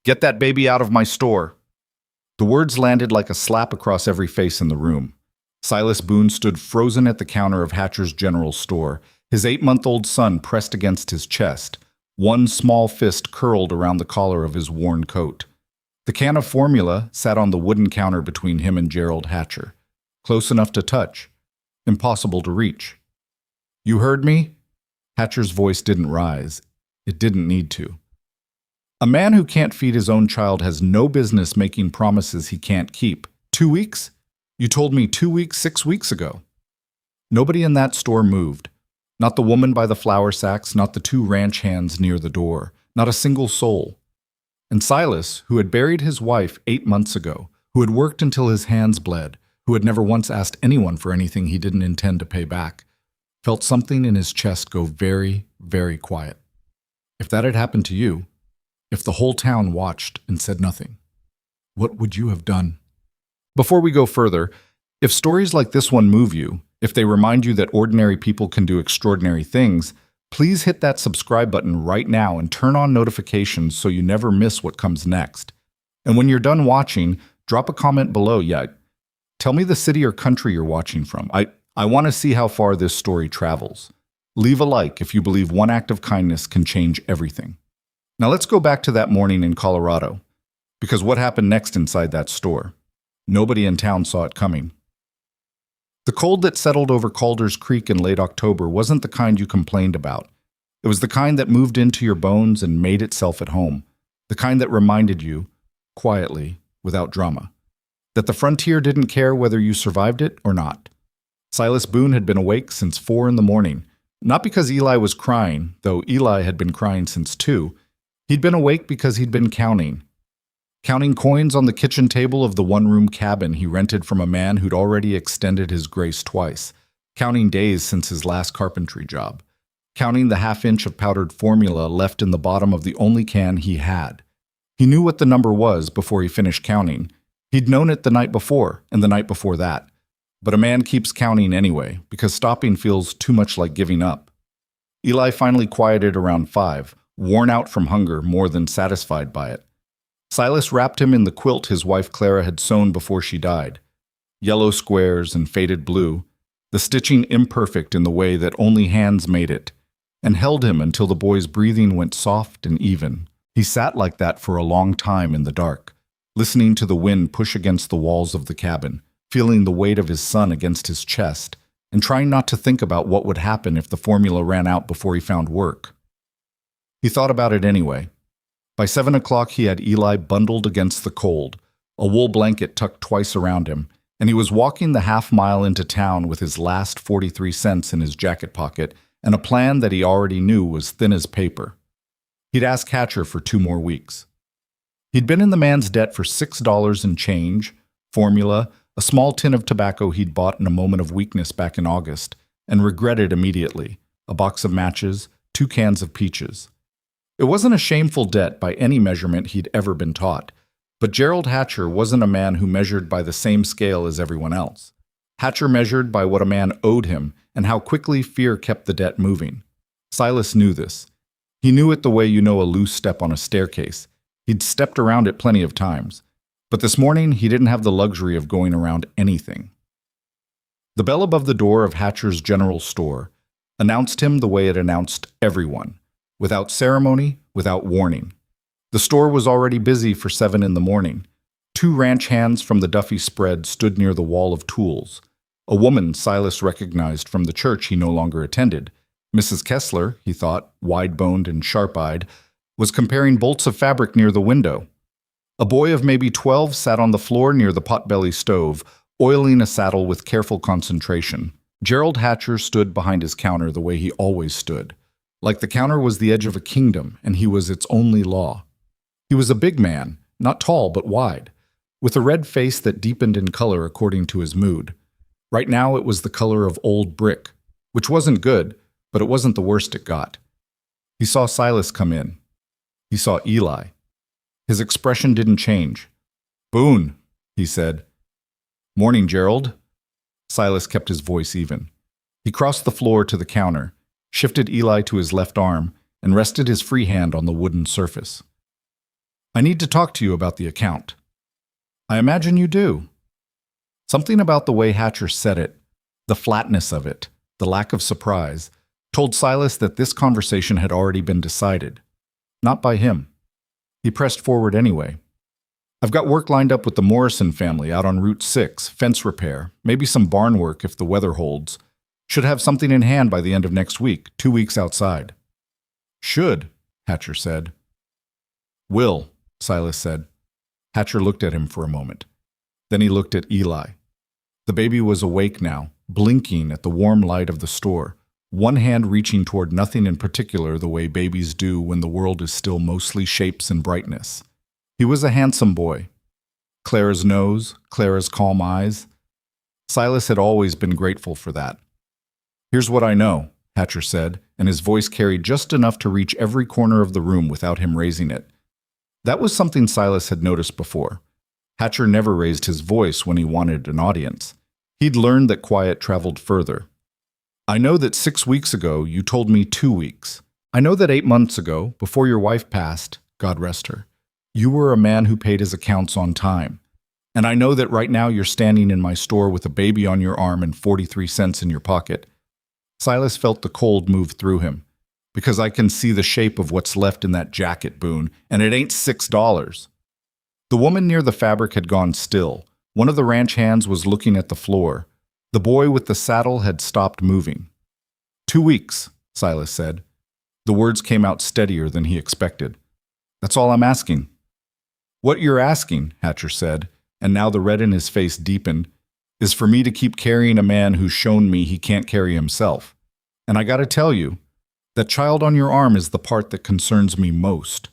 Get that baby out of my store. The words landed like a slap across every face in the room. Silas Boone stood frozen at the counter of Hatcher's General Store, his 8-month-old son pressed against his chest, one small fist curled around the collar of his worn coat. The can of formula sat on the wooden counter between him and Gerald Hatcher, close enough to touch, impossible to reach. You heard me? Hatcher's voice didn't rise. It didn't need to. A man who can't feed his own child has no business making promises he can't keep. 2 weeks? You told me 2 weeks 6 weeks ago. Nobody in that store moved. Not the woman by the flour sacks, not the 2 ranch hands near the door, not a single soul. And Silas, who had buried his wife 8 months ago, who had worked until his hands bled, who had never once asked anyone for anything he didn't intend to pay back, felt something in his chest go very, very quiet. If that had happened to you, if the whole town watched and said nothing, what would you have done? Before we go further, if stories like this one move you, if they remind you that ordinary people can do extraordinary things, please hit that subscribe button right now and turn on notifications so you never miss what comes next. And when you're done watching, drop a comment below. Tell me the city or country you're watching from. I want to see how far this story travels. Leave a like if you believe one act of kindness can change everything. Now let's go back to that morning in Colorado, because what happened next inside that store? Nobody in town saw it coming. The cold that settled over Calder's Creek in late October wasn't the kind you complained about. It was the kind that moved into your bones and made itself at home. The kind that reminded you, quietly, without drama, that the frontier didn't care whether you survived it or not. Silas Boone had been awake since 4 a.m, not because Eli was crying, though Eli had been crying since 2. He'd been awake because he'd been counting coins on the kitchen table of the one-room cabin he rented from a man who'd already extended his grace twice, counting days since his last carpentry job, counting the half-inch of powdered formula left in the bottom of the only can he had. He knew what the number was before he finished counting. He'd known it the night before and the night before that. But a man keeps counting anyway, because stopping feels too much like giving up. Eli finally quieted around 5, worn out from hunger more than satisfied by it. Silas wrapped him in the quilt his wife Clara had sewn before she died. Yellow squares and faded blue, the stitching imperfect in the way that only hands made it, and held him until the boy's breathing went soft and even. He sat like that for a long time in the dark, listening to the wind push against the walls of the cabin, feeling the weight of his son against his chest, and trying not to think about what would happen if the formula ran out before he found work. He thought about it anyway. By 7 o'clock, he had Eli bundled against the cold, a wool blanket tucked twice around him, and he was walking the half-mile into town with his last 43 cents in his jacket pocket and a plan that he already knew was thin as paper. He'd ask Hatcher for 2 more weeks. He'd been in the man's debt for $6 and change, formula, a small tin of tobacco he'd bought in a moment of weakness back in August, and regretted immediately, a box of matches, 2 cans of peaches. It wasn't a shameful debt by any measurement he'd ever been taught, but Gerald Hatcher wasn't a man who measured by the same scale as everyone else. Hatcher measured by what a man owed him and how quickly fear kept the debt moving. Silas knew this. He knew it the way you know a loose step on a staircase. He'd stepped around it plenty of times. But this morning, he didn't have the luxury of going around anything. The bell above the door of Hatcher's General Store announced him the way it announced everyone, without ceremony, without warning. The store was already busy for 7 a.m. 2 ranch hands from the Duffy spread stood near the wall of tools. A woman Silas recognized from the church he no longer attended. Mrs. Kessler, he thought, wide-boned and sharp-eyed, was comparing bolts of fabric near the window. A boy of maybe 12 sat on the floor near the potbelly stove, oiling a saddle with careful concentration. Gerald Hatcher stood behind his counter the way he always stood, like the counter was the edge of a kingdom and he was its only law. He was a big man, not tall but wide, with a red face that deepened in color according to his mood. Right now it was the color of old brick, which wasn't good, but it wasn't the worst it got. He saw Silas come in. He saw Eli. His expression didn't change. "Boone," he said. "Morning, Gerald." Silas kept his voice even. He crossed the floor to the counter, shifted Eli to his left arm, and rested his free hand on the wooden surface. I need to talk to you about the account. I imagine you do. Something about the way Hatcher said it, the flatness of it, the lack of surprise, told Silas that this conversation had already been decided. Not by him. He pressed forward anyway. I've got work lined up with the Morrison family out on Route 6, fence repair, maybe some barn work if the weather holds. Should have something in hand by the end of next week, 2 weeks outside. Should, Hatcher said. Will, Silas said. Hatcher looked at him for a moment. Then he looked at Eli. The baby was awake now, blinking at the warm light of the store, one hand reaching toward nothing in particular the way babies do when the world is still mostly shapes and brightness. He was a handsome boy. Clara's nose, Clara's calm eyes. Silas had always been grateful for that. Here's what I know, Hatcher said, and his voice carried just enough to reach every corner of the room without him raising it. That was something Silas had noticed before. Hatcher never raised his voice when he wanted an audience. He'd learned that quiet traveled further. I know that 6 weeks ago you told me 2 weeks. I know that 8 months ago, before your wife passed, God rest her, you were a man who paid his accounts on time. And I know that right now you're standing in my store with a baby on your arm and 43 cents in your pocket. Silas felt the cold move through him. Because I can see the shape of what's left in that jacket, Boone, and it ain't $6. The woman near the fabric had gone still. One of the ranch hands was looking at the floor. The boy with the saddle had stopped moving. 2 weeks, Silas said. The words came out steadier than he expected. That's all I'm asking. What you're asking, Hatcher said, and now the red in his face deepened, is for me to keep carrying a man who's shown me he can't carry himself. And I gotta tell you, that child on your arm is the part that concerns me most.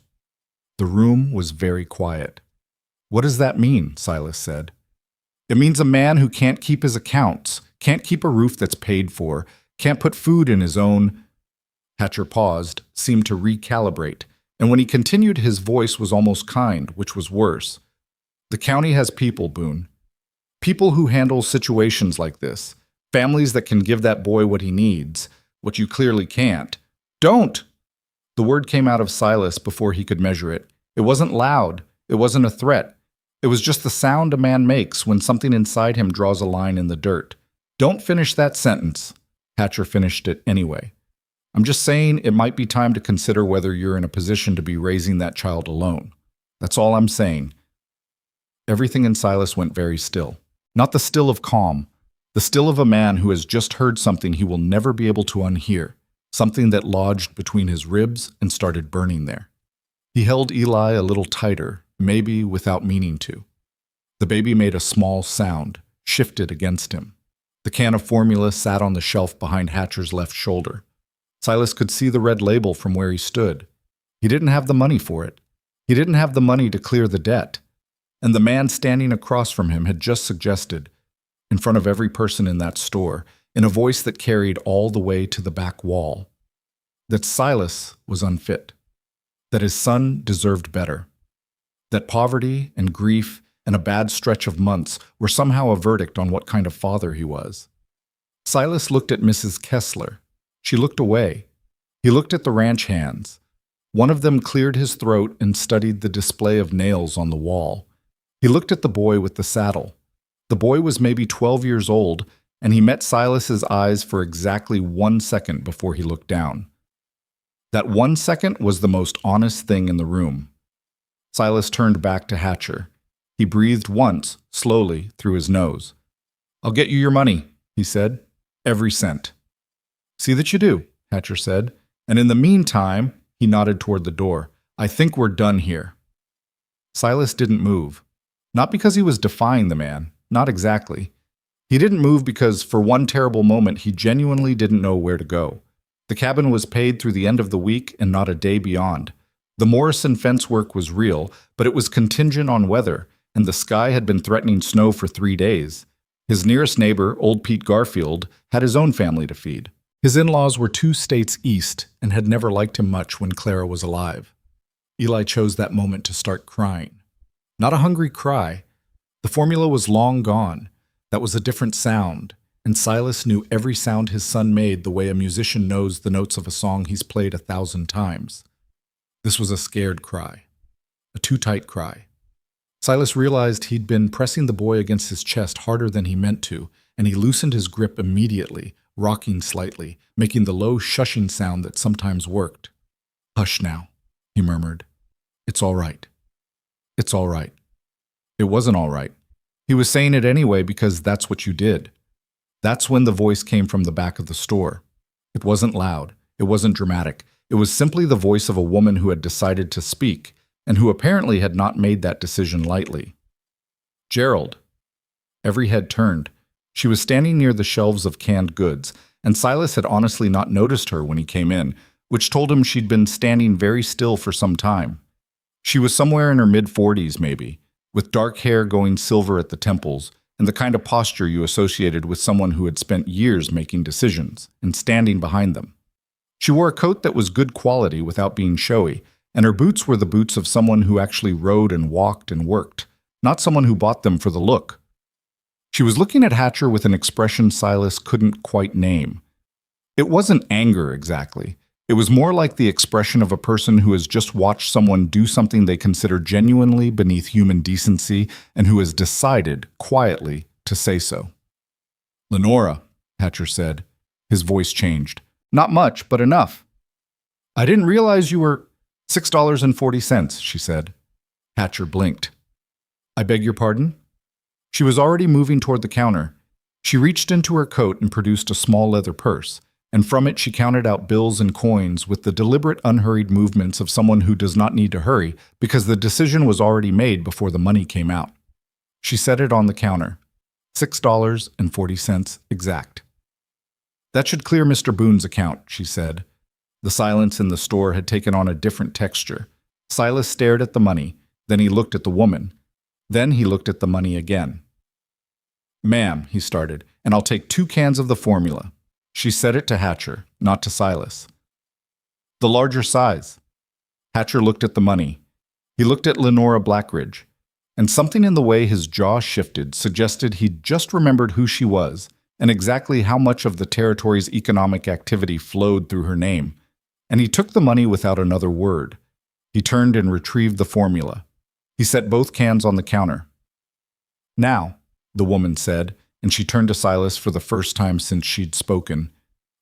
The room was very quiet. What does that mean? Silas said. It means a man who can't keep his accounts, can't keep a roof that's paid for, can't put food in his own. Hatcher paused, seemed to recalibrate, and when he continued his voice was almost kind, which was worse. The county has people, Boone. People who handle situations like this. Families that can give that boy what he needs, what you clearly can't. Don't! The word came out of Silas before he could measure it. It wasn't loud. It wasn't a threat. It was just the sound a man makes when something inside him draws a line in the dirt. Don't finish that sentence. Hatcher finished it anyway. I'm just saying it might be time to consider whether you're in a position to be raising that child alone. That's all I'm saying. Everything in Silas went very still. Not the still of calm. The still of a man who has just heard something he will never be able to unhear. Something that lodged between his ribs and started burning there. He held Eli a little tighter, maybe without meaning to. The baby made a small sound, shifted against him. The can of formula sat on the shelf behind Hatcher's left shoulder. Silas could see the red label from where he stood. He didn't have the money for it. He didn't have the money to clear the debt. And the man standing across from him had just suggested, in front of every person in that store, in a voice that carried all the way to the back wall, that Silas was unfit, that his son deserved better, that poverty and grief and a bad stretch of months were somehow a verdict on what kind of father he was. Silas looked at Mrs. Kessler. She looked away. He looked at the ranch hands. One of them cleared his throat and studied the display of nails on the wall. He looked at the boy with the saddle. The boy was maybe 12 years old, and he met Silas's eyes for exactly 1 second before he looked down. That 1 second was the most honest thing in the room. Silas turned back to Hatcher. He breathed once, slowly, through his nose. I'll get you your money, he said. Every cent. See that you do, Hatcher said. And in the meantime, he nodded toward the door. I think we're done here. Silas didn't move. Not because he was defying the man. Not exactly. He didn't move because for one terrible moment he genuinely didn't know where to go. The cabin was paid through the end of the week and not a day beyond. The Morrison fence work was real, but it was contingent on weather, and the sky had been threatening snow for 3 days. His nearest neighbor, old Pete Garfield, had his own family to feed. His in-laws were 2 states east and had never liked him much when Clara was alive. Eli chose that moment to start crying. Not a hungry cry. The formula was long gone. That was a different sound, and Silas knew every sound his son made the way a musician knows the notes of a song he's played 1,000 times. This was a scared cry. a too-tight cry. Silas realized he'd been pressing the boy against his chest harder than he meant to, and he loosened his grip immediately, rocking slightly, making the low shushing sound that sometimes worked. "Hush now," he murmured. "It's all right. It's all right." It wasn't all right. He was saying it anyway because that's what you did. That's when the voice came from the back of the store. It wasn't loud. It wasn't dramatic. It was simply the voice of a woman who had decided to speak, and who apparently had not made that decision lightly. "Gerald." Every head turned. She was standing near the shelves of canned goods, and Silas had honestly not noticed her when he came in, which told him she'd been standing very still for some time. She was somewhere in her mid-40s, maybe, with dark hair going silver at the temples, and the kind of posture you associated with someone who had spent years making decisions and standing behind them. She wore a coat that was good quality without being showy, and her boots were the boots of someone who actually rode and walked and worked, not someone who bought them for the look. She was looking at Hatcher with an expression Silas couldn't quite name. It wasn't anger exactly. It was more like the expression of a person who has just watched someone do something they consider genuinely beneath human decency and who has decided, quietly, to say so. "Lenora," Hatcher said. His voice changed. "Not much, but enough." "I didn't realize you were—" $6.40, she said. Hatcher blinked. "I beg your pardon?" She was already moving toward the counter. She reached into her coat and produced a small leather purse, and from it she counted out bills and coins with the deliberate, unhurried movements of someone who does not need to hurry because the decision was already made before the money came out. She set it on the counter. $6.40 exact. "That should clear Mr. Boone's account," she said. The silence in the store had taken on a different texture. Silas stared at the money, then he looked at the woman. Then he looked at the money again. "Ma'am," he started, "and I'll take 2 cans of the formula." She said it to Hatcher, not to Silas. "The larger size." Hatcher looked at the money. He looked at Lenora Blackridge, and something in the way his jaw shifted suggested he'd just remembered who she was and exactly how much of the territory's economic activity flowed through her name. And he took the money without another word. He turned and retrieved the formula. He set both cans on the counter. "Now," the woman said, and she turned to Silas for the first time since she'd spoken.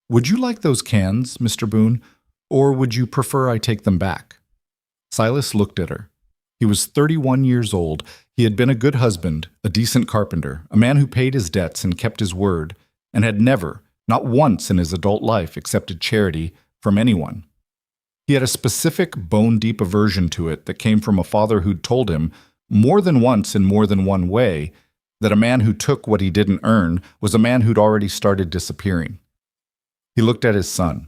"Would you like those cans, Mr. Boone, or would you prefer I take them back?" Silas looked at her. He was 31 years old. He had been a good husband, a decent carpenter, a man who paid his debts and kept his word, and had never, not once in his adult life, accepted charity from anyone. He had a specific bone-deep aversion to it that came from a father who'd told him, more than once in more than one way, that a man who took what he didn't earn was a man who'd already started disappearing. He looked at his son.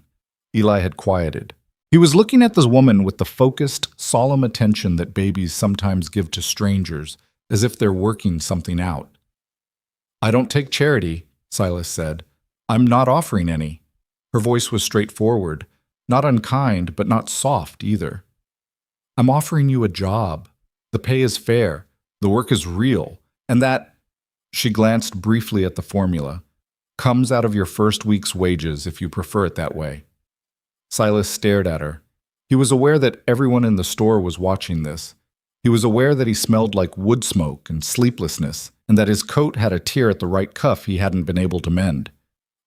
Eli had quieted. He was looking at this woman with the focused, solemn attention that babies sometimes give to strangers, as if they're working something out. "I don't take charity," Silas said. "I'm not offering any." Her voice was straightforward, not unkind, but not soft either. "I'm offering you a job. The pay is fair, the work is real, and that," she glanced briefly at the formula, "comes out of your first week's wages if you prefer it that way." Silas stared at her. He was aware that everyone in the store was watching this. He was aware that he smelled like wood smoke and sleeplessness, and that his coat had a tear at the right cuff he hadn't been able to mend.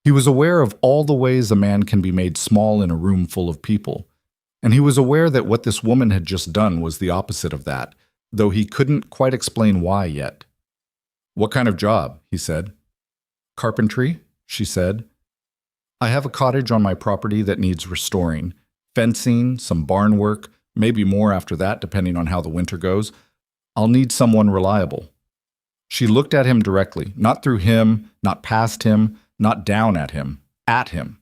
He was aware of all the ways a man can be made small in a room full of people, and he was aware that what this woman had just done was the opposite of that, though he couldn't quite explain why yet. "What kind of job?" he said. "Carpentry," she said. "I have a cottage on my property that needs restoring. Fencing, some barn work, maybe more after that depending on how the winter goes. I'll need someone reliable." She looked at him directly, not through him, not past him, not down at him, at him.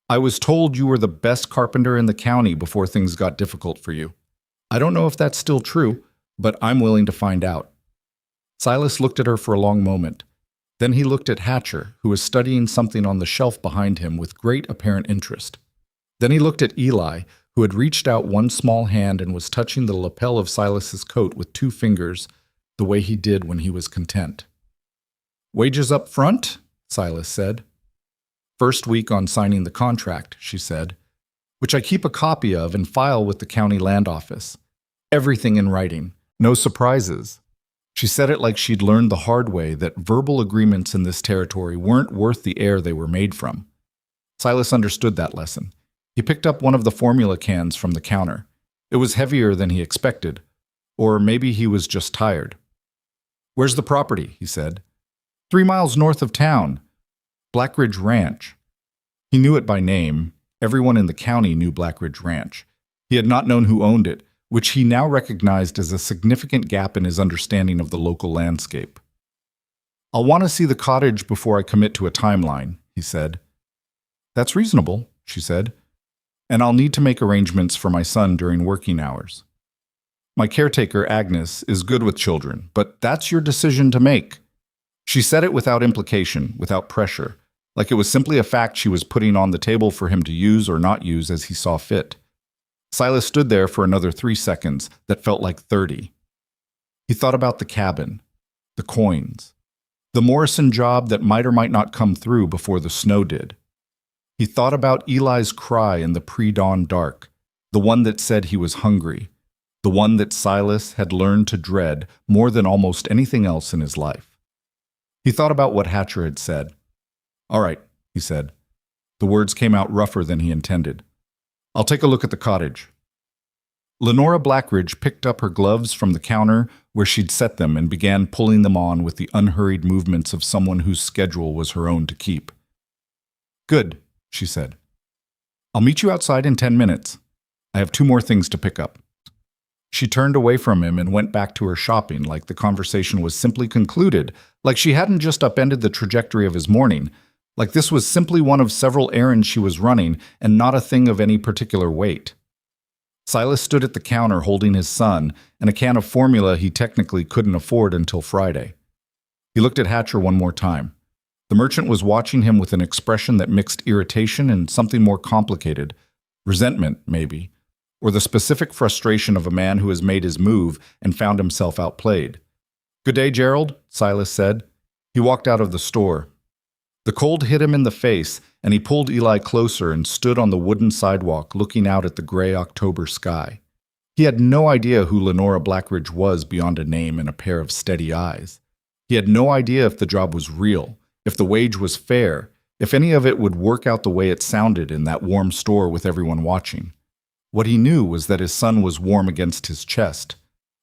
"I was told you were the best carpenter in the county before things got difficult for you. I don't know if that's still true, but I'm willing to find out." Silas looked at her for a long moment. Then he looked at Hatcher, who was studying something on the shelf behind him with great apparent interest. Then he looked at Eli, who had reached out one small hand and was touching the lapel of Silas's coat with 2 fingers, the way he did when he was content. "Wages up front?" Silas said. "First week on signing the contract," she said, "which I keep a copy of and file with the county land office. Everything in writing. No surprises. She said it like she'd learned the hard way that verbal agreements in this territory weren't worth the air they were made from. Silas understood that lesson. He picked up one of the formula cans from the counter. It was heavier than he expected. Or maybe he was just tired. "Where's the property?" he said. 3 miles north of town. Blackridge Ranch. He knew it by name. Everyone in the county knew Blackridge Ranch. He had not known who owned it, which he now recognized as a significant gap in his understanding of the local landscape. "I'll want to see the cottage before I commit to a timeline," he said. "That's reasonable," she said. "And I'll need to make arrangements for my son during working hours. My caretaker, Agnes, is good with children, but that's your decision to make." She said it without implication, without pressure, like it was simply a fact she was putting on the table for him to use or not use as he saw fit. Silas stood there for another 3 seconds that felt like 30. He thought about the cabin, the coins, the Morrison job that might or might not come through before the snow did. He thought about Eli's cry in the pre-dawn dark, the one that said he was hungry, the one that Silas had learned to dread more than almost anything else in his life. He thought about what Hatcher had said. "All right," he said. The words came out rougher than he intended. "I'll take a look at the cottage." Lenora Blackridge picked up her gloves from the counter where she'd set them and began pulling them on with the unhurried movements of someone whose schedule was her own to keep. "Good," she said. "I'll meet you outside in 10 minutes. I have 2 more things to pick up." She turned away from him and went back to her shopping like the conversation was simply concluded, like she hadn't just upended the trajectory of his morning, like this was simply one of several errands she was running and not a thing of any particular weight. Silas stood at the counter holding his son and a can of formula he technically couldn't afford until Friday. He looked at Hatcher one more time. The merchant was watching him with an expression that mixed irritation and something more complicated, resentment, maybe, or the specific frustration of a man who has made his move and found himself outplayed. "Good day, Gerald," Silas said. He walked out of the store. The cold hit him in the face, and he pulled Eli closer and stood on the wooden sidewalk looking out at the gray October sky. He had no idea who Lenora Blackridge was beyond a name and a pair of steady eyes. He had no idea if the job was real, if the wage was fair, if any of it would work out the way it sounded in that warm store with everyone watching. What he knew was that his son was warm against his chest.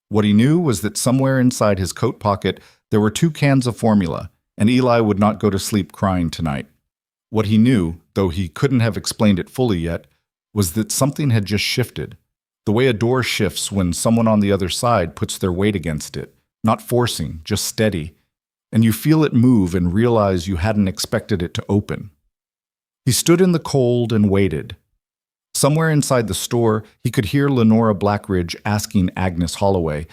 What he knew was that somewhere inside his coat pocket there were 2 cans of formula, and Eli would not go to sleep crying tonight. What he knew, though he couldn't have explained it fully yet, was that something had just shifted, the way a door shifts when someone on the other side puts their weight against it, not forcing, just steady, and you feel it move and realize you hadn't expected it to open. He stood in the cold and waited. Somewhere inside the store, he could hear Lenora Blackridge asking Agnes Holloway.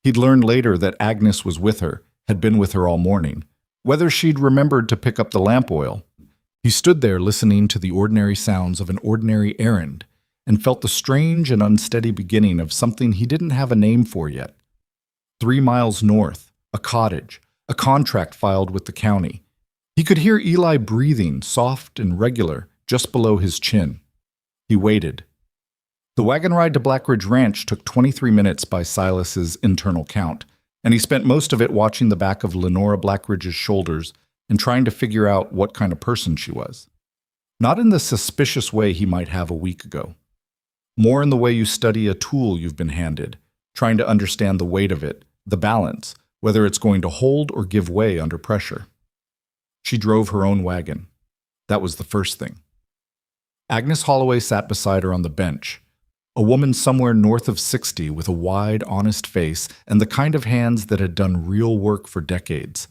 He'd learned later that Agnes was with her, had been with her all morning, whether she'd remembered to pick up the lamp oil. He stood there listening to the ordinary sounds of an ordinary errand and felt the strange and unsteady beginning of something he didn't have a name for yet. 3 miles north, a cottage, a contract filed with the county. He could hear Eli breathing, soft and regular, just below his chin. He waited. The wagon ride to Blackridge Ranch took 23 minutes by Silas's internal count, and he spent most of it watching the back of Lenora Blackridge's shoulders and trying to figure out what kind of person she was. Not in the suspicious way he might have a week ago. More in the way you study a tool you've been handed, trying to understand the weight of it, the balance, whether it's going to hold or give way under pressure. She drove her own wagon. That was the first thing. Agnes Holloway sat beside her on the bench, a woman somewhere north of 60 with a wide, honest face and the kind of hands that had done real work for decades.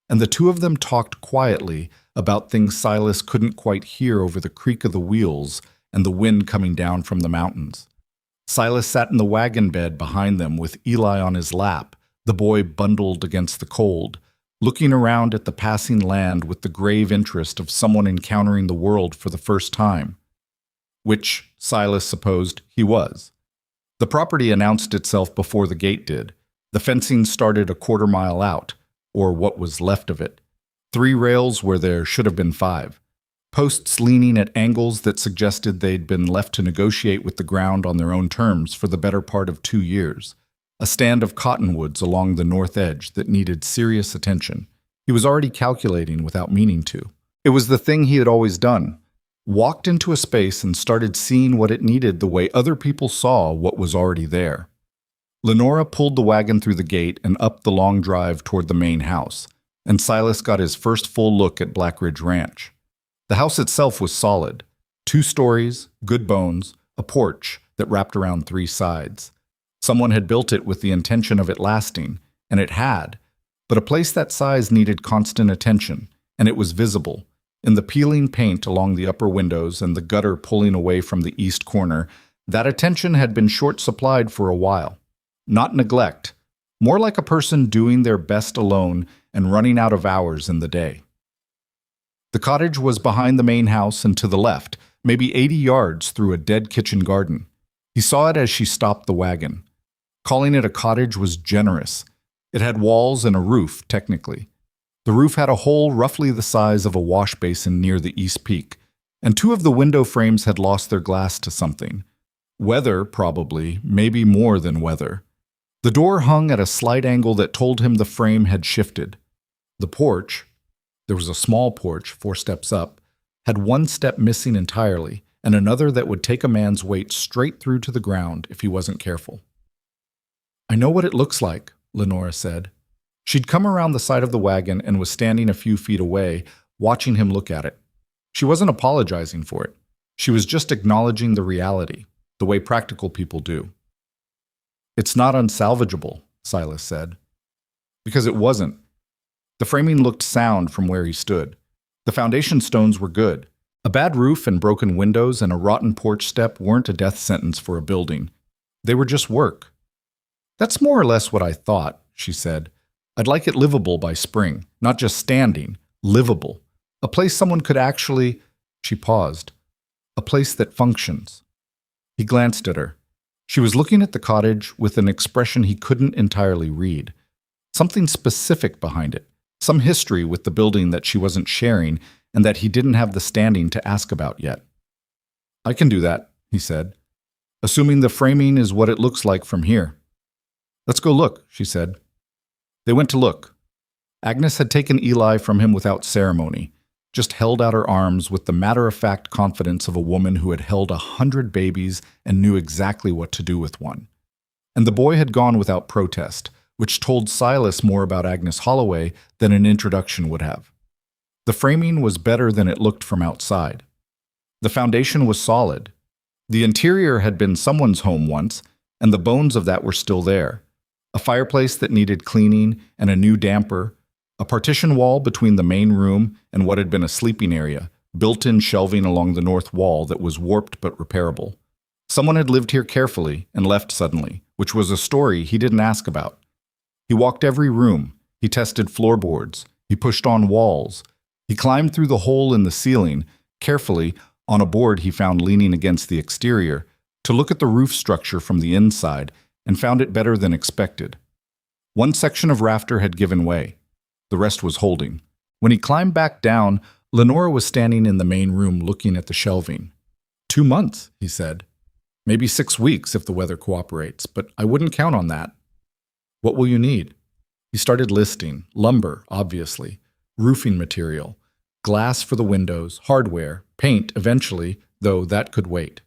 And the 2 of them talked quietly about things Silas couldn't quite hear over the creak of the wheels and the wind coming down from the mountains. Silas sat in the wagon bed behind them with Eli on his lap, the boy bundled against the cold, looking around at the passing land with the grave interest of someone encountering the world for the first time. Which, Silas supposed, he was. The property announced itself before the gate did. The fencing started a quarter mile out, or what was left of it. 3 rails where there should have been 5. Posts leaning at angles that suggested they'd been left to negotiate with the ground on their own terms for the better part of 2 years. A stand of cottonwoods along the north edge that needed serious attention. He was already calculating without meaning to. It was the thing he had always done. Walked into a space and started seeing what it needed the way other people saw what was already there. Lenora pulled the wagon through the gate and up the long drive toward the main house, and Silas got his first full look at Black Ridge Ranch. The house itself was solid. 2 stories, good bones, a porch that wrapped around 3 sides. Someone had built it with the intention of it lasting, and it had. But a place that size needed constant attention, and it was visible. In the peeling paint along the upper windows and the gutter pulling away from the east corner, that attention had been short-supplied for a while. Not neglect, more like a person doing their best alone and running out of hours in the day. The cottage was behind the main house and to the left, maybe 80 yards through a dead kitchen garden. He saw it as she stopped the wagon. Calling it a cottage was generous. It had walls and a roof, technically. The roof had a hole roughly the size of a wash basin near the east peak, and 2 of the window frames had lost their glass to something. Weather, probably, maybe more than weather. The door hung at a slight angle that told him the frame had shifted. The porch, there was a small porch 4 steps up, had 1 step missing entirely, and another that would take a man's weight straight through to the ground if he wasn't careful. "I know what it looks like," Lenora said. She'd come around the side of the wagon and was standing a few feet away, watching him look at it. She wasn't apologizing for it. She was just acknowledging the reality, the way practical people do. "It's not unsalvageable," Silas said. Because it wasn't. The framing looked sound from where he stood. The foundation stones were good. A bad roof and broken windows and a rotten porch step weren't a death sentence for a building. They were just work. "That's more or less what I thought," she said. "I'd like it livable by spring, not just standing, livable. A place someone could actually—" She paused. "A place that functions." He glanced at her. She was looking at the cottage with an expression he couldn't entirely read. Something specific behind it. Some history with the building that she wasn't sharing and that he didn't have the standing to ask about yet. "I can do that," he said, "assuming the framing is what it looks like from here." "Let's go look," she said. They went to look. Agnes had taken Eli from him without ceremony, just held out her arms with the matter-of-fact confidence of a woman who had held 100 babies and knew exactly what to do with one. And the boy had gone without protest, which told Silas more about Agnes Holloway than an introduction would have. The framing was better than it looked from outside. The foundation was solid. The interior had been someone's home once, and the bones of that were still there. A fireplace that needed cleaning and a new damper, a partition wall between the main room and what had been a sleeping area, built-in shelving along the north wall that was warped but repairable. Someone had lived here carefully and left suddenly, which was a story he didn't ask about. He walked every room. He tested floorboards. He pushed on walls. He climbed through the hole in the ceiling, carefully, on a board he found leaning against the exterior, to look at the roof structure from the inside, and found it better than expected. One section of rafter had given way. The rest was holding. When he climbed back down, Lenora was standing in the main room looking at the shelving. 2 months, he said. Maybe 6 weeks if the weather cooperates, but I wouldn't count on that. What will you need? He started listing. Lumber, obviously. Roofing material. Glass for the windows. Hardware. Paint, eventually, though that could wait.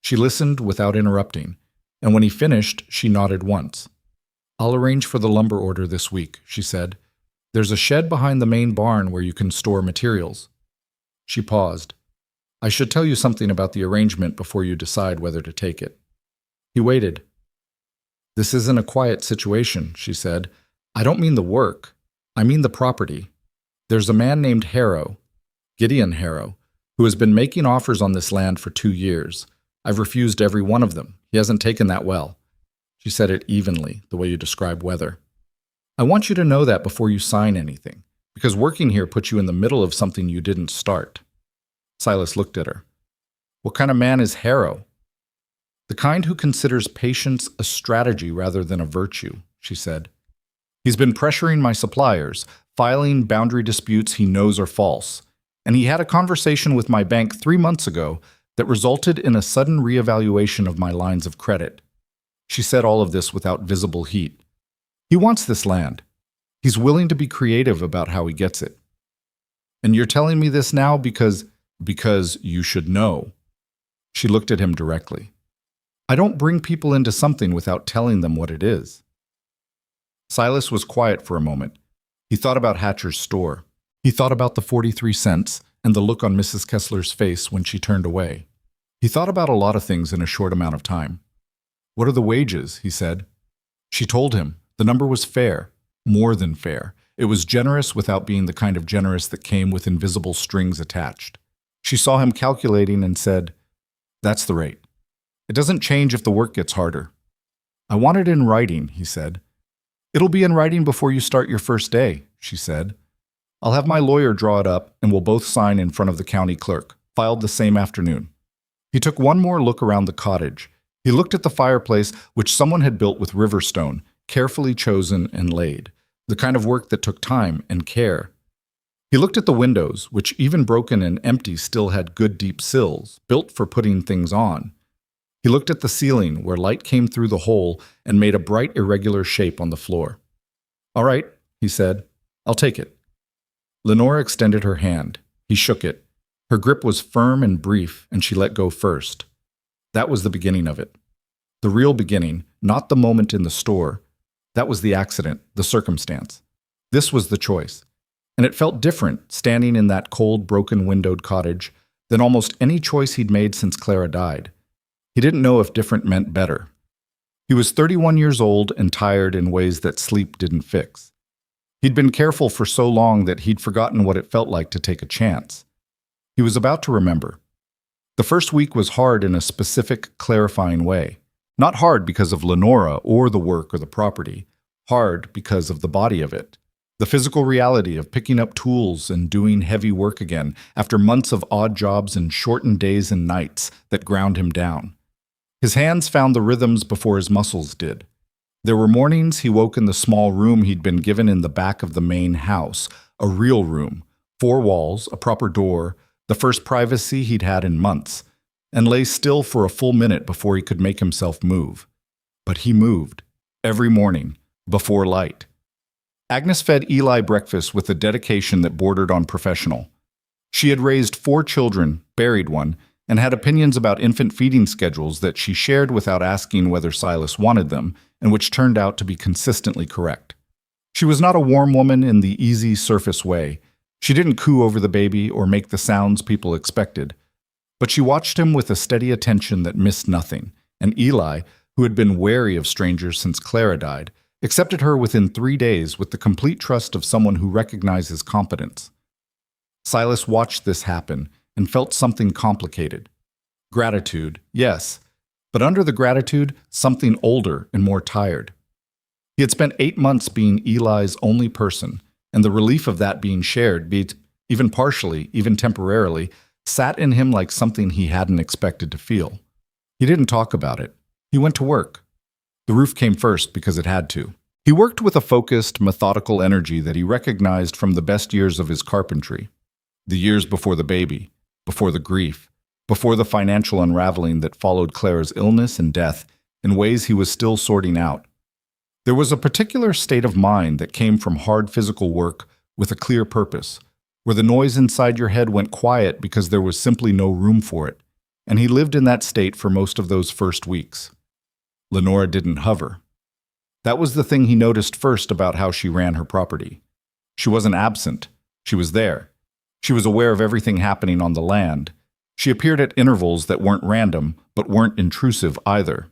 She listened without interrupting, and when he finished, she nodded once. I'll arrange for the lumber order this week, she said. There's a shed behind the main barn where you can store materials. She paused. I should tell you something about the arrangement before you decide whether to take it. He waited. This isn't a quiet situation, she said. I don't mean the work. I mean the property. There's a man named Harrow, Gideon Harrow, who has been making offers on this land for 2 years. I've refused every one of them. He hasn't taken that well. She said it evenly, the way you describe weather. I want you to know that before you sign anything, because working here puts you in the middle of something you didn't start. Silas looked at her. What kind of man is Harrow? The kind who considers patience a strategy rather than a virtue, she said. He's been pressuring my suppliers, filing boundary disputes he knows are false, and he had a conversation with my bank 3 months ago that resulted in a sudden reevaluation of my lines of credit. She said all of this without visible heat. He wants this land. He's willing to be creative about how he gets it. And you're telling me this now because you should know. She looked at him directly. I don't bring people into something without telling them what it is. Silas was quiet for a moment. He thought about Hatcher's store. He thought about the 43 cents and the look on Mrs. Kessler's face when she turned away. He thought about a lot of things in a short amount of time. What are the wages? He said. She told him. The number was fair, more than fair. It was generous without being the kind of generous that came with invisible strings attached. She saw him calculating and said, "That's the rate. It doesn't change if the work gets harder." "I want it in writing," he said. "It'll be in writing before you start your first day," she said. "I'll have my lawyer draw it up and we'll both sign in front of the county clerk, filed the same afternoon." He took one more look around the cottage. He looked at the fireplace, which someone had built with river stone, carefully chosen and laid, the kind of work that took time and care. He looked at the windows, which even broken and empty still had good deep sills, built for putting things on. He looked at the ceiling, where light came through the hole and made a bright irregular shape on the floor. "All right," he said. "I'll take it." Lenora extended her hand. He shook it. Her grip was firm and brief, and she let go first. That was the beginning of it. The real beginning, not the moment in the store. That was the accident, the circumstance. This was the choice. And it felt different, standing in that cold, broken-windowed cottage, than almost any choice he'd made since Clara died. He didn't know if different meant better. He was 31 years old and tired in ways that sleep didn't fix. He'd been careful for so long that he'd forgotten what it felt like to take a chance. He was about to remember. The first week was hard in a specific, clarifying way. Not hard because of Lenora or the work or the property. Hard because of the body of it. The physical reality of picking up tools and doing heavy work again after months of odd jobs and shortened days and nights that ground him down. His hands found the rhythms before his muscles did. There were mornings he woke in the small room he'd been given in the back of the main house, a real room, 4 walls, a proper door, the first privacy he'd had in months, and lay still for a full minute before he could make himself move. But he moved, every morning, before light. Agnes fed Eli breakfast with a dedication that bordered on professional. She had raised 4 children, buried one, and had opinions about infant feeding schedules that she shared without asking whether Silas wanted them, and which turned out to be consistently correct. She was not a warm woman in the easy surface way. She didn't coo over the baby or make the sounds people expected. But she watched him with a steady attention that missed nothing, and Eli, who had been wary of strangers since Clara died, accepted her within 3 days with the complete trust of someone who recognizes competence. Silas watched this happen and felt something complicated. Gratitude, yes, but under the gratitude, something older and more tired. He had spent 8 months being Eli's only person, and the relief of that being shared, be it even partially, even temporarily, sat in him like something he hadn't expected to feel. He didn't talk about it. He went to work. The roof came first because it had to. He worked with a focused, methodical energy that he recognized from the best years of his carpentry. The years before the baby, before the grief, before the financial unraveling that followed Clara's illness and death in ways he was still sorting out. There was a particular state of mind that came from hard physical work with a clear purpose, where the noise inside your head went quiet because there was simply no room for it, and he lived in that state for most of those first weeks. Lenora didn't hover. That was the thing he noticed first about how she ran her property. She wasn't absent. She was there. She was aware of everything happening on the land. She appeared at intervals that weren't random, but weren't intrusive either.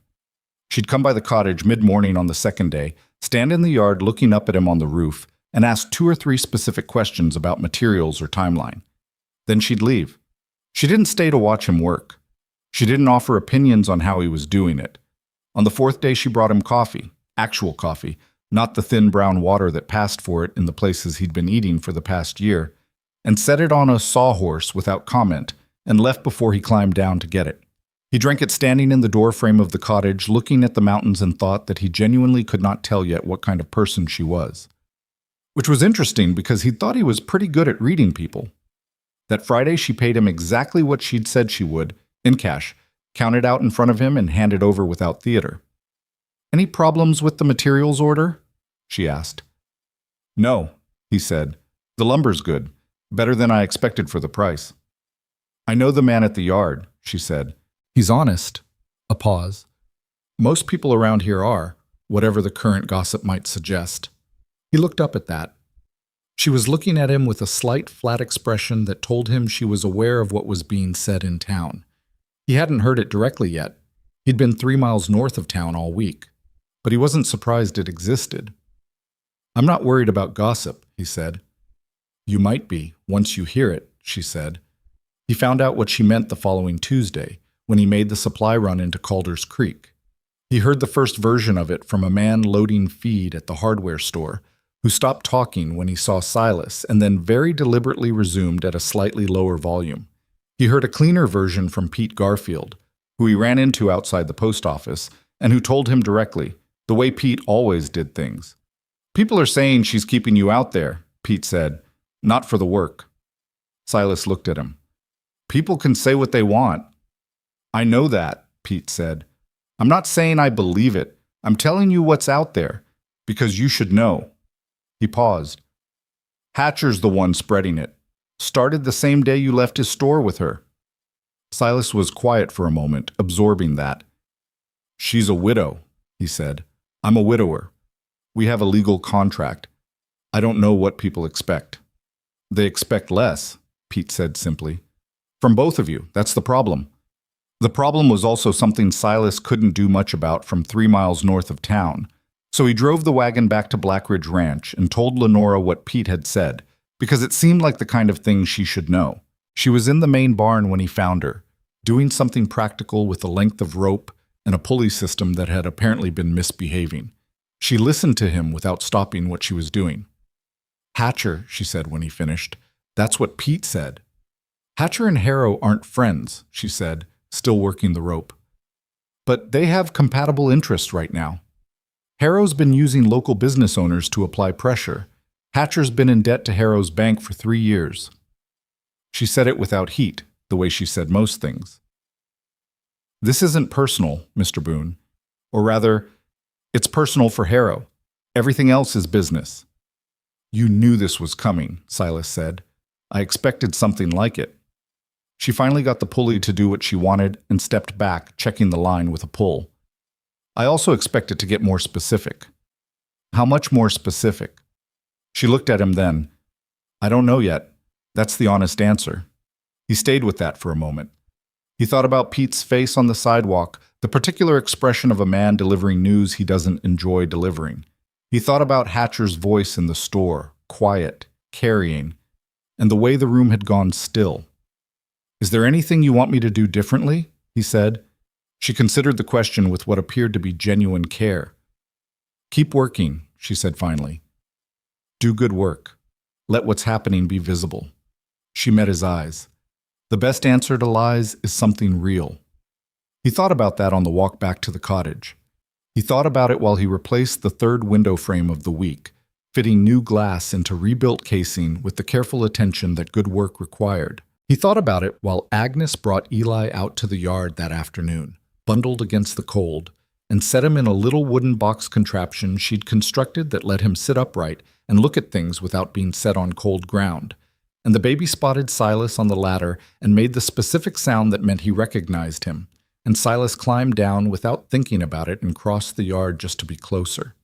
She'd come by the cottage mid-morning on the second day, stand in the yard looking up at him on the roof, and ask 2 or 3 specific questions about materials or timeline. Then she'd leave. She didn't stay to watch him work. She didn't offer opinions on how he was doing it. On the 4th day, she brought him coffee, actual coffee, not the thin brown water that passed for it in the places he'd been eating for the past year, and set it on a sawhorse without comment, and left before he climbed down to get it. He drank it standing in the doorframe of the cottage, looking at the mountains, and thought that he genuinely could not tell yet what kind of person she was. Which was interesting because he thought he was pretty good at reading people. That Friday she paid him exactly what she'd said she would, in cash, counted out in front of him and handed over without theater. "Any problems with the materials order?" she asked. "No," he said. "The lumber's good. Better than I expected for the price." "I know the man at the yard," she said. "He's honest." A pause. "Most people around here are, whatever the current gossip might suggest." He looked up at that. She was looking at him with a slight, flat expression that told him she was aware of what was being said in town. He hadn't heard it directly yet. He'd been 3 miles north of town all week. But he wasn't surprised it existed. "I'm not worried about gossip," he said. "You might be, once you hear it," she said. He found out what she meant the following Tuesday, when he made the supply run into Calder's Creek. He heard the first version of it from a man loading feed at the hardware store, who stopped talking when he saw Silas and then very deliberately resumed at a slightly lower volume. He heard a cleaner version from Pete Garfield, who he ran into outside the post office, and who told him directly, the way Pete always did things. "People are saying she's keeping you out there," Pete said. "Not for the work." Silas looked at him. "People can say what they want." "I know that," Pete said. "I'm not saying I believe it. I'm telling you what's out there, because you should know." He paused. "Hatcher's the one spreading it. Started the same day you left his store with her." Silas was quiet for a moment, absorbing that. "She's a widow," he said. "I'm a widower. We have a legal contract. I don't know what people expect." "They expect less," Pete said simply. "From both of you, that's the problem." The problem was also something Silas couldn't do much about from 3 miles north of town. So he drove the wagon back to Blackridge Ranch and told Lenora what Pete had said, because it seemed like the kind of thing she should know. She was in the main barn when he found her, doing something practical with a length of rope and a pulley system that had apparently been misbehaving. She listened to him without stopping what she was doing. "Hatcher," she said when he finished. "That's what Pete said." "Hatcher and Harrow aren't friends," she said, still working the rope. "But they have compatible interests right now. Harrow's been using local business owners to apply pressure. Hatcher's been in debt to Harrow's bank for 3 years. She said it without heat, the way she said most things. "This isn't personal, Mr. Boone. Or rather, it's personal for Harrow. Everything else is business." "You knew this was coming," Silas said. "I expected something like it." She finally got the pulley to do what she wanted and stepped back, checking the line with a pull. "I also expect it to get more specific." "How much more specific?" She looked at him then. "I don't know yet. That's the honest answer." He stayed with that for a moment. He thought about Pete's face on the sidewalk, the particular expression of a man delivering news he doesn't enjoy delivering. He thought about Hatcher's voice in the store, quiet, carrying, and the way the room had gone still. "Is there anything you want me to do differently?" he said. She considered the question with what appeared to be genuine care. "Keep working," she said finally. "Do good work. Let what's happening be visible." She met his eyes. The best answer to lies is something real. He thought about that on the walk back to the cottage. He thought about it while he replaced the 3rd window frame of the week, fitting new glass into rebuilt casing with the careful attention that good work required. He thought about it while Agnes brought Eli out to the yard that afternoon, bundled against the cold, and set him in a little wooden box contraption she'd constructed that let him sit upright and look at things without being set on cold ground. And the baby spotted Silas on the ladder and made the specific sound that meant he recognized him, and Silas climbed down without thinking about it and crossed the yard just to be closer.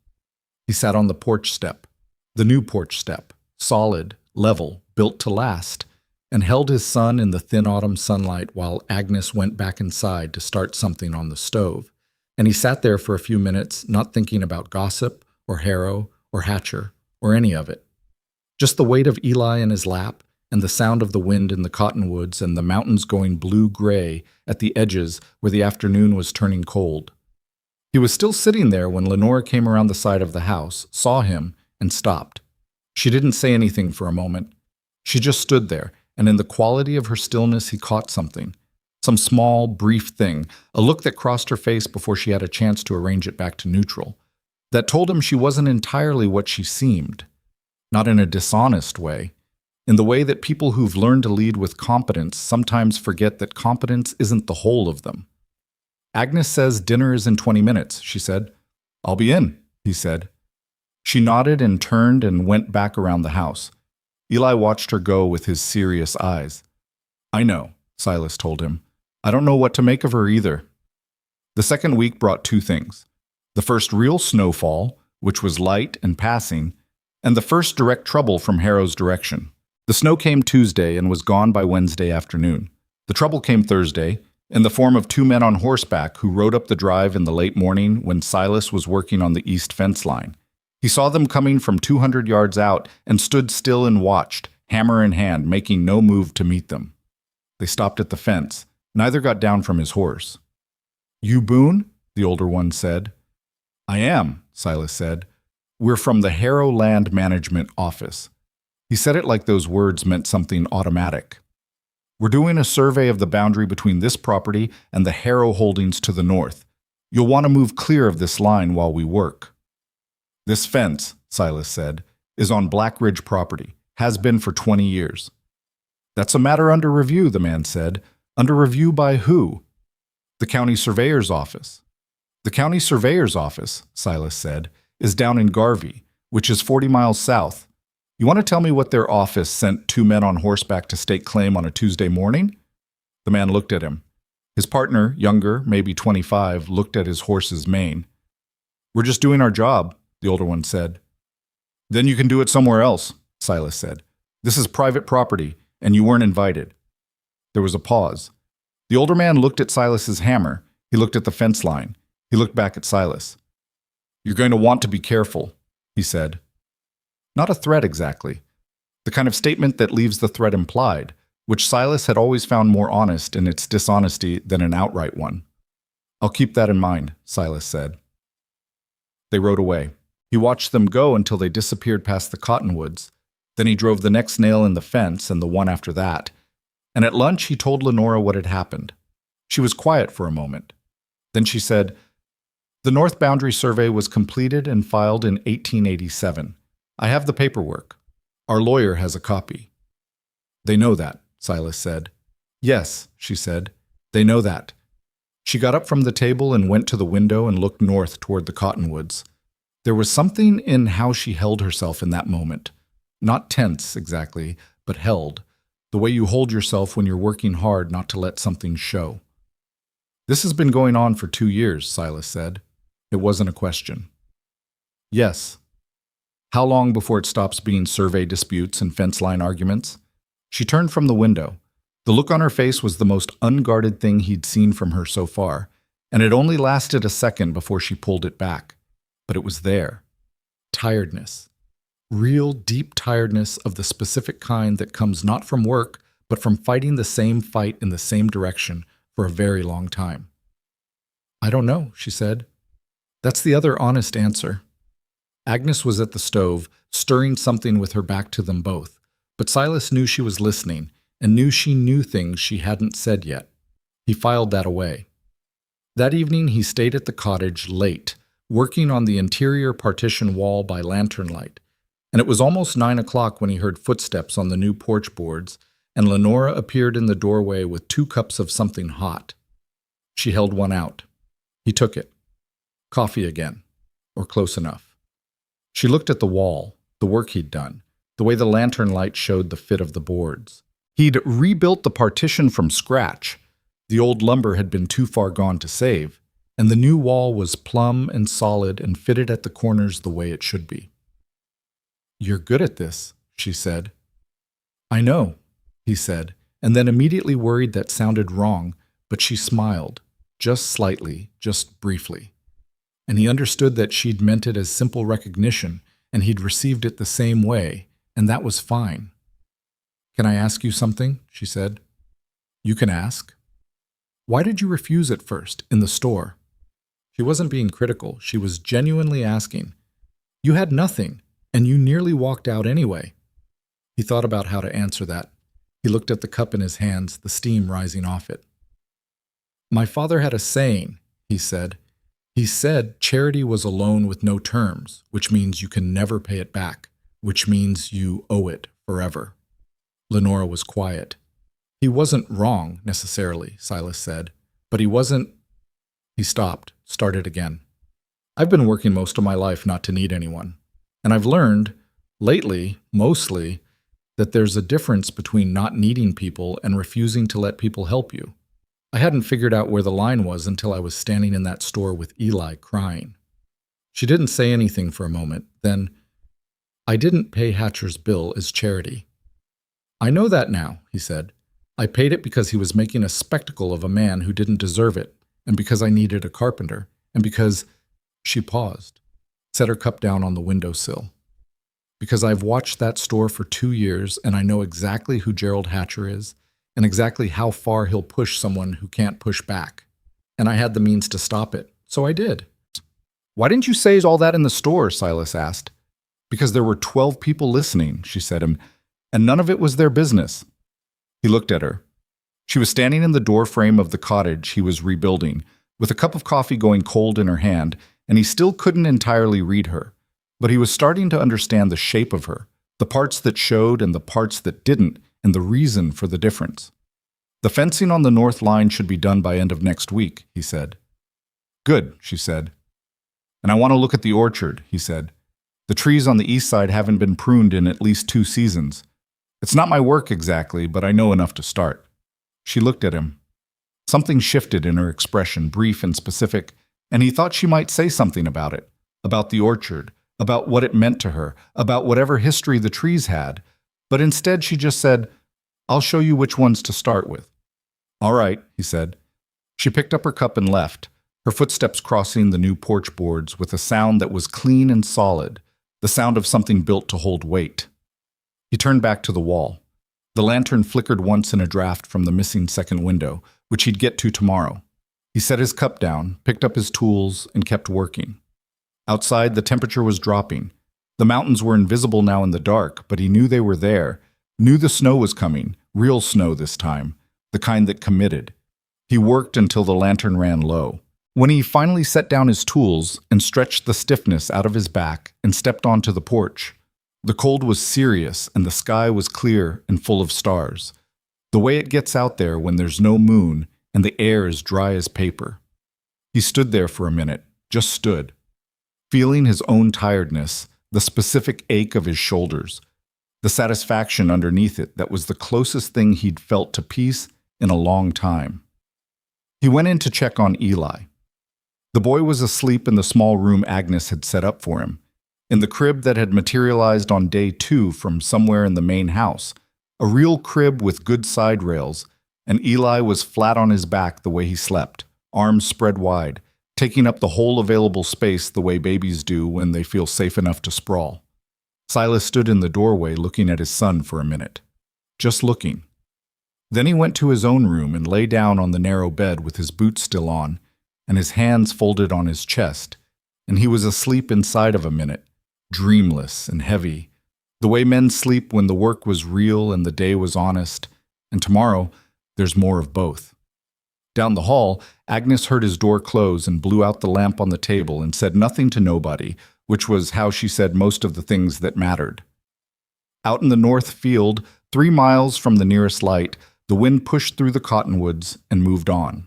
He sat on the porch step, the new porch step, solid, level, built to last, and held his son in the thin autumn sunlight while Agnes went back inside to start something on the stove. And he sat there for a few minutes, not thinking about gossip, or Harrow, or Hatcher, or any of it. Just the weight of Eli in his lap, and the sound of the wind in the cottonwoods and the mountains going blue-gray at the edges where the afternoon was turning cold. He was still sitting there when Lenora came around the side of the house, saw him, and stopped. She didn't say anything for a moment. She just stood there, and in the quality of her stillness he caught something. Some small, brief thing, a look that crossed her face before she had a chance to arrange it back to neutral, that told him she wasn't entirely what she seemed. Not in a dishonest way. in the way that people who've learned to lead with competence sometimes forget that competence isn't the whole of them. Agnes says dinner is in 20 minutes, she said. I'll be in, he said. She nodded and turned and went back around the house. Eli watched her go with his serious eyes. I know, Silas told him. I don't know what to make of her either. The second week brought two things. The first real snowfall, which was light and passing, and the first direct trouble from Harrow's direction. The snow came Tuesday and was gone by Wednesday afternoon. The trouble came Thursday, in the form of two men on horseback who rode up the drive in the late morning when Silas was working on the east fence line. He saw them coming from 200 yards out and stood still and watched, hammer in hand, making no move to meet them. They stopped at the fence. Neither got down from his horse. You Boone? The older one said. I am, Silas said. We're from the Harrow Land Management Office. He said it like those words meant something automatic. We're doing a survey of the boundary between this property and the Harrow holdings to the north. You'll want to move clear of this line while we work. This fence, Silas said, is on Black Ridge property, has been for 20 years. That's a matter under review, the man said. Under review by who? The county surveyor's office. The county surveyor's office, Silas said, is down in Garvey, which is 40 miles south. You want to tell me what their office sent two men on horseback to stake claim on a Tuesday morning? The man looked at him. His partner, younger, maybe 25, looked at his horse's mane. We're just doing our job, the older one said. Then you can do it somewhere else, Silas said. This is private property, and you weren't invited. There was a pause. The older man looked at Silas's hammer. He looked at the fence line. He looked back at Silas. You're going to want to be careful, he said. Not a threat exactly. The kind of statement that leaves the threat implied, which Silas had always found more honest in its dishonesty than an outright one. I'll keep that in mind, Silas said. They rode away. He watched them go until they disappeared past the cottonwoods. Then he drove the next nail in the fence and the one after that. And at lunch he told Lenora what had happened. She was quiet for a moment. Then she said, The North Boundary Survey was completed and filed in 1887. I have the paperwork. Our lawyer has a copy. They know that, Silas said. Yes, she said. They know that. She got up from the table and went to the window and looked north toward the cottonwoods. There was something in how she held herself in that moment. Not tense, exactly, but held. The way you hold yourself when you're working hard not to let something show. This has been going on for 2 years, Silas said. It wasn't a question. Yes. How long before it stops being survey disputes and fence line arguments? She turned from the window. The look on her face was the most unguarded thing he'd seen from her so far, and it only lasted a second before she pulled it back. But it was there. Tiredness. Real, deep tiredness of the specific kind that comes not from work, but from fighting the same fight in the same direction for a very long time. I don't know, she said. That's the other honest answer. Agnes was at the stove, stirring something with her back to them both, but Silas knew she was listening and knew she knew things she hadn't said yet. He filed that away. That evening he stayed at the cottage late, working on the interior partition wall by lantern light, and it was almost 9 o'clock when he heard footsteps on the new porch boards, and Lenora appeared in the doorway with 2 cups of something hot. She held one out. He took it. Coffee again, or close enough. She looked at the wall, the work he'd done, the way the lantern light showed the fit of the boards. He'd rebuilt the partition from scratch. The old lumber had been too far gone to save, and the new wall was plumb and solid and fitted at the corners the way it should be. You're good at this, she said. I know, he said, and then immediately worried that sounded wrong, but she smiled, just slightly, just briefly. And he understood that she'd meant it as simple recognition, and he'd received it the same way, and that was fine. Can I ask you something? She said. You can ask. Why did you refuse at first, in the store? She wasn't being critical. She was genuinely asking. You had nothing, and you nearly walked out anyway. He thought about how to answer that. He looked at the cup in his hands, the steam rising off it. My father had a saying, he said. He said charity was a loan with no terms, which means you can never pay it back, which means you owe it forever. Lenora was quiet. He wasn't wrong, necessarily, Silas said, but he wasn't. He stopped, started again. I've been working most of my life not to need anyone. And I've learned, lately, mostly, that there's a difference between not needing people and refusing to let people help you. I hadn't figured out where the line was until I was standing in that store with Eli crying. She didn't say anything for a moment. Then, I didn't pay Hatcher's bill as charity. I know that now, he said. I paid it because he was making a spectacle of a man who didn't deserve it, and because I needed a carpenter, and because... She paused, set her cup down on the windowsill. Because I've watched that store for 2 years, and I know exactly who Gerald Hatcher is, and exactly how far he'll push someone who can't push back. And I had the means to stop it, so I did. Why didn't you say all that in the store? Silas asked. Because there were 12 people listening, she said, and none of it was their business. He looked at her. She was standing in the doorframe of the cottage he was rebuilding, with a cup of coffee going cold in her hand, and he still couldn't entirely read her. But he was starting to understand the shape of her, the parts that showed and the parts that didn't, and the reason for the difference. The fencing on the north line should be done by end of next week, he said. Good, she said. And I want to look at the orchard, he said. The trees on the east side haven't been pruned in at least 2 seasons. It's not my work exactly, but I know enough to start. She looked at him. Something shifted in her expression, brief and specific, and he thought she might say something about it, about the orchard, about what it meant to her, about whatever history the trees had. But instead she just said, I'll show you which ones to start with. All right, he said. She picked up her cup and left, her footsteps crossing the new porch boards with a sound that was clean and solid, the sound of something built to hold weight. He turned back to the wall. The lantern flickered once in a draft from the missing second window, which he'd get to tomorrow. He set his cup down, picked up his tools, and kept working. Outside, the temperature was dropping. The mountains were invisible now in the dark, but he knew they were there, knew the snow was coming, real snow this time, the kind that committed. He worked until the lantern ran low. When he finally set down his tools and stretched the stiffness out of his back and stepped onto the porch, the cold was serious and the sky was clear and full of stars, the way it gets out there when there's no moon and the air is dry as paper. He stood there for a minute, just stood, feeling his own tiredness, the specific ache of his shoulders, the satisfaction underneath it that was the closest thing he'd felt to peace in a long time. He went in to check on Eli. The boy was asleep in the small room Agnes had set up for him, in the crib that had materialized on day 2 from somewhere in the main house, a real crib with good side rails, and Eli was flat on his back the way he slept, arms spread wide, taking up the whole available space the way babies do when they feel safe enough to sprawl. Silas stood in the doorway looking at his son for a minute, just looking. Then he went to his own room and lay down on the narrow bed with his boots still on, and his hands folded on his chest, and he was asleep inside of a minute, dreamless and heavy, the way men sleep when the work was real and the day was honest, and tomorrow there's more of both. Down the hall, Agnes heard his door close and blew out the lamp on the table and said nothing to nobody, which was how she said most of the things that mattered. Out in the north field, 3 miles from the nearest light, the wind pushed through the cottonwoods and moved on.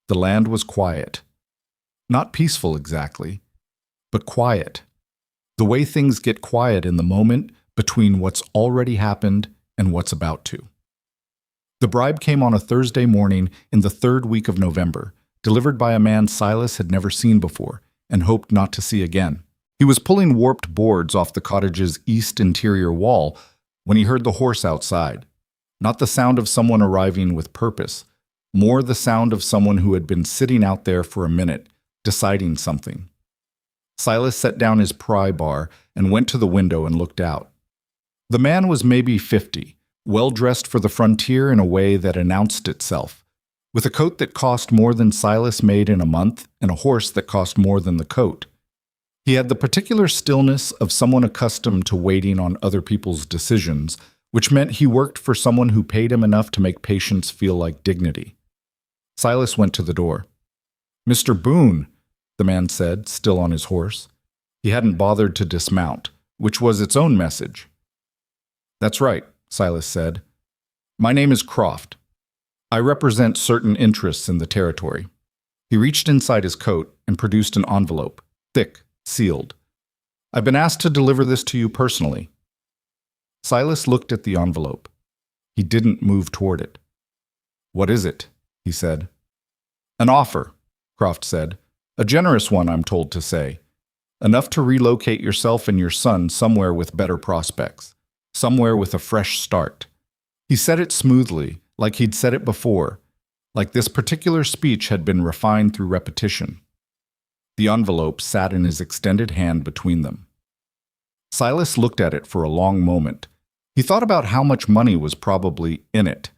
The land was quiet. Not peaceful exactly, but quiet. The way things get quiet in the moment between what's already happened and what's about to. The bribe came on a Thursday morning in the 3rd week of November, delivered by a man Silas had never seen before and hoped not to see again. He was pulling warped boards off the cottage's east interior wall when he heard the horse outside. Not the sound of someone arriving with purpose, more the sound of someone who had been sitting out there for a minute, deciding something. Silas set down his pry bar and went to the window and looked out. The man was maybe 50, well-dressed for the frontier in a way that announced itself, with a coat that cost more than Silas made in a month and a horse that cost more than the coat. He had the particular stillness of someone accustomed to waiting on other people's decisions, which meant he worked for someone who paid him enough to make patience feel like dignity. Silas went to the door. "Mr. Boone," the man said, still on his horse. He hadn't bothered to dismount, which was its own message. "That's right," Silas said. My name is Croft. I represent certain interests in the territory. He reached inside his coat and produced an envelope, thick, sealed. I've been asked to deliver this to you personally. Silas looked at the envelope. He didn't move toward it. What is it? He said. An offer, Croft said. A generous one, I'm told to say. Enough to relocate yourself and your son somewhere with better prospects. Somewhere with a fresh start. He said it smoothly, like he'd said it before, like this particular speech had been refined through repetition. The envelope sat in his extended hand between them. Silas looked at it for a long moment. He thought about how much money was probably in it.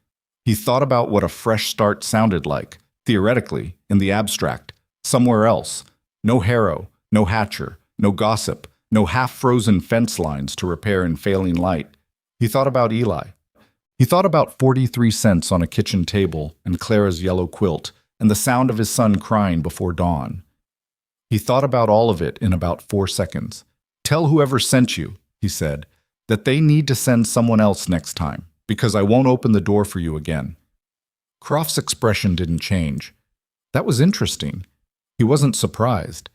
He thought about what a fresh start sounded like, theoretically, in the abstract, somewhere else. No Harrow, no Hatcher, no gossip, no half-frozen fence lines to repair in failing light. He thought about Eli. He thought about 43 cents on a kitchen table and Clara's yellow quilt and the sound of his son crying before dawn. He thought about all of it in about 4 seconds. Tell whoever sent you, he said, that they need to send someone else next time, because I won't open the door for you again. Croft's expression didn't change. That was interesting. He wasn't surprised.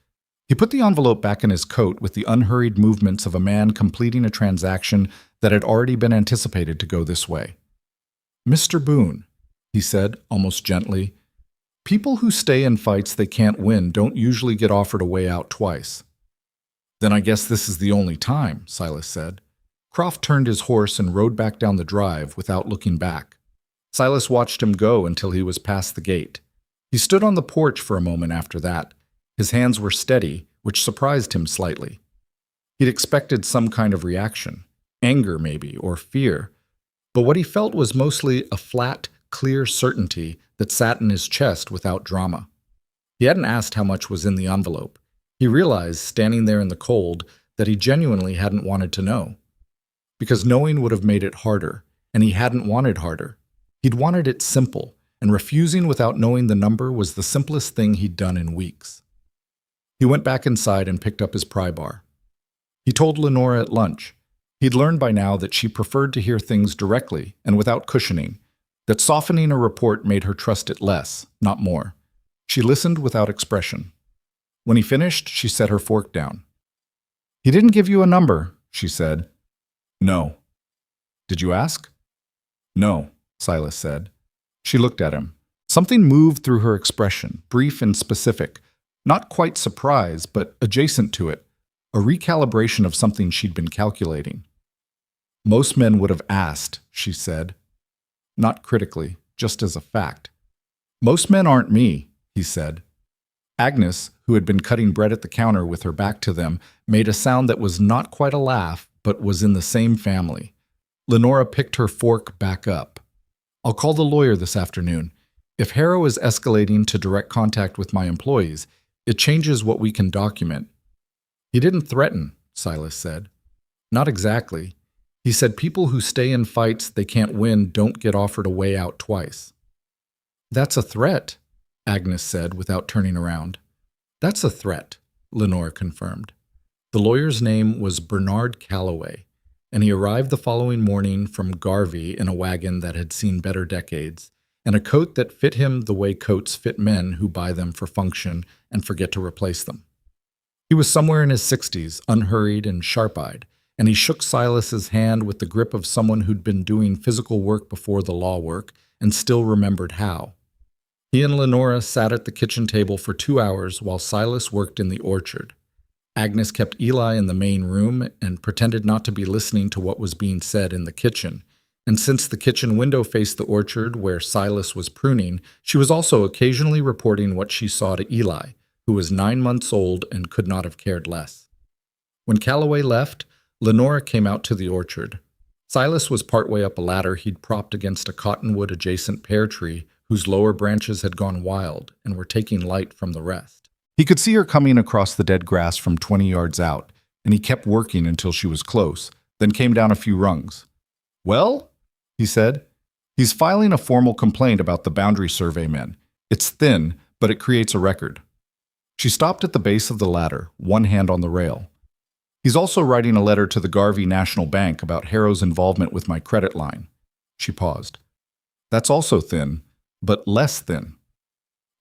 He put the envelope back in his coat with the unhurried movements of a man completing a transaction that had already been anticipated to go this way. Mr. Boone, he said, almost gently, people who stay in fights they can't win don't usually get offered a way out twice. Then I guess this is the only time, Silas said. Croft turned his horse and rode back down the drive without looking back. Silas watched him go until he was past the gate. He stood on the porch for a moment after that. His hands were steady, which surprised him slightly. He'd expected some kind of reaction, anger maybe, or fear, but what he felt was mostly a flat, clear certainty that sat in his chest without drama. He hadn't asked how much was in the envelope. He realized, standing there in the cold, that he genuinely hadn't wanted to know. Because knowing would have made it harder, and he hadn't wanted harder. He'd wanted it simple, and refusing without knowing the number was the simplest thing he'd done in weeks. He went back inside and picked up his pry bar. He told Lenora at lunch. He'd learned by now that she preferred to hear things directly and without cushioning, that softening a report made her trust it less, not more. She listened without expression. When he finished, she set her fork down. He didn't give you a number, she said. No. Did you ask? No, Silas said. She looked at him. Something moved through her expression, brief and specific. Not quite surprise, but adjacent to it, a recalibration of something she'd been calculating. Most men would have asked, she said. Not critically, just as a fact. Most men aren't me, he said. Agnes, who had been cutting bread at the counter with her back to them, made a sound that was not quite a laugh, but was in the same family. Lenora picked her fork back up. I'll call the lawyer this afternoon. If Harrow is escalating to direct contact with my employees, it changes what we can document. He didn't threaten, Silas said. Not exactly. He said people who stay in fights they can't win don't get offered a way out twice. That's a threat, Agnes said without turning around. That's a threat, Lenore confirmed. The lawyer's name was Bernard Calloway, and he arrived the following morning from Garvey in a wagon that had seen better decades, and a coat that fit him the way coats fit men who buy them for function and forget to replace them. He was somewhere in his 60s, unhurried and sharp-eyed, and he shook Silas's hand with the grip of someone who'd been doing physical work before the law work and still remembered how. He and Lenora sat at the kitchen table for 2 hours while Silas worked in the orchard. Agnes kept Eli in the main room and pretended not to be listening to what was being said in the kitchen, and since the kitchen window faced the orchard where Silas was pruning, she was also occasionally reporting what she saw to Eli, who was 9 months old and could not have cared less. When Calloway left, Lenora came out to the orchard. Silas was partway up a ladder he'd propped against a cottonwood-adjacent pear tree whose lower branches had gone wild and were taking light from the rest. He could see her coming across the dead grass from 20 yards out, and he kept working until she was close, then came down a few rungs. Well, he said, he's filing a formal complaint about the boundary survey men. It's thin, but it creates a record. She stopped at the base of the ladder, one hand on the rail. He's also writing a letter to the Garvey National Bank about Harrow's involvement with my credit line. She paused. That's also thin, but less thin.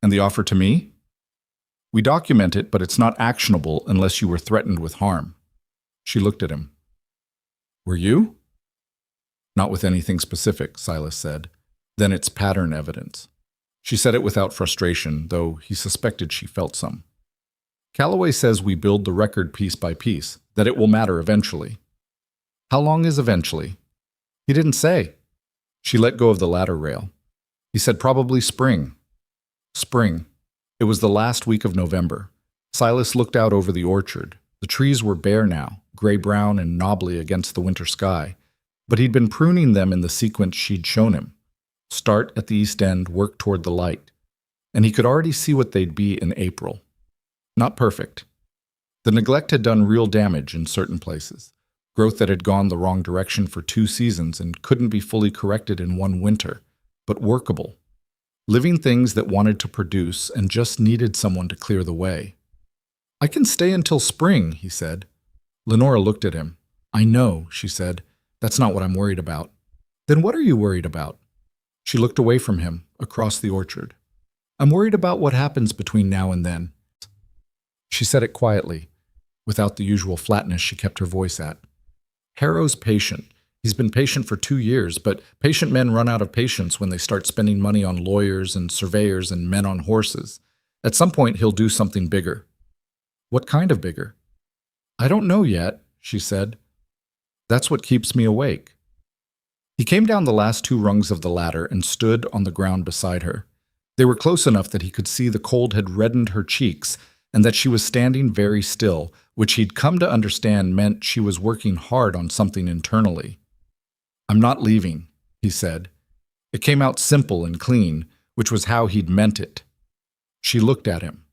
And the offer to me? We document it, but it's not actionable unless you were threatened with harm. She looked at him. Were you? Not with anything specific, Silas said. Then it's pattern evidence. She said it without frustration, though he suspected she felt some. Calloway says we build the record piece by piece, that it will matter eventually. How long is eventually? He didn't say. She let go of the ladder rail. He said probably spring. Spring. It was the last week of November. Silas looked out over the orchard. The trees were bare now, gray-brown and knobbly against the winter sky, but he'd been pruning them in the sequence she'd shown him. Start at the east end, work toward the light. And he could already see what they'd be in April. Not perfect. The neglect had done real damage in certain places. Growth that had gone the wrong direction for 2 seasons and couldn't be fully corrected in 1 winter, but workable. Living things that wanted to produce and just needed someone to clear the way. I can stay until spring, he said. Lenora looked at him. I know, she said. That's not what I'm worried about. Then what are you worried about? She looked away from him, across the orchard. I'm worried about what happens between now and then. She said it quietly, without the usual flatness she kept her voice at. Harrow's patient. He's been patient for 2 years, but patient men run out of patience when they start spending money on lawyers and surveyors and men on horses. At some point, he'll do something bigger. What kind of bigger? I don't know yet, she said. That's what keeps me awake. He came down the last 2 rungs of the ladder and stood on the ground beside her. They were close enough that he could see the cold had reddened her cheeks and that she was standing very still, which he'd come to understand meant she was working hard on something internally. I'm not leaving, he said. It came out simple and clean, which was how he'd meant it. She looked at him.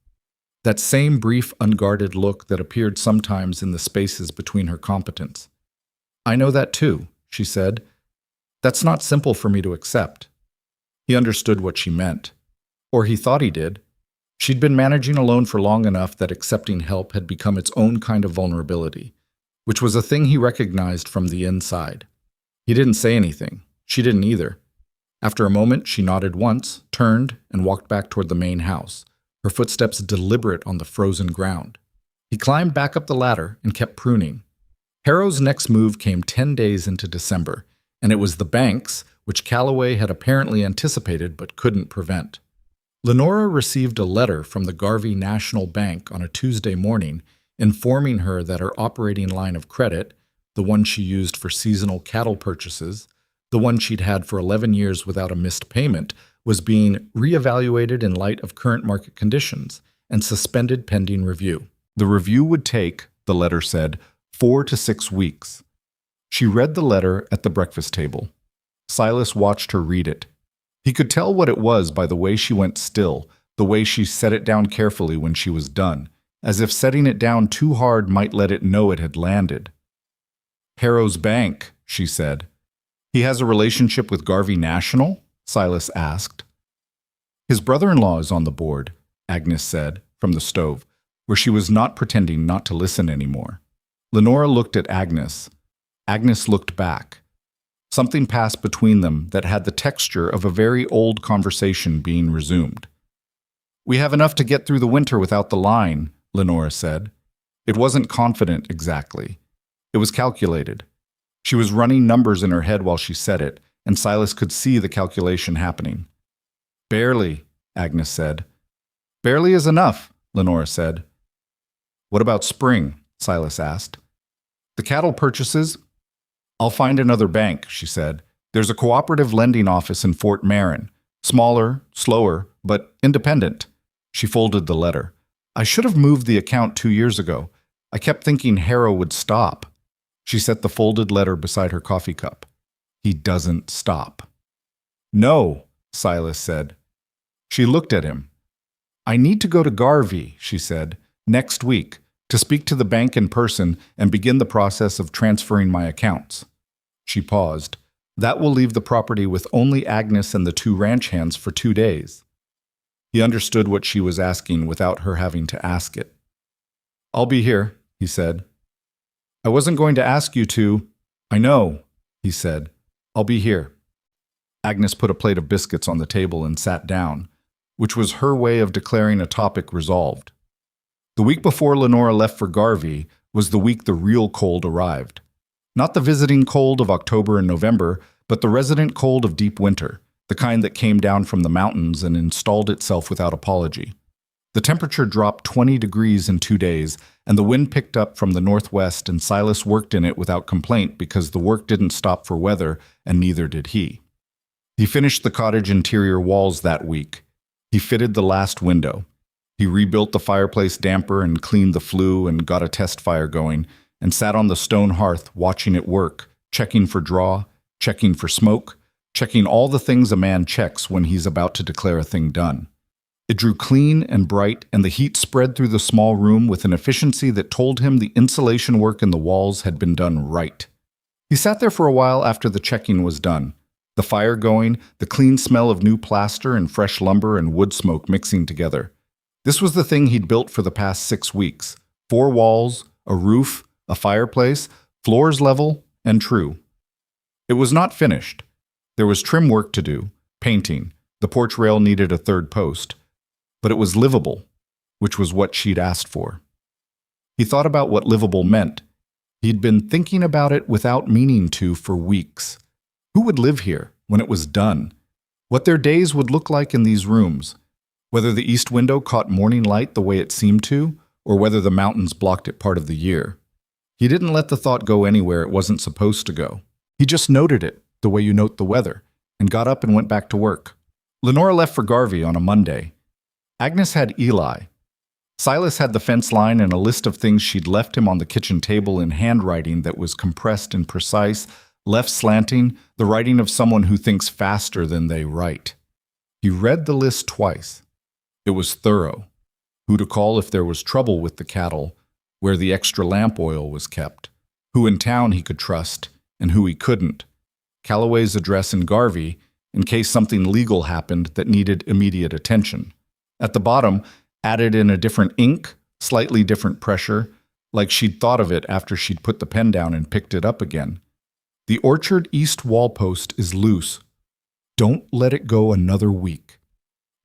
That same brief, unguarded look that appeared sometimes in the spaces between her competence. I know that too, she said. That's not simple for me to accept. He understood what she meant. Or he thought he did. She'd been managing alone for long enough that accepting help had become its own kind of vulnerability, which was a thing he recognized from the inside. He didn't say anything. She didn't either. After a moment, she nodded once, turned, and walked back toward the main house, her footsteps deliberate on the frozen ground. He climbed back up the ladder and kept pruning. Harrow's next move came 10 days into December, and it was the banks, which Calloway had apparently anticipated but couldn't prevent. Lenora received a letter from the Garvey National Bank on a Tuesday morning informing her that her operating line of credit, the one she used for seasonal cattle purchases, the one she'd had for 11 years without a missed payment, was being reevaluated in light of current market conditions and suspended pending review. The review would take, the letter said, 4 to 6 weeks. She read the letter at the breakfast table. Silas watched her read it. He could tell what it was by the way she went still, the way she set it down carefully when she was done, as if setting it down too hard might let it know it had landed. Harrow's bank, she said. He has a relationship with Garvey National? Silas asked. His brother-in-law is on the board, Agnes said, from the stove, where she was not pretending not to listen anymore. Lenora looked at Agnes. Agnes looked back. Something passed between them that had the texture of a very old conversation being resumed. We have enough to get through the winter without the line, Lenora said. It wasn't confident exactly. It was calculated. She was running numbers in her head while she said it, and Silas could see the calculation happening. Barely, Agnes said. Barely is enough, Lenora said. What about spring? Silas asked. The cattle purchases? I'll find another bank, she said. There's a cooperative lending office in Fort Marin. Smaller, slower, but independent. She folded the letter. I should have moved the account 2 years ago. I kept thinking Harrow would stop. She set the folded letter beside her coffee cup. He doesn't stop. No, Silas said. She looked at him. I need to go to Garvey, she said, next week, to speak to the bank in person and begin the process of transferring my accounts. She paused. That will leave the property with only Agnes and the 2 ranch hands for 2 days. He understood what she was asking without her having to ask it. I'll be here, he said. I wasn't going to ask you to. I know, he said. I'll be here. Agnes put a plate of biscuits on the table and sat down, which was her way of declaring a topic resolved. The week before Lenora left for Garvey was the week the real cold arrived. Not the visiting cold of October and November, but the resident cold of deep winter, the kind that came down from the mountains and installed itself without apology. The temperature dropped 20 degrees in 2 days, and the wind picked up from the northwest, and Silas worked in it without complaint because the work didn't stop for weather, and neither did he. He finished the cottage interior walls that week. He fitted the last window. He rebuilt the fireplace damper and cleaned the flue and got a test fire going, and sat on the stone hearth watching it work, checking for draw, checking for smoke, checking all the things a man checks when he's about to declare a thing done. It drew clean and bright, and the heat spread through the small room with an efficiency that told him the insulation work in the walls had been done right. He sat there for a while after the checking was done, the fire going, the clean smell of new plaster and fresh lumber and wood smoke mixing together. This was the thing he'd built for the past 6 weeks. 4 walls, a roof, a fireplace, floors level and true. It was not finished. There was trim work to do, painting. The porch rail needed a 3rd post. But it was livable, which was what she'd asked for. He thought about what livable meant. He'd been thinking about it without meaning to for weeks. Who would live here when it was done? What their days would look like in these rooms? Whether the east window caught morning light the way it seemed to, or whether the mountains blocked it part of the year. He didn't let the thought go anywhere it wasn't supposed to go. He just noted it, the way you note the weather, and got up and went back to work. Lenora left for Garvey on a Monday. Agnes had Eli. Silas had the fence line and a list of things she'd left him on the kitchen table in handwriting that was compressed and precise, left slanting, the writing of someone who thinks faster than they write. He read the list twice. It was thorough. Who to call if there was trouble with the cattle, where the extra lamp oil was kept, who in town he could trust, and who he couldn't, Calloway's address in Garvey, in case something legal happened that needed immediate attention. At the bottom, added in a different ink, slightly different pressure, like she'd thought of it after she'd put the pen down and picked it up again. The orchard east wall post is loose. Don't let it go another week.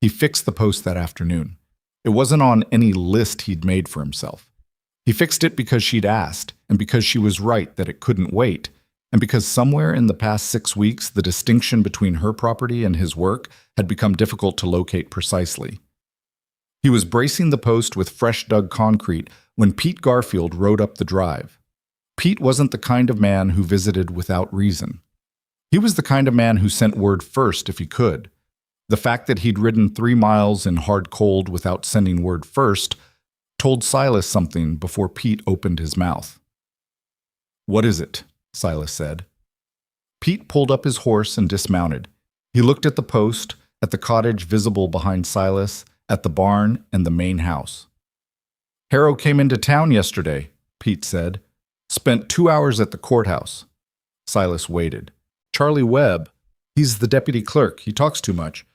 He fixed the post that afternoon. It wasn't on any list he'd made for himself. He fixed it because she'd asked, and because she was right that it couldn't wait, and because somewhere in the past 6 weeks the distinction between her property and his work had become difficult to locate precisely. He was bracing the post with fresh-dug concrete when Pete Garfield rode up the drive. Pete wasn't the kind of man who visited without reason. He was the kind of man who sent word first if he could. The fact that he'd ridden 3 miles in hard cold without sending word first told Silas something before Pete opened his mouth. "What is it?" Silas said. Pete pulled up his horse and dismounted. He looked at the post, at the cottage visible behind Silas, at the barn and the main house. "Harrow came into town yesterday," Pete said. "Spent 2 hours at the courthouse." Silas waited. "Charlie Webb. He's the deputy clerk. He talks too much.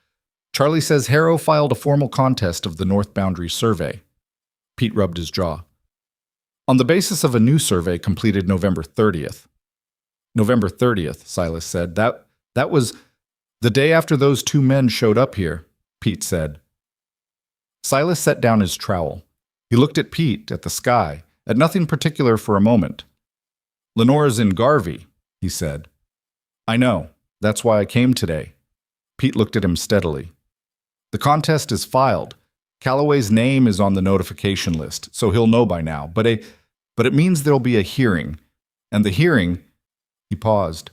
Charlie says Harrow filed a formal contest of the North Boundary Survey." Pete rubbed his jaw. "On the basis of a new survey completed November 30th. "November 30th, Silas said. That was the day after those 2 men showed up here," Pete said. Silas set down his trowel. He looked at Pete, at the sky, at nothing particular for a moment. "Lenora's in Garvey," he said. "I know. That's why I came today." Pete looked at him steadily. "The contest is filed. Calloway's name is on the notification list, so he'll know by now. But it means there'll be a hearing. And the hearing—" He paused.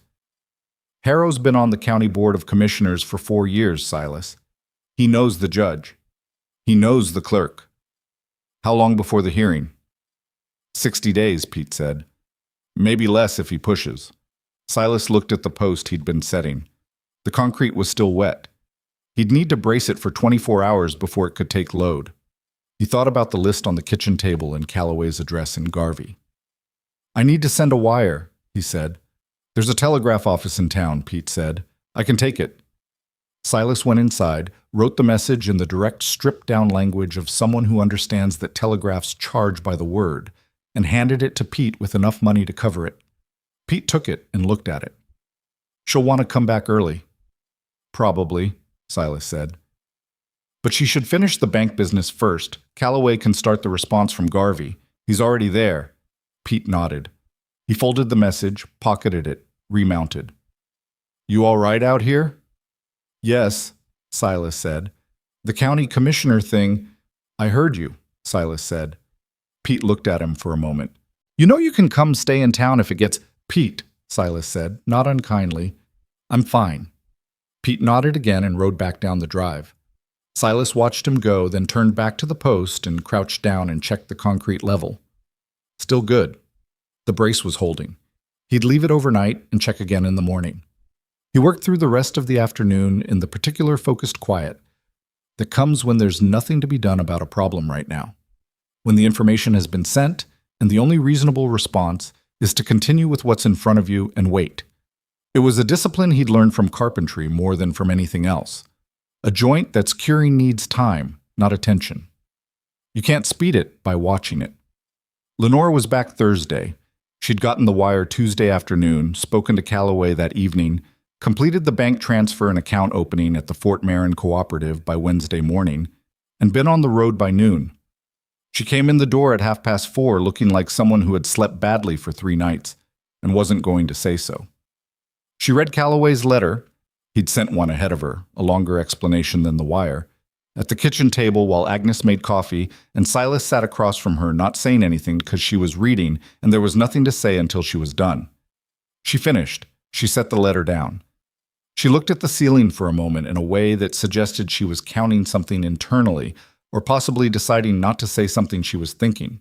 "Harrow's been on the County Board of Commissioners for 4 years, Silas. He knows the judge. He knows the clerk. How long before the hearing?" 60 days, Pete said. "Maybe less if he pushes." Silas looked at the post he'd been setting. The concrete was still wet. He'd need to brace it for 24 hours before it could take load. He thought about the list on the kitchen table and Calloway's address in Garvey. "I need to send a wire," he said. "There's a telegraph office in town," Pete said. "I can take it." Silas went inside, wrote the message in the direct, stripped-down language of someone who understands that telegraphs charge by the word, and handed it to Pete with enough money to cover it. Pete took it and looked at it. "She'll want to come back early." "Probably," Silas said. "But she should finish the bank business first. Calloway can start the response from Garvey. He's already there." Pete nodded. He folded the message, pocketed it, remounted. "You all right out here?" "Yes," Silas said. "The county commissioner thing—" "I heard you," Silas said. Pete looked at him for a moment. "You know you can come stay in town if it gets—" "Pete," Silas said, not unkindly. "I'm fine." Pete nodded again and rode back down the drive. Silas watched him go, then turned back to the post and crouched down and checked the concrete level. Still good. The brace was holding. He'd leave it overnight and check again in the morning. He worked through the rest of the afternoon in the particular focused quiet that comes when there's nothing to be done about a problem right now. When the information has been sent, and the only reasonable response is to continue with what's in front of you and wait. It was a discipline he'd learned from carpentry more than from anything else. A joint that's curing needs time, not attention. You can't speed it by watching it. Lenore was back Thursday. She'd gotten the wire Tuesday afternoon, spoken to Calloway that evening, completed the bank transfer and account opening at the Fort Marin Cooperative by Wednesday morning, and been on the road by noon. She came in the door at 4:30 looking like someone who had slept badly for 3 nights and wasn't going to say so. She read Calloway's letter. He'd sent one ahead of her, a longer explanation than the wire, at the kitchen table while Agnes made coffee, and Silas sat across from her, not saying anything because she was reading, and there was nothing to say until she was done. She finished. She set the letter down. She looked at the ceiling for a moment in a way that suggested she was counting something internally, or possibly deciding not to say something she was thinking.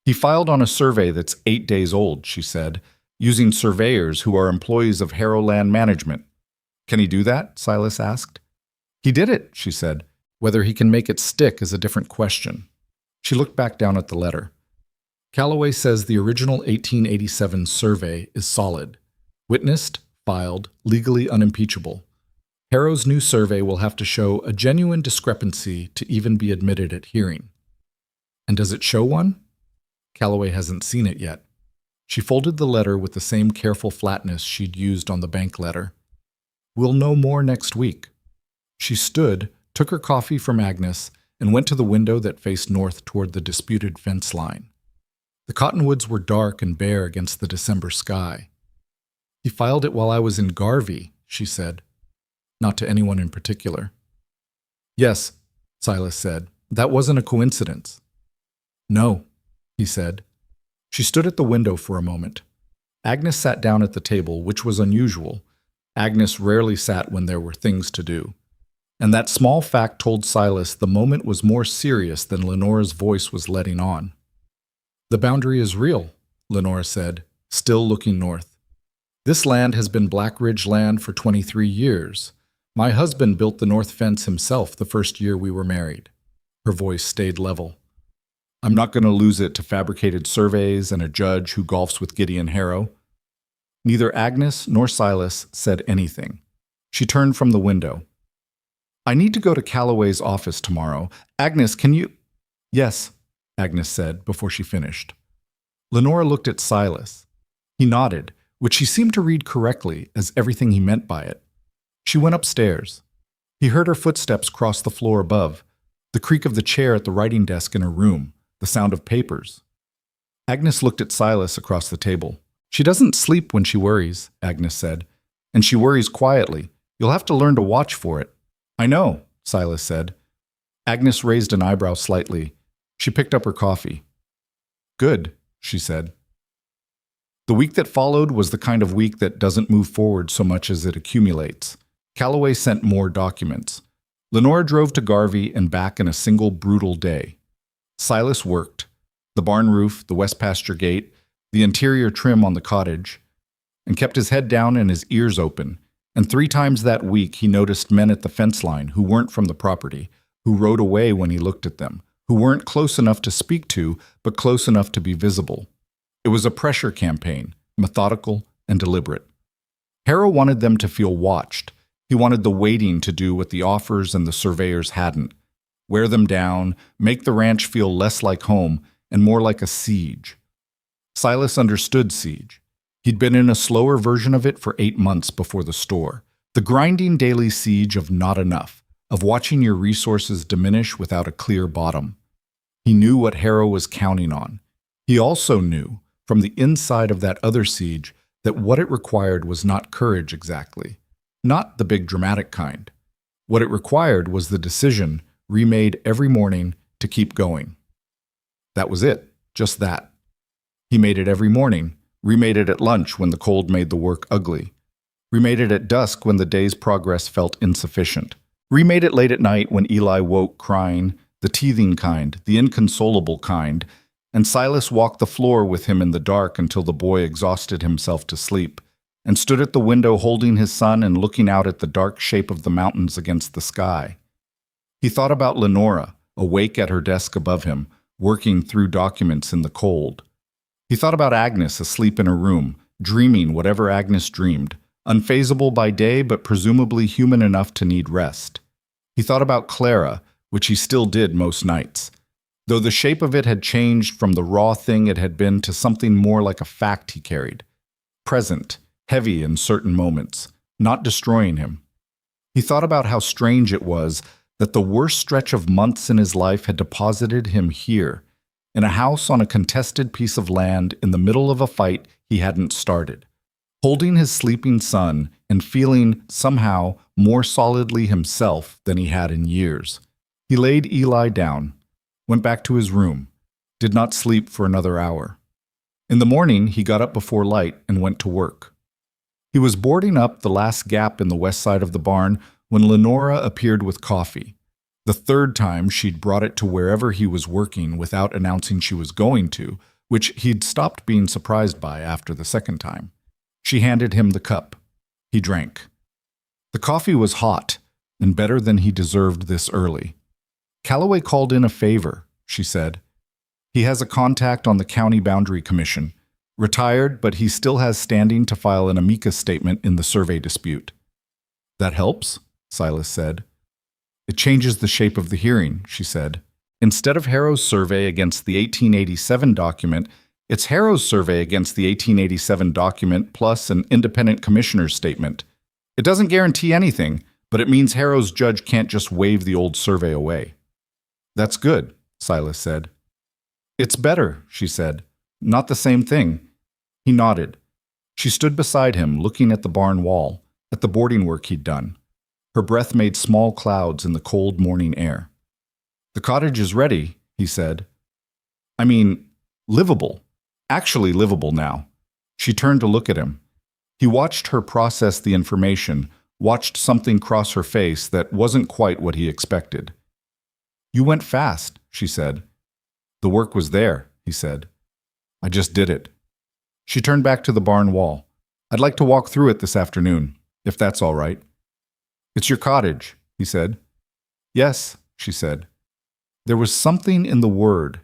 "He filed on a survey that's 8 days old," she said, "using surveyors who are employees of Harrow Land Management." "Can he do that?" Silas asked. "He did it," she said. "Whether he can make it stick is a different question." She looked back down at the letter. "Calloway says the original 1887 survey is solid. Witnessed, filed, legally unimpeachable. Harrow's new survey will have to show a genuine discrepancy to even be admitted at hearing." "And does it show one?" "Calloway hasn't seen it yet." She folded the letter with the same careful flatness she'd used on the bank letter. "We'll know more next week." She stood, took her coffee from Agnes, and went to the window that faced north toward the disputed fence line. The cottonwoods were dark and bare against the December sky. "He filed it while I was in Garvey," she said. Not to anyone in particular. "Yes," Silas said. "That wasn't a coincidence." "No," he said. She stood at the window for a moment. Agnes sat down at the table, which was unusual. Agnes rarely sat when there were things to do. And that small fact told Silas the moment was more serious than Lenore's voice was letting on. "The boundary is real," Lenore said, still looking north. "This land has been Black Ridge land for 23 years. My husband built the north fence himself the first year we were married." Her voice stayed level. "I'm not going to lose it to fabricated surveys and a judge who golfs with Gideon Harrow." Neither Agnes nor Silas said anything. She turned from the window. "I need to go to Calloway's office tomorrow. Agnes, can you—" "Yes," Agnes said before she finished. Lenore looked at Silas. He nodded, which she seemed to read correctly as everything he meant by it. She went upstairs. He heard her footsteps cross the floor above, the creak of the chair at the writing desk in her room, the sound of papers. Agnes looked at Silas across the table. "She doesn't sleep when she worries," Agnes said, "and she worries quietly. You'll have to learn to watch for it." "I know," Silas said. Agnes raised an eyebrow slightly. She picked up her coffee. "Good," she said. The week that followed was the kind of week that doesn't move forward so much as it accumulates. Calloway sent more documents. Lenore drove to Garvey and back in a single brutal day. Silas worked. The barn roof, the west pasture gate, the interior trim on the cottage, and kept his head down and his ears open. And 3 times that week he noticed men at the fence line who weren't from the property, who rode away when he looked at them, who weren't close enough to speak to, but close enough to be visible. It was a pressure campaign, methodical and deliberate. Harrow wanted them to feel watched. He wanted the waiting to do what the offers and the surveyors hadn't. Wear them down, make the ranch feel less like home and more like a siege. Silas understood siege. He'd been in a slower version of it for 8 months before the store. The grinding daily siege of not enough, of watching your resources diminish without a clear bottom. He knew what Harrow was counting on. He also knew, from the inside of that other siege, that what it required was not courage exactly, not the big dramatic kind. What it required was the decision, remade every morning, to keep going. That was it, just that. He made it every morning, remade it at lunch when the cold made the work ugly, remade it at dusk when the day's progress felt insufficient, remade it late at night when Eli woke crying, the teething kind, the inconsolable kind, and Silas walked the floor with him in the dark until the boy exhausted himself to sleep, and stood at the window holding his son and looking out at the dark shape of the mountains against the sky. He thought about Lenora, awake at her desk above him, working through documents in the cold. He thought about Agnes asleep in her room, dreaming whatever Agnes dreamed, unfazable by day but presumably human enough to need rest. He thought about Clara, which he still did most nights, though the shape of it had changed from the raw thing it had been to something more like a fact he carried. Present, heavy in certain moments, not destroying him. He thought about how strange it was that the worst stretch of months in his life had deposited him here, in a house on a contested piece of land in the middle of a fight he hadn't started, holding his sleeping son and feeling, somehow, more solidly himself than he had in years. He laid Eli down, went back to his room, did not sleep for another hour. In the morning, he got up before light and went to work. He was boarding up the last gap in the west side of the barn when Lenora appeared with coffee. The third time she'd brought it to wherever he was working without announcing she was going to, which he'd stopped being surprised by after the second time. She handed him the cup. He drank. The coffee was hot, and better than he deserved this early. Calloway called in a favor, she said. He has a contact on the County Boundary Commission. Retired, but he still has standing to file an amicus statement in the survey dispute. That helps, Silas said. It changes the shape of the hearing, she said. Instead of Harrow's survey against the 1887 document, it's Harrow's survey against the 1887 document plus an independent commissioner's statement. It doesn't guarantee anything, but it means Harrow's judge can't just wave the old survey away. That's good, Silas said. It's better, she said. Not the same thing. He nodded. She stood beside him, looking at the barn wall, at the boarding work he'd done. Her breath made small clouds in the cold morning air. The cottage is ready, he said. I mean, livable. Actually livable now. She turned to look at him. He watched her process the information, watched something cross her face that wasn't quite what he expected. You went fast, she said. The work was there, he said. I just did it. She turned back to the barn wall. I'd like to walk through it this afternoon, if that's all right. It's your cottage, he said. Yes, she said. There was something in the word,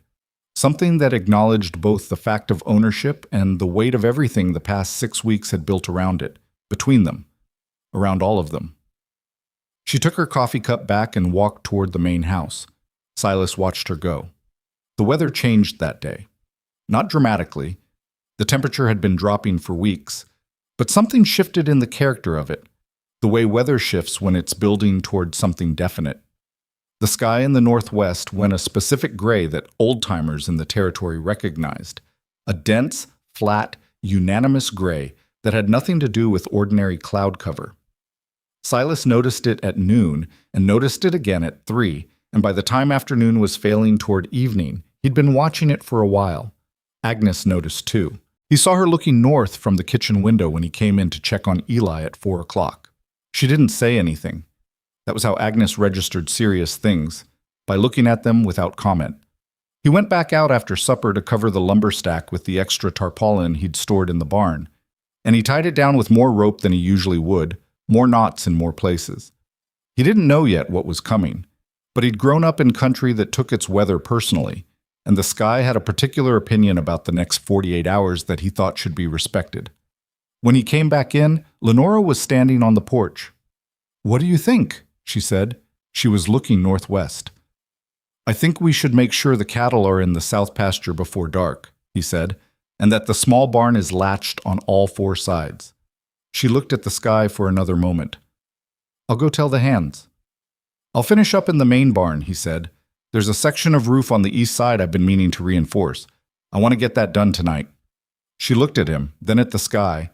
something that acknowledged both the fact of ownership and the weight of everything the past 6 weeks had built around it, between them, around all of them. She took her coffee cup back and walked toward the main house. Silas watched her go. The weather changed that day. Not dramatically. The temperature had been dropping for weeks, but something shifted in the character of it, the way weather shifts when it's building toward something definite. The sky in the northwest went a specific gray that old-timers in the territory recognized, a dense, flat, unanimous gray that had nothing to do with ordinary cloud cover. Silas noticed it at noon and noticed it again at 3, and by the time afternoon was failing toward evening, he'd been watching it for a while. Agnes noticed too. He saw her looking north from the kitchen window when he came in to check on Eli at 4 o'clock. She didn't say anything. That was how Agnes registered serious things, by looking at them without comment. He went back out after supper to cover the lumber stack with the extra tarpaulin he'd stored in the barn, and he tied it down with more rope than he usually would, more knots in more places. He didn't know yet what was coming, but he'd grown up in country that took its weather personally, and the sky had a particular opinion about the next 48 hours that he thought should be respected. When he came back in, Lenora was standing on the porch. "What do you think?" she said. She was looking northwest. "I think we should make sure the cattle are in the south pasture before dark," he said. and that the small barn is latched on all four sides. She looked at the sky for another moment. I'll go tell the hands. I'll finish up in the main barn, he said. There's a section of roof on the east side I've been meaning to reinforce. I want to get that done tonight. She looked at him, then at the sky,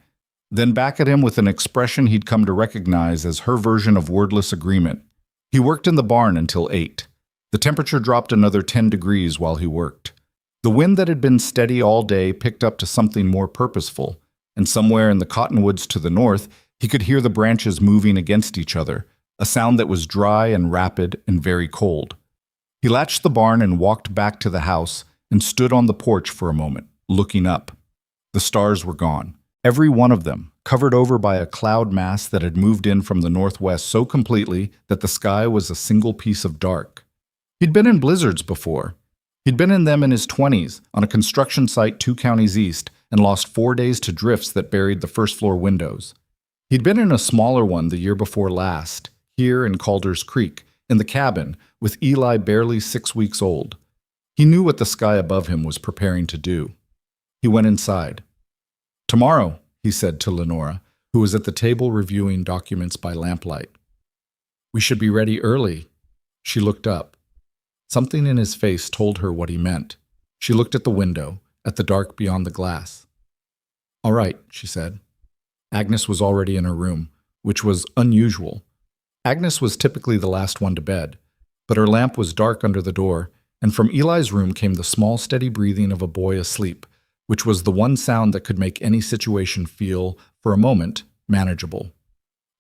then back at him with an expression he'd come to recognize as her version of wordless agreement. He worked in the barn until 8. The temperature dropped another 10 degrees while he worked. The wind that had been steady all day picked up to something more purposeful, and somewhere in the cottonwoods to the north, he could hear the branches moving against each other, a sound that was dry and rapid and very cold. He latched the barn and walked back to the house and stood on the porch for a moment, looking up. The stars were gone, every one of them, covered over by a cloud mass that had moved in from the northwest so completely that the sky was a single piece of dark. He'd been in blizzards before. He'd been in them in his 20s, on a construction site 2 counties east, and lost 4 days to drifts that buried the first-floor windows. He'd been in a smaller one the year before last, here in Calder's Creek, in the cabin, with Eli barely 6 weeks old. He knew what the sky above him was preparing to do. He went inside. Tomorrow, he said to Lenora, who was at the table reviewing documents by lamplight. We should be ready early. She looked up. Something in his face told her what he meant. She looked at the window, at the dark beyond the glass. All right, she said. Agnes was already in her room, which was unusual. Agnes was typically the last one to bed, but her lamp was dark under the door, and from Eli's room came the small, steady breathing of a boy asleep, which was the one sound that could make any situation feel, for a moment, manageable.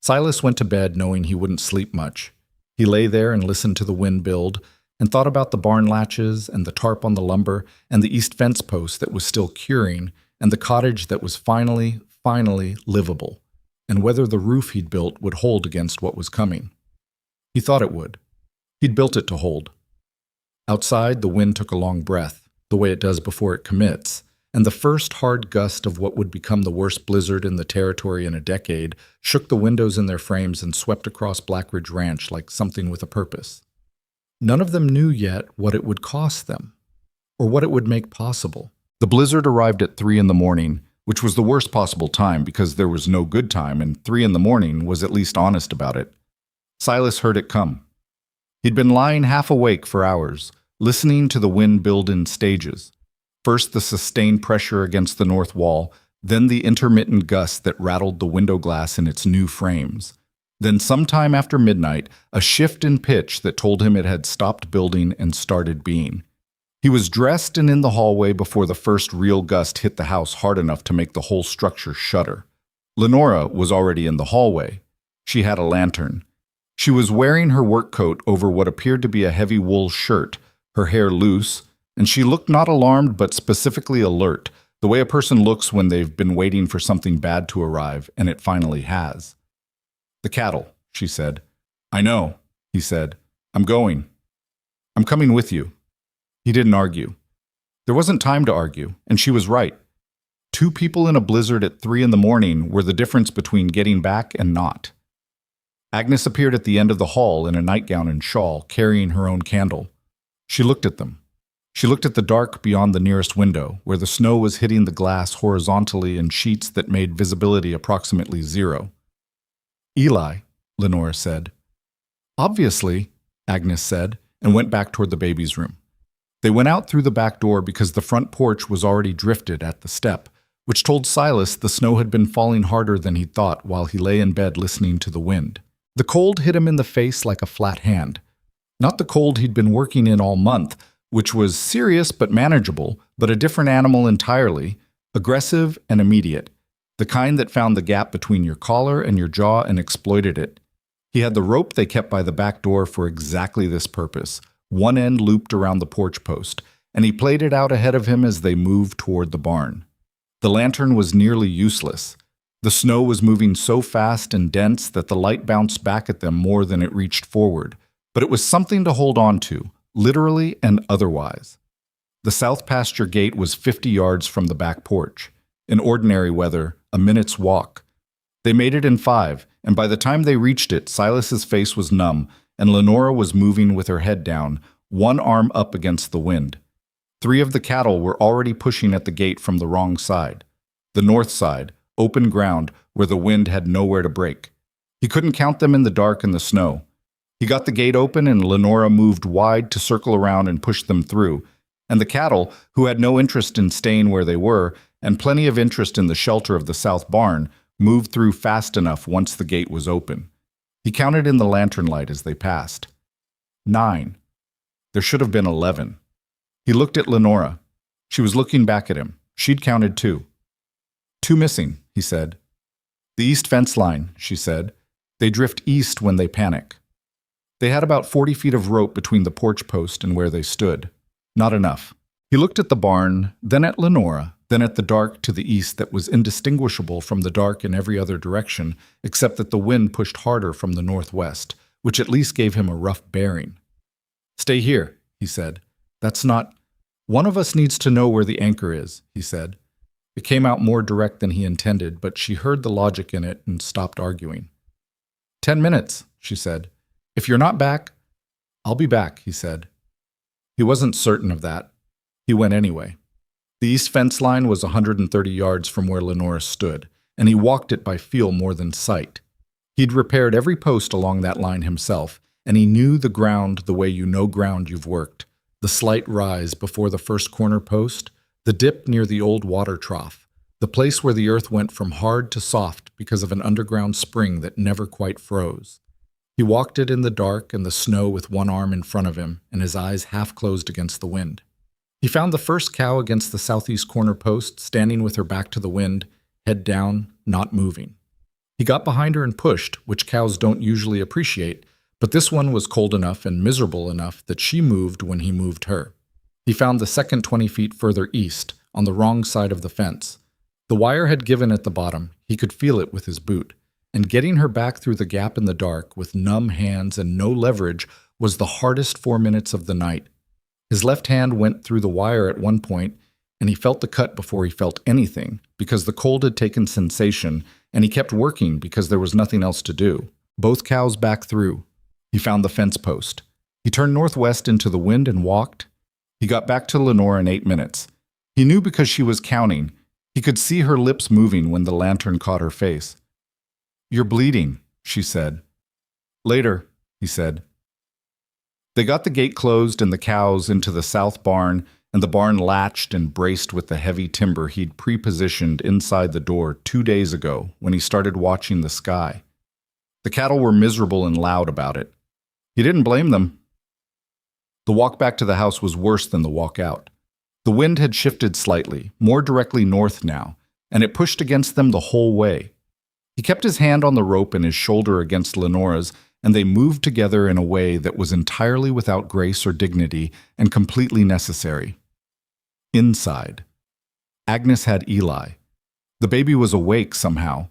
Silas went to bed knowing he wouldn't sleep much. He lay there and listened to the wind build, and thought about the barn latches and the tarp on the lumber and the east fence post that was still curing and the cottage that was finally livable, and whether the roof he'd built would hold against what was coming. He thought it would. He'd built it to hold. Outside, the wind took a long breath, the way it does before it commits, and the first hard gust of what would become the worst blizzard in the territory in a decade shook the windows in their frames and swept across Blackridge Ranch like something with a purpose. None of them knew yet what it would cost them, or what it would make possible. The blizzard arrived at 3 in the morning, which was the worst possible time because there was no good time, and 3 in the morning was at least honest about it. Silas heard it come. He'd been lying half awake for hours, listening to the wind build in stages. First the sustained pressure against the north wall, then the intermittent gusts that rattled the window glass in its new frames. Then sometime after midnight, a shift in pitch that told him it had stopped building and started being. He was dressed and in the hallway before the first real gust hit the house hard enough to make the whole structure shudder. Lenora was already in the hallway. She had a lantern. She was wearing her work coat over what appeared to be a heavy wool shirt, her hair loose, and she looked not alarmed but specifically alert, the way a person looks when they've been waiting for something bad to arrive, and it finally has. The cattle, she said. I know, he said. I'm going. I'm coming with you. He didn't argue. There wasn't time to argue, and she was right. 2 people in a blizzard at 3 in the morning were the difference between getting back and not. Agnes appeared at the end of the hall in a nightgown and shawl, carrying her own candle. She looked at them. She looked at the dark beyond the nearest window, where the snow was hitting the glass horizontally in sheets that made visibility approximately 0. Eli, Lenora said. Obviously, Agnes said, and went back toward the baby's room. They went out through the back door because the front porch was already drifted at the step, which told Silas the snow had been falling harder than he thought while he lay in bed listening to the wind. The cold hit him in the face like a flat hand. Not the cold he'd been working in all month, which was serious but manageable, but a different animal entirely, aggressive and immediate, the kind that found the gap between your collar and your jaw and exploited it. He had the rope they kept by the back door for exactly this purpose, one end looped around the porch post, and he played it out ahead of him as they moved toward the barn. The lantern was nearly useless. The snow was moving so fast and dense that the light bounced back at them more than it reached forward, but it was something to hold on to, literally and otherwise. The south pasture gate was 50 yards from the back porch. In ordinary weather, a minute's walk. They made it in 5, and by the time they reached it, Silas's face was numb, and Lenora was moving with her head down, one arm up against the wind. 3 of the cattle were already pushing at the gate from the wrong side. The north side, open ground where the wind had nowhere to break. He couldn't count them in the dark and the snow. He got the gate open and Lenora moved wide to circle around and push them through, and the cattle, who had no interest in staying where they were and plenty of interest in the shelter of the south barn, moved through fast enough once the gate was open. He counted in the lantern light as they passed. 9. There should have been 11. He looked at Lenora. She was looking back at him. She'd counted 2. 2 missing, he said. The east fence line, she said. They drift east when they panic. They had about 40 feet of rope between the porch post and where they stood. Not enough. He looked at the barn, then at Lenora, then at the dark to the east that was indistinguishable from the dark in every other direction, except that the wind pushed harder from the northwest, which at least gave him a rough bearing. Stay here, he said. That's not... One of us needs to know where the anchor is, he said. It came out more direct than he intended, but she heard the logic in it and stopped arguing. 10 minutes, she said. If you're not back, I'll be back, he said. He wasn't certain of that. He went anyway. The east fence line was 130 yards from where Lenora stood, and he walked it by feel more than sight. He'd repaired every post along that line himself, and he knew the ground the way you know ground you've worked. The slight rise before the first corner post, the dip near the old water trough, the place where the earth went from hard to soft because of an underground spring that never quite froze. He walked it in the dark and the snow with one arm in front of him and his eyes half closed against the wind. He found the first cow against the southeast corner post, standing with her back to the wind, head down, not moving. He got behind her and pushed, which cows don't usually appreciate, but this one was cold enough and miserable enough that she moved when he moved her. He found the second 20 feet further east, on the wrong side of the fence. The wire had given at the bottom, he could feel it with his boot, and getting her back through the gap in the dark with numb hands and no leverage was the hardest 4 minutes of the night. His left hand went through the wire at one point, and he felt the cut before he felt anything, because the cold had taken sensation, and he kept working because there was nothing else to do. Both cows back through. He found the fence post. He turned northwest into the wind and walked. He got back to Lenora in 8 minutes. He knew because she was counting. He could see her lips moving when the lantern caught her face. "You're bleeding," she said. "Later," he said. They got the gate closed and the cows into the south barn, and the barn latched and braced with the heavy timber he'd pre-positioned inside the door 2 days ago when he started watching the sky. The cattle were miserable and loud about it. He didn't blame them. The walk back to the house was worse than the walk out. The wind had shifted slightly, more directly north now, and it pushed against them the whole way. He kept his hand on the rope and his shoulder against Lenora's, and they moved together in a way that was entirely without grace or dignity and completely necessary. Inside. Agnes had Eli. The baby was awake somehow.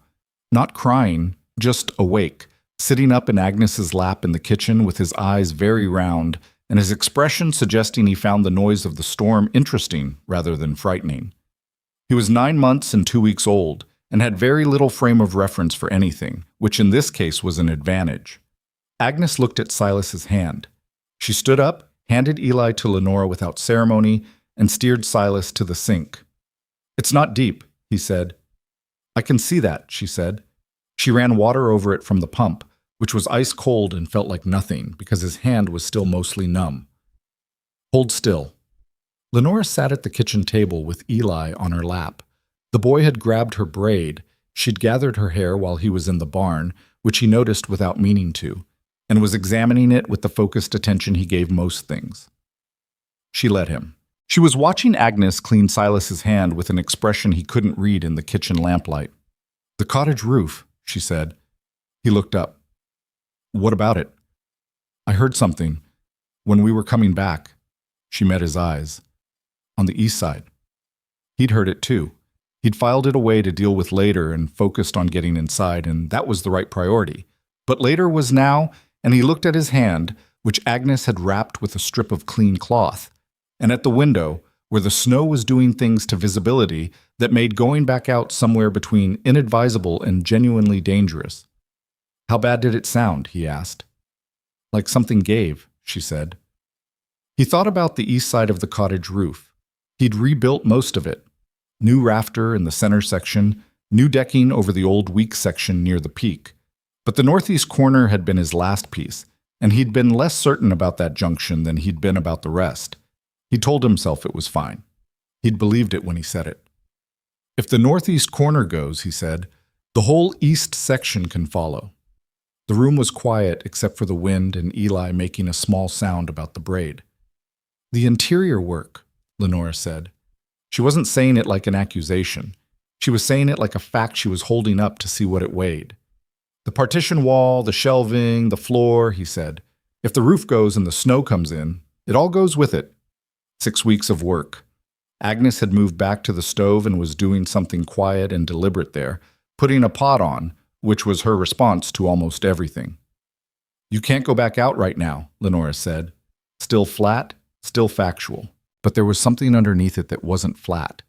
Not crying, just awake, sitting up in Agnes's lap in the kitchen with his eyes very round, and his expression suggesting he found the noise of the storm interesting rather than frightening. He was 9 months and 2 weeks old, and had very little frame of reference for anything, which in this case was an advantage. Agnes looked at Silas's hand. She stood up, handed Eli to Lenora without ceremony, and steered Silas to the sink. "It's not deep," he said. "I can see that," she said. She ran water over it from the pump, which was ice cold and felt like nothing because his hand was still mostly numb. "Hold still." Lenora sat at the kitchen table with Eli on her lap. The boy had grabbed her braid. She'd gathered her hair while he was in the barn, which he noticed without meaning to, and was examining it with the focused attention he gave most things. She let him. She was watching Agnes clean Silas's hand with an expression he couldn't read in the kitchen lamplight. "The cottage roof," she said. He looked up. "What about it?" "I heard something. When we were coming back." She met his eyes. "On the east side." He'd heard it too. He'd filed it away to deal with later and focused on getting inside, and that was the right priority. But later was now, and he looked at his hand, which Agnes had wrapped with a strip of clean cloth, and at the window, where the snow was doing things to visibility that made going back out somewhere between inadvisable and genuinely dangerous. "How bad did it sound?" he asked. "Like something gave," she said. He thought about the east side of the cottage roof. He'd rebuilt most of it. New rafter in the center section, new decking over the old weak section near the peak. But the northeast corner had been his last piece, and he'd been less certain about that junction than he'd been about the rest. He told himself it was fine. He'd believed it when he said it. If the northeast corner goes, he said, the whole east section can follow. The room was quiet except for the wind and Eli making a small sound about the braid. The interior work, Lenora said. She wasn't saying it like an accusation. She was saying it like a fact she was holding up to see what it weighed. The partition wall, the shelving, the floor, he said. If the roof goes and the snow comes in, it all goes with it. 6 weeks of work. Agnes had moved back to the stove and was doing something quiet and deliberate there, putting a pot on, which was her response to almost everything. You can't go back out right now, Lenora said. Still flat, still factual. But there was something underneath it that wasn't flat.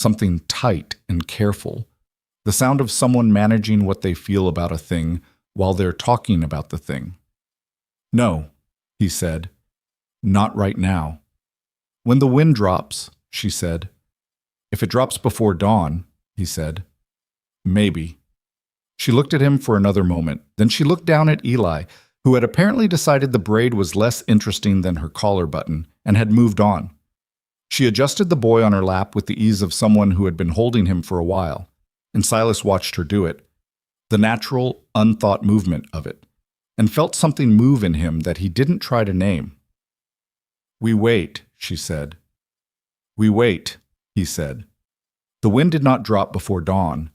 Something tight and careful. The sound of someone managing what they feel about a thing while they're talking about the thing. No, he said. Not right now. When the wind drops, she said. If it drops before dawn, he said. Maybe. She looked at him for another moment. Then she looked down at Eli, who had apparently decided the braid was less interesting than her collar button and had moved on. She adjusted the boy on her lap with the ease of someone who had been holding him for a while, and Silas watched her do it, the natural, unthought movement of it, and felt something move in him that he didn't try to name. We wait, she said. We wait, he said. The wind did not drop before dawn.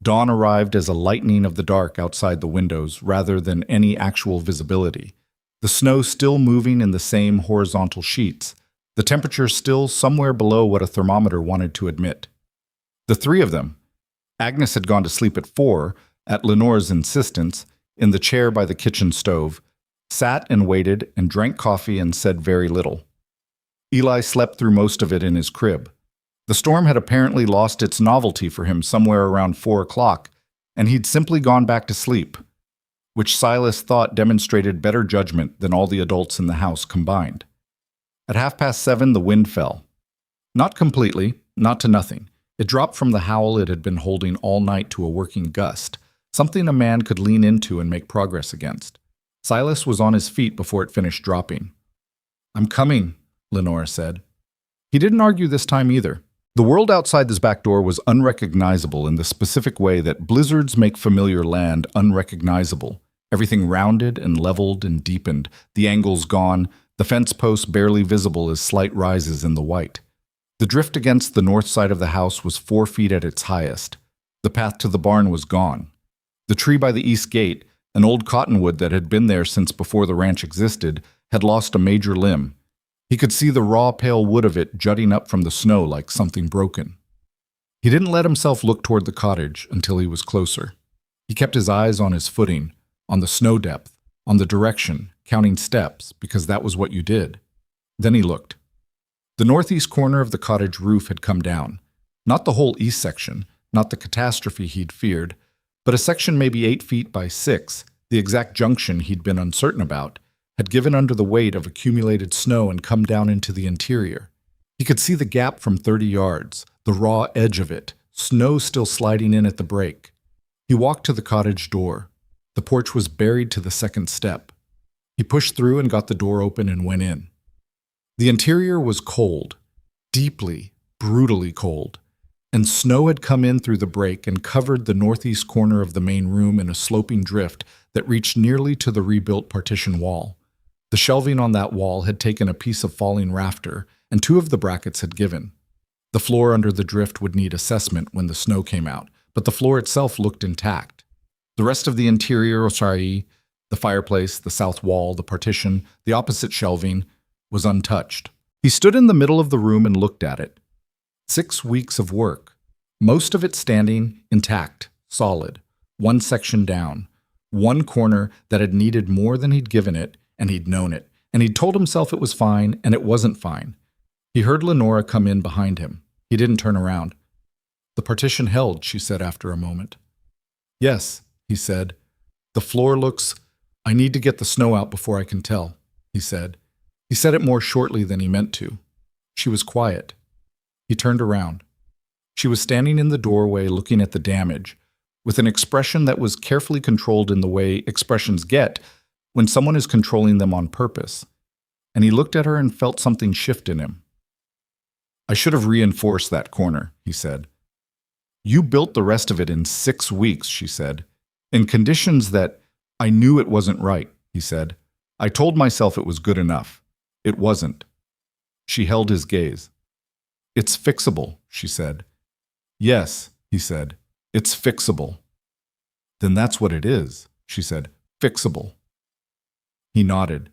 Dawn arrived as a lightening of the dark outside the windows rather than any actual visibility. The snow still moving in the same horizontal sheets, the temperature still somewhere below what a thermometer wanted to admit. The three of them, Agnes had gone to sleep at 4, at Lenore's insistence, in the chair by the kitchen stove, sat and waited and drank coffee and said very little. Eli slept through most of it in his crib. The storm had apparently lost its novelty for him somewhere around 4 o'clock, and he'd simply gone back to sleep, which Silas thought demonstrated better judgment than all the adults in the house combined. At 7:30, the wind fell. Not completely, not to nothing. It dropped from the howl it had been holding all night to a working gust, something a man could lean into and make progress against. Silas was on his feet before it finished dropping. I'm coming, Lenora said. He didn't argue this time either. The world outside this back door was unrecognizable in the specific way that blizzards make familiar land unrecognizable. Everything rounded and leveled and deepened, the angles gone, the fence posts barely visible as slight rises in the white. The drift against the north side of the house was 4 feet at its highest. The path to the barn was gone. The tree by the east gate, an old cottonwood that had been there since before the ranch existed, had lost a major limb. He could see the raw, pale wood of it jutting up from the snow like something broken. He didn't let himself look toward the cottage until he was closer. He kept his eyes on his footing, on the snow depth, on the direction, counting steps, because that was what you did. Then he looked. The northeast corner of the cottage roof had come down. Not the whole east section, not the catastrophe he'd feared, but a section maybe 8 feet by 6, the exact junction he'd been uncertain about, had given under the weight of accumulated snow and come down into the interior. He could see the gap from 30 yards, the raw edge of it, snow still sliding in at the break. He walked to the cottage door. The porch was buried to the second step. He pushed through and got the door open and went in. The interior was cold, deeply, brutally cold, and snow had come in through the break and covered the northeast corner of the main room in a sloping drift that reached nearly to the rebuilt partition wall. The shelving on that wall had taken a piece of falling rafter, and 2 of the brackets had given. The floor under the drift would need assessment when the snow came out, but the floor itself looked intact. The rest of the interior, the fireplace, the south wall, the partition, the opposite shelving, was untouched. He stood in the middle of the room and looked at it. 6 weeks of work, most of it standing, intact, solid, 1 section down, 1 corner that had needed more than he'd given it, and he'd known it, and he'd told himself it was fine, and it wasn't fine. He heard Lenora come in behind him. He didn't turn around. The partition held, she said after a moment. Yes, he said. The floor looks... I need to get the snow out before I can tell, he said. He said it more shortly than he meant to. She was quiet. He turned around. She was standing in the doorway looking at the damage, with an expression that was carefully controlled in the way expressions get when someone is controlling them on purpose. And he looked at her and felt something shift in him. "I should have reinforced that corner," he said. "You built the rest of it in 6 weeks," she said. "In conditions that I knew it wasn't right," he said. "I told myself it was good enough. It wasn't." She held his gaze. "It's fixable," she said. "Yes," he said. "It's fixable." "Then that's what it is," she said. "Fixable." He nodded.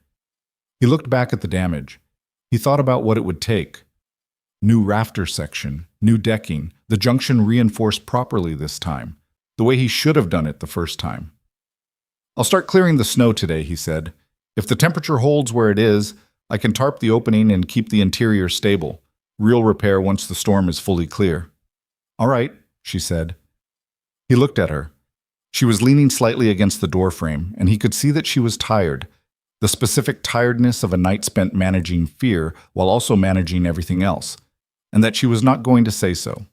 He looked back at the damage. He thought about what it would take. New rafter section, new decking, the junction reinforced properly this time, the way he should have done it the first time. "I'll start clearing the snow today," he said. "If the temperature holds where it is, I can tarp the opening and keep the interior stable. Real repair once the storm is fully clear." "All right," she said. He looked at her. She was leaning slightly against the doorframe, and he could see that she was tired, the specific tiredness of a night spent managing fear while also managing everything else, and that she was not going to say so.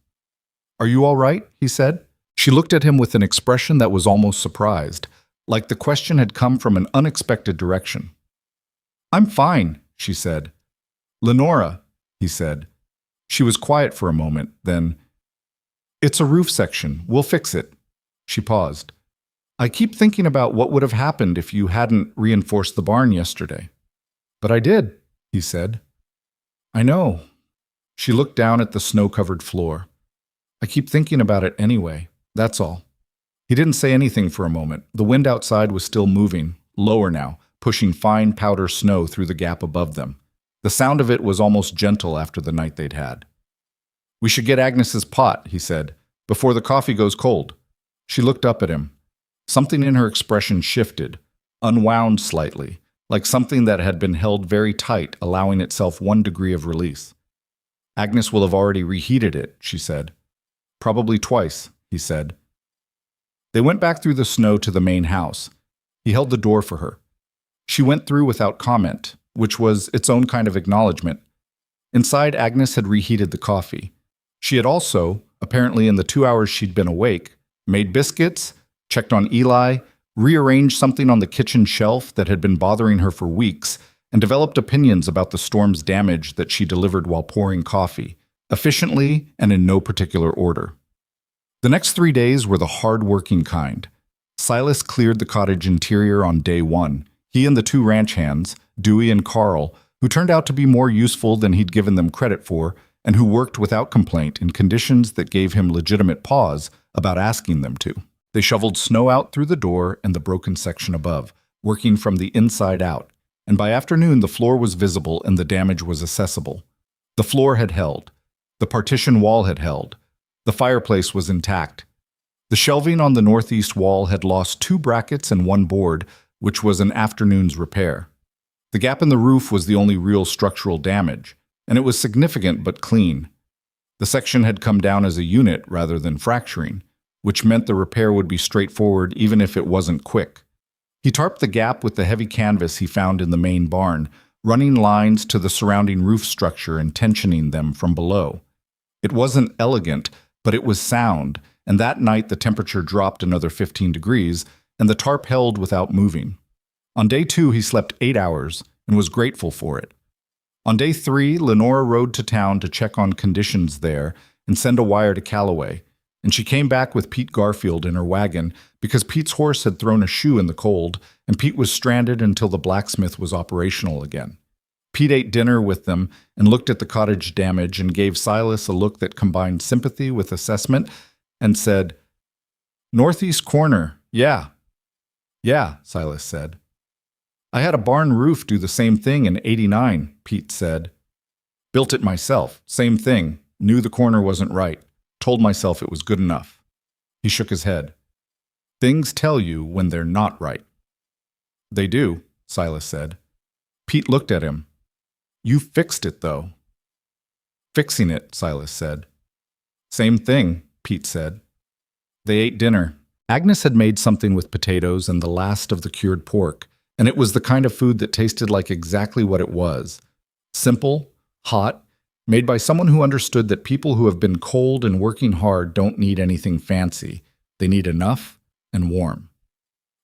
"Are you all right?" he said. She looked at him with an expression that was almost surprised, like the question had come from an unexpected direction. "I'm fine," she said. "Lenora," he said. She was quiet for a moment, then, "It's a roof section. We'll fix it." She paused. "I keep thinking about what would have happened if you hadn't reinforced the barn yesterday." "But I did," he said. "I know." She looked down at the snow-covered floor. "I keep thinking about it anyway, that's all." He didn't say anything for a moment. The wind outside was still moving, lower now, pushing fine powder snow through the gap above them. The sound of it was almost gentle after the night they'd had. "We should get Agnes's pot," he said, "before the coffee goes cold." She looked up at him. Something in her expression shifted, unwound slightly, like something that had been held very tight, allowing itself one degree of release. "Agnes will have already reheated it," she said. "Probably twice," he said. They went back through the snow to the main house. He held the door for her. She went through without comment, which was its own kind of acknowledgement. Inside, Agnes had reheated the coffee. She had also, apparently in the 2 hours she'd been awake, made biscuits, checked on Eli, rearranged something on the kitchen shelf that had been bothering her for weeks, and developed opinions about the storm's damage that she delivered while pouring coffee, efficiently and in no particular order. The next 3 days were the hard-working kind. Silas cleared the cottage interior on day 1. He and the 2 ranch hands, Dewey and Carl, who turned out to be more useful than he'd given them credit for, and who worked without complaint in conditions that gave him legitimate pause about asking them to. They shoveled snow out through the door and the broken section above, working from the inside out, and by afternoon the floor was visible and the damage was accessible. The floor had held. The partition wall had held. The fireplace was intact. The shelving on the northeast wall had lost 2 brackets and 1 board, which was an afternoon's repair. The gap in the roof was the only real structural damage, and it was significant but clean. The section had come down as a unit rather than fracturing, which meant the repair would be straightforward even if it wasn't quick. He tarped the gap with the heavy canvas he found in the main barn, running lines to the surrounding roof structure and tensioning them from below. It wasn't elegant, but it was sound, and that night the temperature dropped another 15 degrees, and the tarp held without moving. On day 2, he slept 8 hours and was grateful for it. On day 3, Lenora rode to town to check on conditions there and send a wire to Callaway, and she came back with Pete Garfield in her wagon because Pete's horse had thrown a shoe in the cold, and Pete was stranded until the blacksmith was operational again. Pete ate dinner with them and looked at the cottage damage and gave Silas a look that combined sympathy with assessment and said, "Northeast corner, yeah." "Yeah," Silas said. "I had a barn roof do the same thing in '89, Pete said. "Built it myself, same thing, knew the corner wasn't right, told myself it was good enough." He shook his head. "Things tell you when they're not right." "They do," Silas said. Pete looked at him. "You fixed it, though." "Fixing it," Silas said. "Same thing," Pete said. They ate dinner. Agnes had made something with potatoes and the last of the cured pork, and it was the kind of food that tasted like exactly what it was. Simple, hot, made by someone who understood that people who have been cold and working hard don't need anything fancy. They need enough and warm.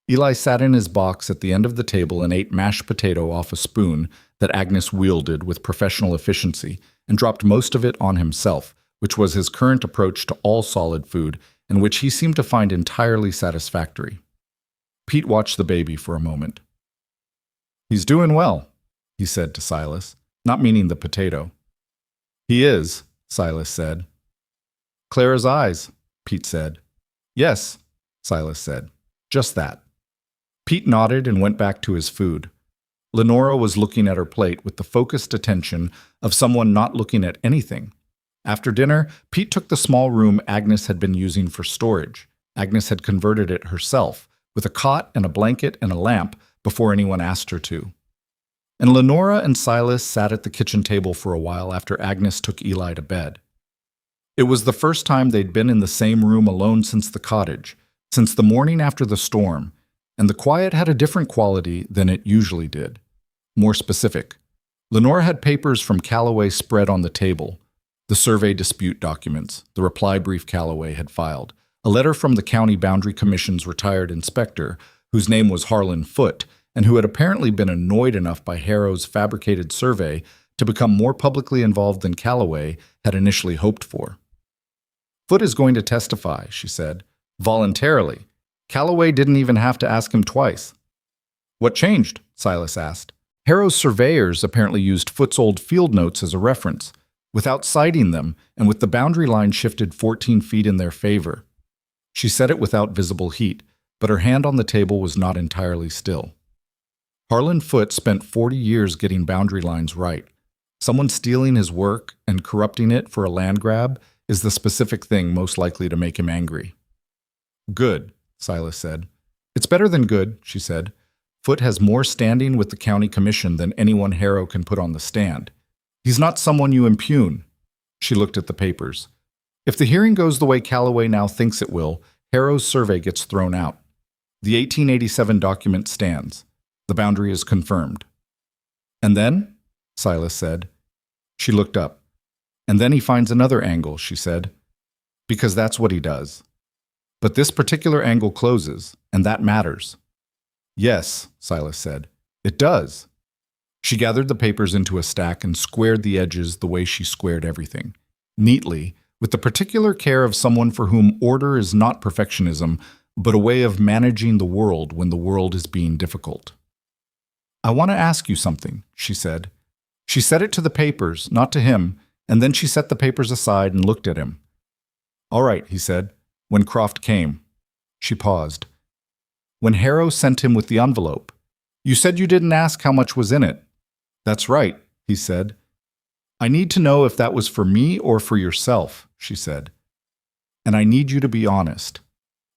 Eli sat in his box at the end of the table and ate mashed potato off a spoon that Agnes wielded with professional efficiency and dropped most of it on himself, which was his current approach to all solid food and which he seemed to find entirely satisfactory. Pete watched the baby for a moment. "He's doing well," he said to Silas, not meaning the potato. "He is," Silas said. "Clara's eyes," Pete said. "Yes," Silas said. "Just that." Pete nodded and went back to his food. Lenora was looking at her plate with the focused attention of someone not looking at anything. After dinner, Pete took the small room Agnes had been using for storage. Agnes had converted it herself, with a cot and a blanket and a lamp, before anyone asked her to. And Lenora and Silas sat at the kitchen table for a while after Agnes took Eli to bed. It was the first time they'd been in the same room alone since the cottage, since the morning after the storm, and the quiet had a different quality than it usually did. More specific, Lenora had papers from Callaway spread on the table, the survey dispute documents, the reply brief Callaway had filed, a letter from the County Boundary Commission's retired inspector, whose name was Harlan Foote, and who had apparently been annoyed enough by Harrow's fabricated survey to become more publicly involved than Callaway had initially hoped for. "Foote is going to testify," she said, "voluntarily. Callaway didn't even have to ask him twice." "What changed?" Silas asked. Harrow's surveyors apparently used Foote's old field notes as a reference, without citing them and with the boundary line shifted 14 feet in their favor. She said it without visible heat, but her hand on the table was not entirely still. Harlan Foote spent 40 years getting boundary lines right. Someone stealing his work and corrupting it for a land grab is the specific thing most likely to make him angry. "Good," Silas said. "It's better than good," she said. "Foote has more standing with the county commission than anyone Harrow can put on the stand. He's not someone you impugn." She looked at the papers. "If the hearing goes the way Callaway now thinks it will, Harrow's survey gets thrown out. The 1887 document stands. The boundary is confirmed." "And then?" Silas said. She looked up. "And then he finds another angle," she said. "Because that's what he does. But this particular angle closes, and that matters." "Yes," Silas said. "It does." She gathered the papers into a stack and squared the edges the way she squared everything, neatly, with the particular care of someone for whom order is not perfectionism, but a way of managing the world when the world is being difficult. "I want to ask you something," she said. She said it to the papers, not to him, and then she set the papers aside and looked at him. "All right," he said, "when Croft came." She paused. "When Harrow sent him with the envelope. You said you didn't ask how much was in it." "That's right," he said. "I need to know if that was for me or for yourself," she said. "And I need you to be honest."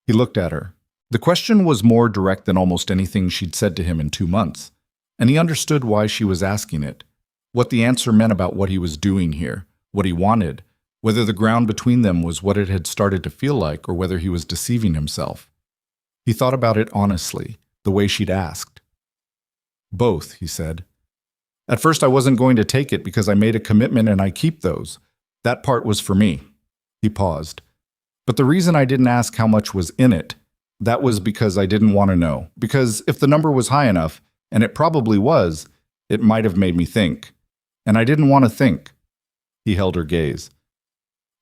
He looked at her. The question was more direct than almost anything she'd said to him in 2 months, and he understood why she was asking it, what the answer meant about what he was doing here, what he wanted, whether the ground between them was what it had started to feel like or whether he was deceiving himself. He thought about it honestly, the way she'd asked. "Both," he said. "At first I wasn't going to take it because I made a commitment and I keep those. That part was for me." He paused. "But the reason I didn't ask how much was in it, that was because I didn't want to know. Because if the number was high enough, and it probably was, it might have made me think. And I didn't want to think." He held her gaze.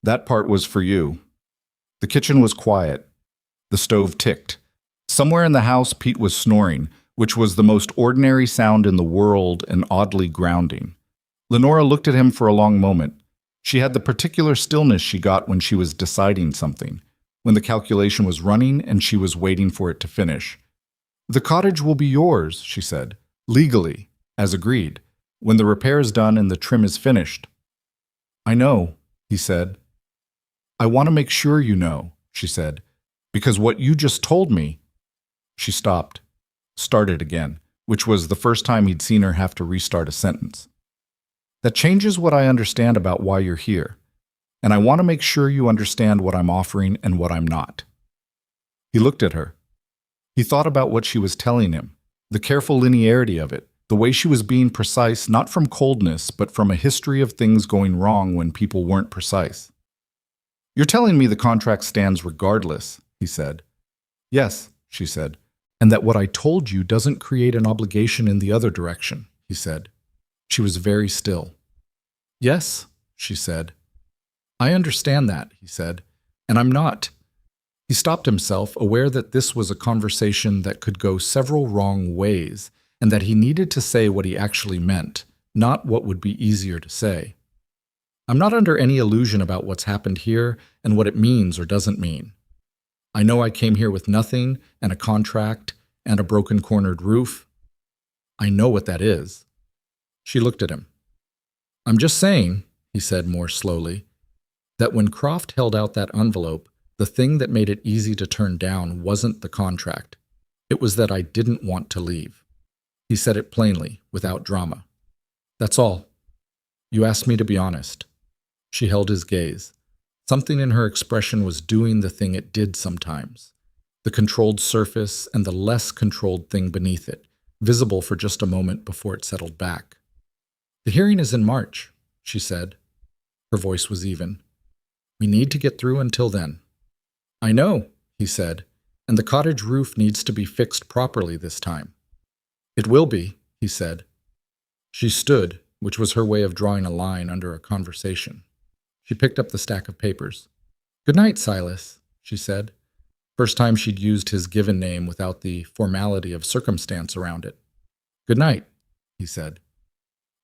"That part was for you." The kitchen was quiet. The stove ticked. Somewhere in the house, Pete was snoring, which was the most ordinary sound in the world and oddly grounding. Lenora looked at him for a long moment. She had the particular stillness she got when she was deciding something, when the calculation was running and she was waiting for it to finish. "The cottage will be yours," she said, "legally, as agreed, when the repair is done and the trim is finished." "I know," he said. "I want to make sure you know," she said, "because what you just told me—" She stopped, started again, which was the first time he'd seen her have to restart a sentence. "That changes what I understand about why you're here, and I want to make sure you understand what I'm offering and what I'm not." He looked at her. He thought about what she was telling him, the careful linearity of it, The way she was being precise, not from coldness, but from a history of things going wrong when people weren't precise. "You're telling me the contract stands regardless," he said. "Yes," she said. "And that what I told you doesn't create an obligation in the other direction," he said. She was very still. "Yes," she said. "I understand that," he said, "and I'm not." He stopped himself, aware that this was a conversation that could go several wrong ways, and that he needed to say what he actually meant, not what would be easier to say. "I'm not under any illusion about what's happened here and what it means or doesn't mean. I know I came here with nothing and a contract and a broken-cornered roof. I know what that is." She looked at him. "I'm just saying," he said more slowly, "that when Croft held out that envelope, the thing that made it easy to turn down wasn't the contract. It was that I didn't want to leave." He said it plainly, without drama. "That's all. You asked me to be honest." She held his gaze. Something in her expression was doing the thing it did sometimes. The controlled surface and the less controlled thing beneath it, visible for just a moment before it settled back. "The hearing is in March," she said. Her voice was even. "We need to get through until then." "I know," he said, "and the cottage roof needs to be fixed properly this time." "It will be," he said. She stood, which was her way of drawing a line under a conversation. She picked up the stack of papers. "Good night, Silas," she said. First time she'd used his given name without the formality of circumstance around it. "Good night," he said.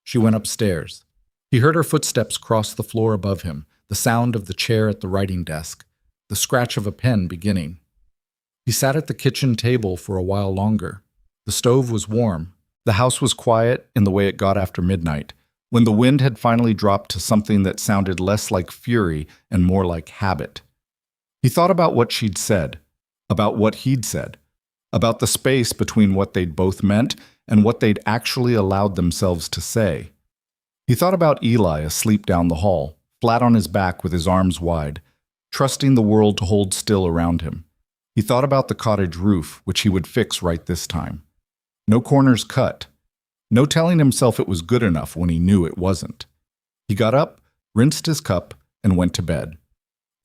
She went upstairs. He heard her footsteps cross the floor above him, the sound of the chair at the writing desk, the scratch of a pen beginning. He sat at the kitchen table for a while longer. The stove was warm. The house was quiet in the way it got after midnight, when the wind had finally dropped to something that sounded less like fury and more like habit. He thought about what she'd said, about what he'd said, about the space between what they'd both meant and what they'd actually allowed themselves to say. He thought about Eli asleep down the hall, flat on his back with his arms wide, trusting the world to hold still around him. He thought about the cottage roof, which he would fix right this time. No corners cut. No telling himself it was good enough when he knew it wasn't. He got up, rinsed his cup, and went to bed.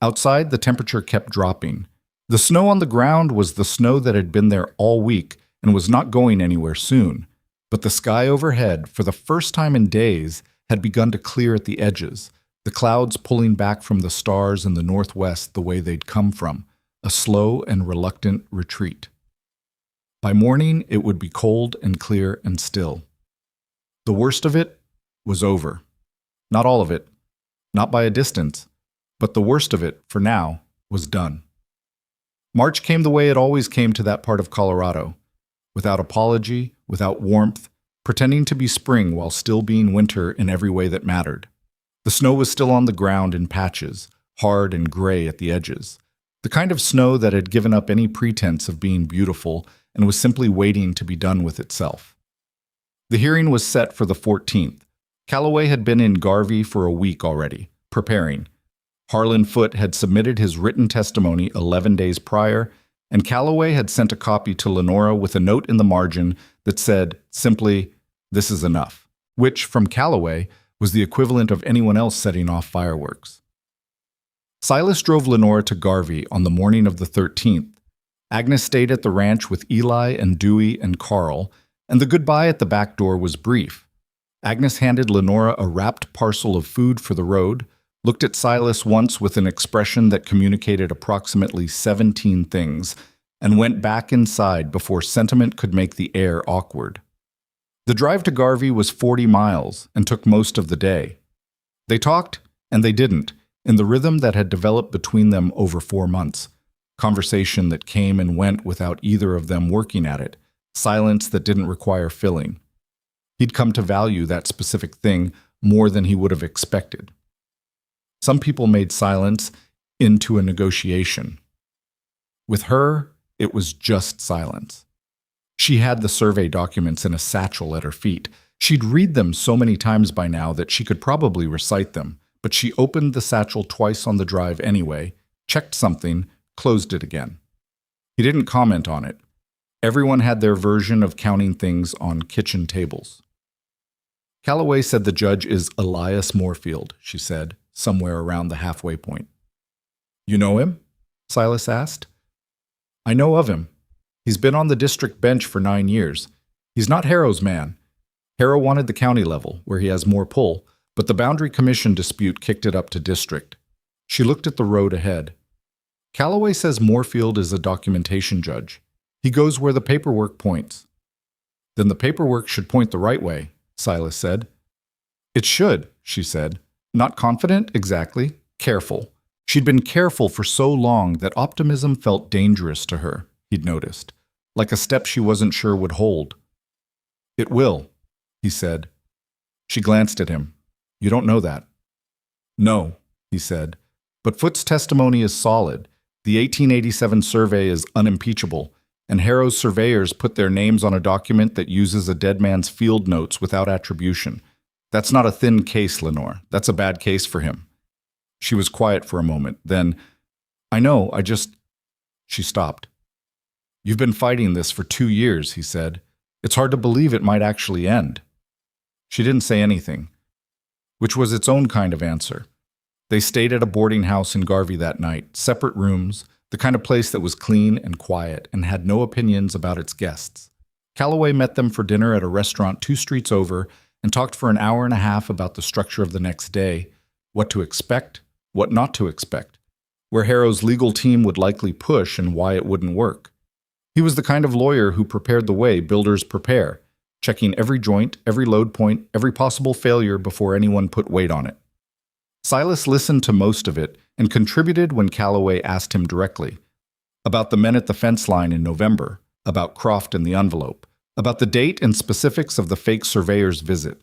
Outside, the temperature kept dropping. The snow on the ground was the snow that had been there all week and was not going anywhere soon. But the sky overhead, for the first time in days, had begun to clear at the edges, the clouds pulling back from the stars in the northwest the way they'd come from, a slow and reluctant retreat. By morning, it would be cold and clear and still. The worst of it was over. Not all of it, not by a distance, but the worst of it, for now, was done. March came the way it always came to that part of Colorado, without apology, without warmth, pretending to be spring while still being winter in every way that mattered. The snow was still on the ground in patches, hard and gray at the edges, the kind of snow that had given up any pretense of being beautiful and was simply waiting to be done with itself. The hearing was set for the 14th. Calloway had been in Garvey for a week already, preparing. Harlan Foote had submitted his written testimony 11 days prior, and Calloway had sent a copy to Lenora with a note in the margin that said, simply, "This is enough," which, from Calloway, was the equivalent of anyone else setting off fireworks. Silas drove Lenora to Garvey on the morning of the 13th. Agnes stayed at the ranch with Eli and Dewey and Carl, and the goodbye at the back door was brief. Agnes handed Lenora a wrapped parcel of food for the road, looked at Silas once with an expression that communicated approximately 17 things, and went back inside before sentiment could make the air awkward. The drive to Garvey was 40 miles and took most of the day. They talked, and they didn't, in the rhythm that had developed between them over 4 months. Conversation that came and went without either of them working at it, silence that didn't require filling. He'd come to value that specific thing more than he would have expected. Some people made silence into a negotiation. With her, it was just silence. She had the survey documents in a satchel at her feet. She'd read them so many times by now that she could probably recite them, but she opened the satchel twice on the drive anyway, checked something, closed it again. He didn't comment on it. Everyone had their version of counting things on kitchen tables. Calloway said the judge is Elias Moorfield, she said, somewhere around the halfway point. You know him? Silas asked. I know of him. He's been on the district bench for 9 years. He's not Harrow's man. Harrow wanted the county level, where he has more pull, but the Boundary Commission dispute kicked it up to district. She looked at the road ahead. Calloway says Moorfield is a documentation judge. He goes where the paperwork points. Then the paperwork should point the right way, Silas said. It should, she said. Not confident, exactly. Careful. She'd been careful for so long that optimism felt dangerous to her, he'd noticed, like a step she wasn't sure would hold. It will, he said. She glanced at him. You don't know that. No, he said. But Foot's testimony is solid. The 1887 survey is unimpeachable, and Harrow's surveyors put their names on a document that uses a dead man's field notes without attribution. That's not a thin case, Lenore. That's a bad case for him. She was quiet for a moment. Then, I know, She stopped. You've been fighting this for 2 years, he said. It's hard to believe it might actually end. She didn't say anything, which was its own kind of answer. They stayed at a boarding house in Garvey that night, separate rooms, the kind of place that was clean and quiet and had no opinions about its guests. Calloway met them for dinner at a restaurant 2 streets over and talked for an hour and a half about the structure of the next day, what to expect, what not to expect, where Harrow's legal team would likely push and why it wouldn't work. He was the kind of lawyer who prepared the way builders prepare, checking every joint, every load point, every possible failure before anyone put weight on it. Silas listened to most of it and contributed when Calloway asked him directly about the men at the fence line in November, about Croft and the envelope, about the date and specifics of the fake surveyor's visit.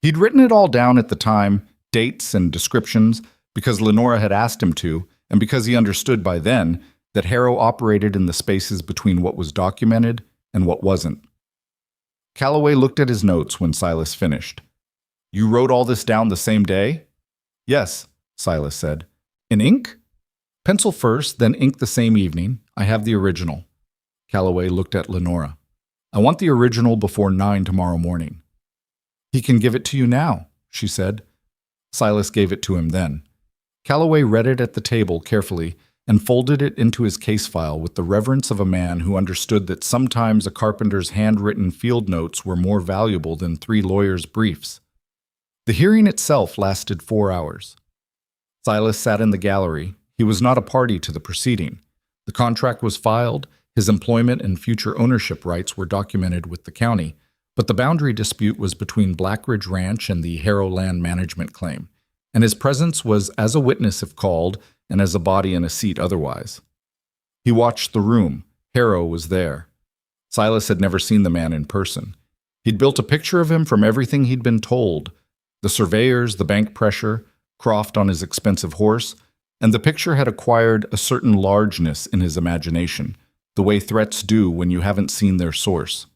He'd written it all down at the time, dates and descriptions, because Lenora had asked him to, and because he understood by then that Harrow operated in the spaces between what was documented and what wasn't. Calloway looked at his notes when Silas finished. You wrote all this down the same day? Yes, Silas said. In ink? Pencil first, then ink the same evening. I have the original. Calloway looked at Lenora. I want the original before 9 tomorrow morning. He can give it to you now, she said. Silas gave it to him then. Calloway read it at the table carefully and folded it into his case file with the reverence of a man who understood that sometimes a carpenter's handwritten field notes were more valuable than 3 lawyers' briefs. The hearing itself lasted 4 hours. Silas sat in the gallery. He was not a party to the proceeding. The contract was filed, his employment and future ownership rights were documented with the county, but the boundary dispute was between Blackridge Ranch and the Harrow Land Management claim, and his presence was as a witness if called and as a body in a seat otherwise. He watched the room. Harrow was there. Silas had never seen the man in person. He'd built a picture of him from everything he'd been told, the surveyors, the bank pressure, Croft on his expensive horse, and the picture had acquired a certain largeness in his imagination, the way threats do when you haven't seen their source.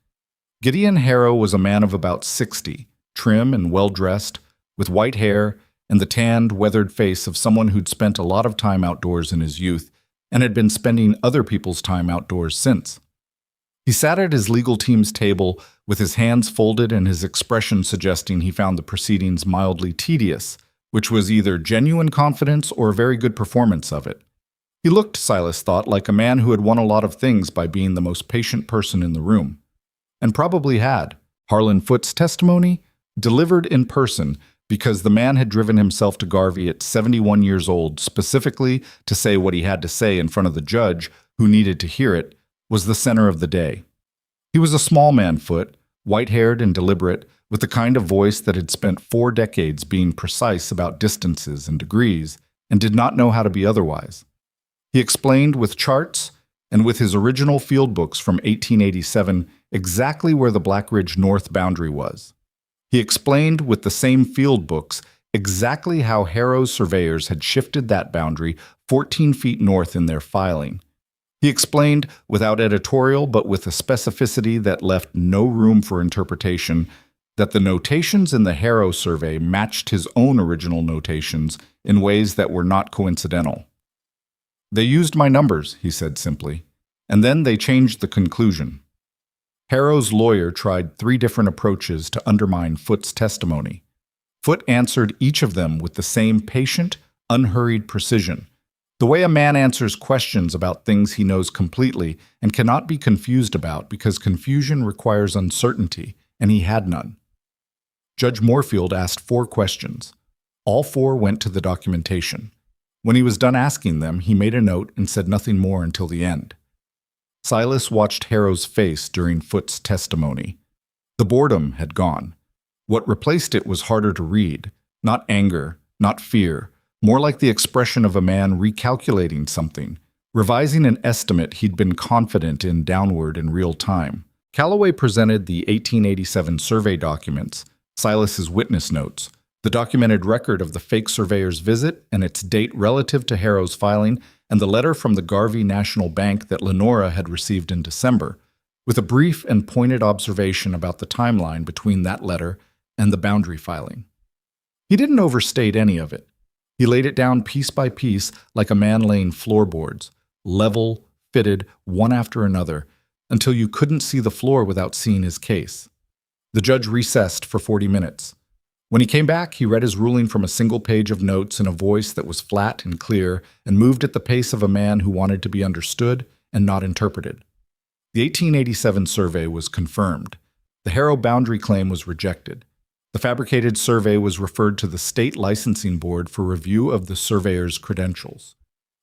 Gideon Harrow was a man of about 60, trim and well-dressed, with white hair and the tanned, weathered face of someone who'd spent a lot of time outdoors in his youth and had been spending other people's time outdoors since. He sat at his legal team's table with his hands folded and his expression suggesting he found the proceedings mildly tedious, which was either genuine confidence or a very good performance of it. He looked, Silas thought, like a man who had won a lot of things by being the most patient person in the room. And probably had. Harlan Foote's testimony? Delivered in person, because the man had driven himself to Garvey at 71 years old specifically to say what he had to say in front of the judge, who needed to hear it, was the center of the day. He was a small man, Foote, white-haired and deliberate, with the kind of voice that had spent 4 decades being precise about distances and degrees, and did not know how to be otherwise. He explained with charts and with his original field books from 1887 exactly where the Blackridge North boundary was. He explained with the same field books exactly how Harrow's surveyors had shifted that boundary 14 feet north in their filing. He explained, without editorial but with a specificity that left no room for interpretation, that the notations in the Harrow survey matched his own original notations in ways that were not coincidental. They used my numbers, he said simply, and then they changed the conclusion. Harrow's lawyer tried 3 different approaches to undermine Foot's testimony. Foot answered each of them with the same patient, unhurried precision, the way a man answers questions about things he knows completely and cannot be confused about because confusion requires uncertainty, and he had none. Judge Moorfield asked 4 questions. All 4 went to the documentation. When he was done asking them, he made a note and said nothing more until the end. Silas watched Harrow's face during Foot's testimony. The boredom had gone. What replaced it was harder to read, not anger, not fear, more like the expression of a man recalculating something, revising an estimate he'd been confident in downward in real time. Calloway presented the 1887 survey documents, Silas's witness notes, the documented record of the fake surveyor's visit and its date relative to Harrow's filing, and the letter from the Garvey National Bank that Lenora had received in December, with a brief and pointed observation about the timeline between that letter and the boundary filing. He didn't overstate any of it. He laid it down piece by piece like a man laying floorboards, level, fitted, one after another, until you couldn't see the floor without seeing his case. The judge recessed for 40 minutes. When he came back, he read his ruling from a single page of notes in a voice that was flat and clear and moved at the pace of a man who wanted to be understood and not interpreted. The 1887 survey was confirmed. The Harrow boundary claim was rejected. The fabricated survey was referred to the state licensing board for review of the surveyor's credentials.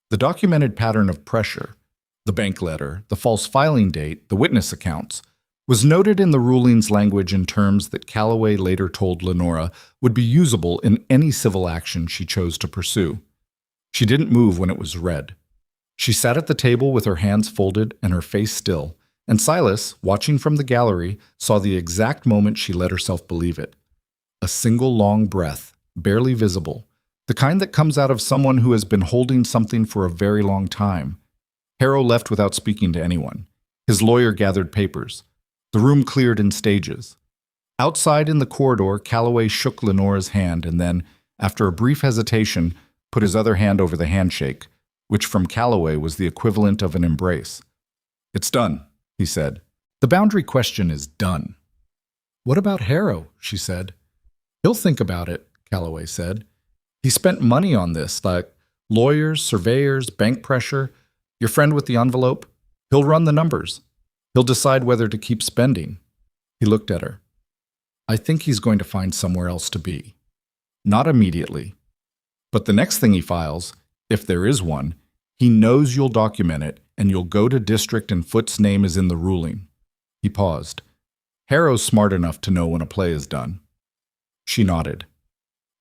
The documented pattern of pressure, the bank letter, the false filing date, the witness accounts, was noted in the ruling's language in terms that Calloway later told Lenora would be usable in any civil action she chose to pursue. She didn't move when it was read. She sat at the table with her hands folded and her face still, and Silas, watching from the gallery, saw the exact moment she let herself believe it. A single long breath, barely visible, the kind that comes out of someone who has been holding something for a very long time. Harrow left without speaking to anyone. His lawyer gathered papers. The room cleared in stages. Outside in the corridor, Calloway shook Lenora's hand and then, after a brief hesitation, put his other hand over the handshake, which from Calloway was the equivalent of an embrace. "It's done," he said. "The boundary question is done." "What about Harrow?" she said. "He'll think about it," Calloway said. "He spent money on this, like lawyers, surveyors, bank pressure. Your friend with the envelope? He'll run the numbers. He'll decide whether to keep spending." He looked at her. "I think he's going to find somewhere else to be. Not immediately. But the next thing he files, if there is one, he knows you'll document it and you'll go to district and Foot's name is in the ruling." He paused. "Harrow's smart enough to know when a play is done." She nodded.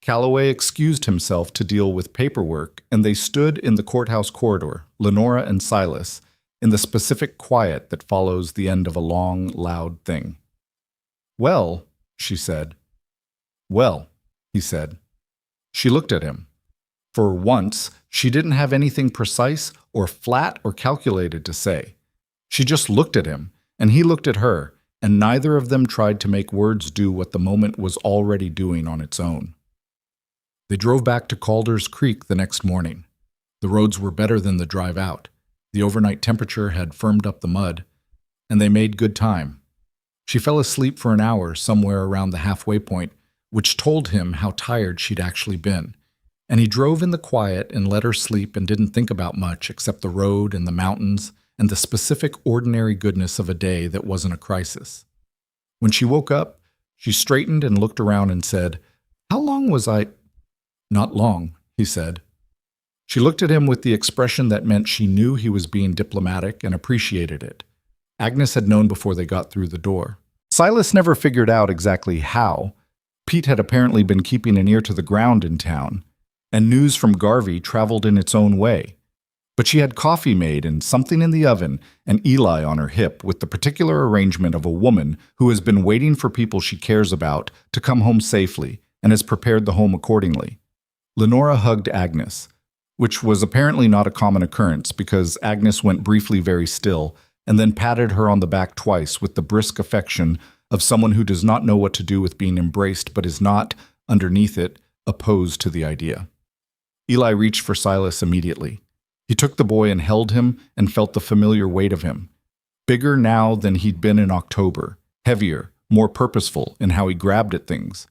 Calloway excused himself to deal with paperwork, and they stood in the courthouse corridor, Lenora and Silas, in the specific quiet that follows the end of a long, loud thing. "Well," she said. "Well," he said. She looked at him. For once, she didn't have anything precise or flat or calculated to say. She just looked at him, and he looked at her, and neither of them tried to make words do what the moment was already doing on its own. They drove back to Calder's Creek the next morning. The roads were better than the drive out. The overnight temperature had firmed up the mud, and they made good time. She fell asleep for an hour somewhere around the halfway point, which told him how tired she'd actually been, and he drove in the quiet and let her sleep and didn't think about much except the road and the mountains and the specific ordinary goodness of a day that wasn't a crisis. When she woke up, she straightened and looked around and said, "How long was I—" "Not long," he said. She looked at him with the expression that meant she knew he was being diplomatic and appreciated it. Agnes had known before they got through the door. Silas never figured out exactly how. Pete had apparently been keeping an ear to the ground in town, and news from Garvey traveled in its own way. But she had coffee made and something in the oven and Eli on her hip with the particular arrangement of a woman who has been waiting for people she cares about to come home safely and has prepared the home accordingly. Lenora hugged Agnes, which was apparently not a common occurrence because Agnes went briefly very still and then patted her on the back twice with the brisk affection of someone who does not know what to do with being embraced but is not, underneath it, opposed to the idea. Eli reached for Silas immediately. He took the boy and held him and felt the familiar weight of him. bigger now than he'd been in October, heavier, more purposeful in how he grabbed at things,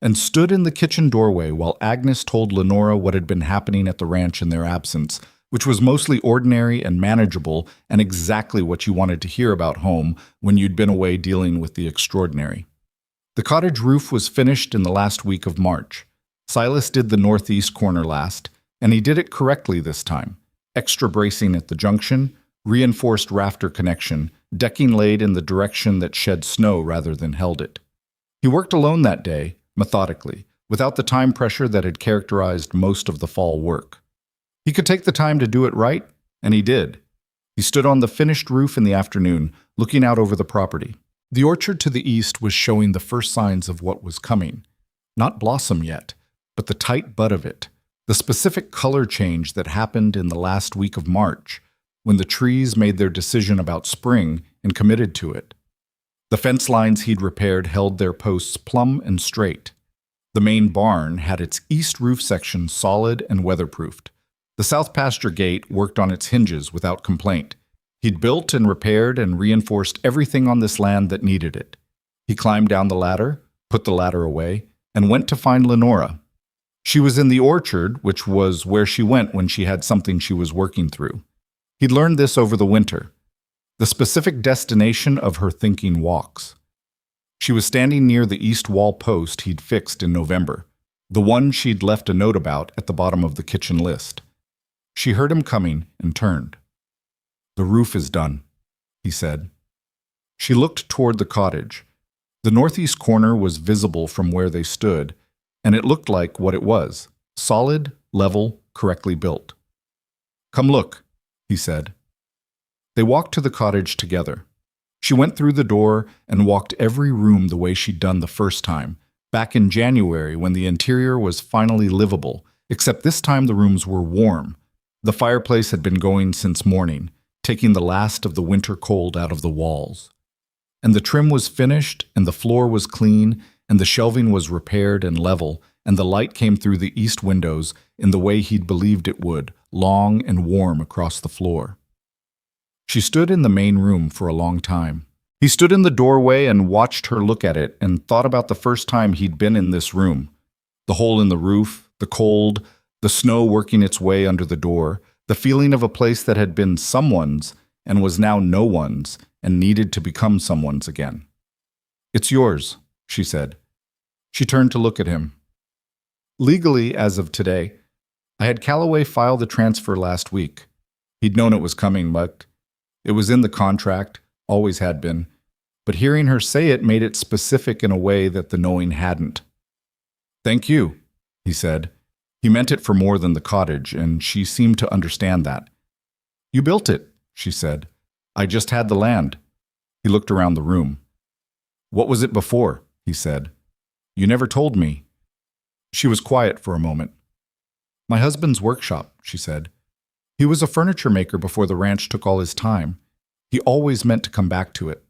and stood in the kitchen doorway while Agnes told Lenora what had been happening at the ranch in their absence, which was mostly ordinary and manageable and exactly what you wanted to hear about home when you'd been away dealing with the extraordinary. The cottage roof was finished in the last week of March. Silas did the northeast corner last, and he did it correctly this time. Extra bracing at the junction, reinforced rafter connection, decking laid in the direction that shed snow rather than held it. He worked alone that day, methodically, without the time pressure that had characterized most of the fall work. He could take the time to do it right, and he did. He stood on the finished roof in the afternoon, looking out over the property. The orchard to the east was showing the first signs of what was coming. Not blossom yet, but the tight bud of it, the specific color change that happened in the last week of March, when the trees made their decision about spring and committed to it. The fence lines he'd repaired held their posts plumb and straight. The main barn had its east roof section solid and weatherproofed. The south pasture gate worked on its hinges without complaint. He'd built and repaired and reinforced everything on this land that needed it. He climbed down the ladder, put the ladder away, and went to find Lenora. She was in the orchard, which was where she went when she had something she was working through. He'd learned this over the winter, the specific destination of her thinking walks. She was standing near the east wall post he'd fixed in November, the one she'd left a note about at the bottom of the kitchen list. She heard him coming and turned. "The roof is done," he said. She looked toward the cottage. The northeast corner was visible from where they stood, and it looked like what it was, solid, level, correctly built. "Come look," he said. They walked to the cottage together. She went through the door and walked every room the way she'd done the first time, back in January when the interior was finally livable, except this time the rooms were warm. The fireplace had been going since morning, taking the last of the winter cold out of the walls. And the trim was finished, and the floor was clean, and the shelving was repaired and level, and the light came through the east windows in the way he'd believed it would, long and warm across the floor. She stood in the main room for a long time. He stood in the doorway and watched her look at it and thought about the first time he'd been in this room. The hole in the roof, the cold, the snow working its way under the door, the feeling of a place that had been someone's and was now no one's and needed to become someone's again. "It's yours," she said. She turned to look at him. "Legally, as of today, I had Calloway file the transfer last week. He'd known it was coming, but it was in the contract, always had been. But hearing her say it made it specific in a way that the knowing hadn't. "Thank you," he said. He meant it for more than the cottage, and she seemed to understand that. "You built it," she said. "I just had the land." He looked around the room. "What was it before?" he said. "You never told me." She was quiet for a moment. "My husband's workshop," she said. "He was a furniture maker before the ranch took all his time. He always meant to come back to it."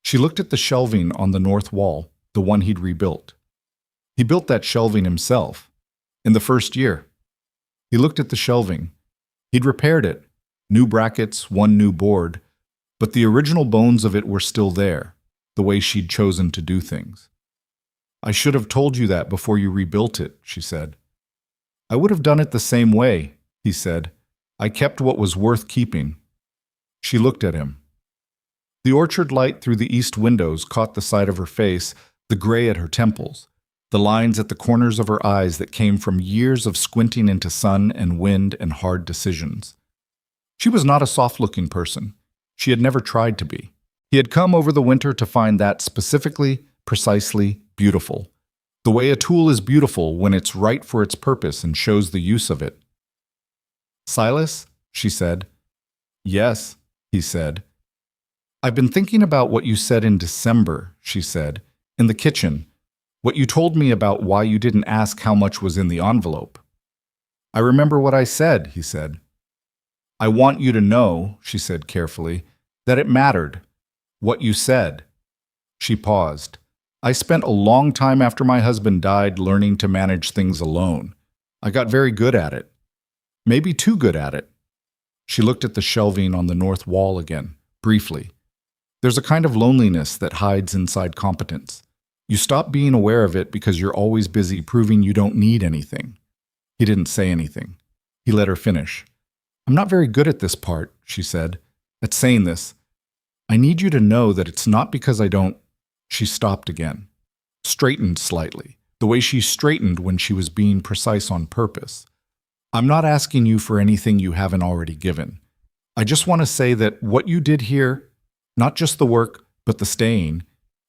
She looked at the shelving on the north wall, the one he'd rebuilt. He built that shelving himself. In the first year. He looked at the shelving. He'd repaired it, new brackets, one new board, but the original bones of it were still there, the way she'd chosen to do things. "I should have told you that before you rebuilt it," she said. "I would have done it the same way," he said. "I kept what was worth keeping." She looked at him. The orchard light through the east windows caught the side of her face, the gray at her temples, the lines at the corners of her eyes that came from years of squinting into sun and wind and hard decisions. She was not a soft-looking person. She had never tried to be. He had come over the winter to find that specifically, precisely beautiful. The way a tool is beautiful when it's right for its purpose and shows the use of it. "Silas?" she said. "Yes," he said. "I've been thinking about what you said in December," she said, "in the kitchen. What you told me about why you didn't ask how much was in the envelope." "I remember what I said," he said. "I want you to know," she said carefully, "that it mattered. What you said." She paused. "I spent a long time after my husband died learning to manage things alone. I got very good at it. Maybe too good at it." She looked at the shelving on the north wall again, briefly. There's a kind of loneliness that hides inside competence. You stop being aware of it because you're always busy proving you don't need anything. He didn't say anything. He let her finish. I'm not very good at this part, she said, at saying this. I need you to know that it's not because I don't. She stopped again, straightened slightly, the way she straightened when she was being precise on purpose. I'm not asking you for anything you haven't already given. I just want to say that what you did here, not just the work, but the staying,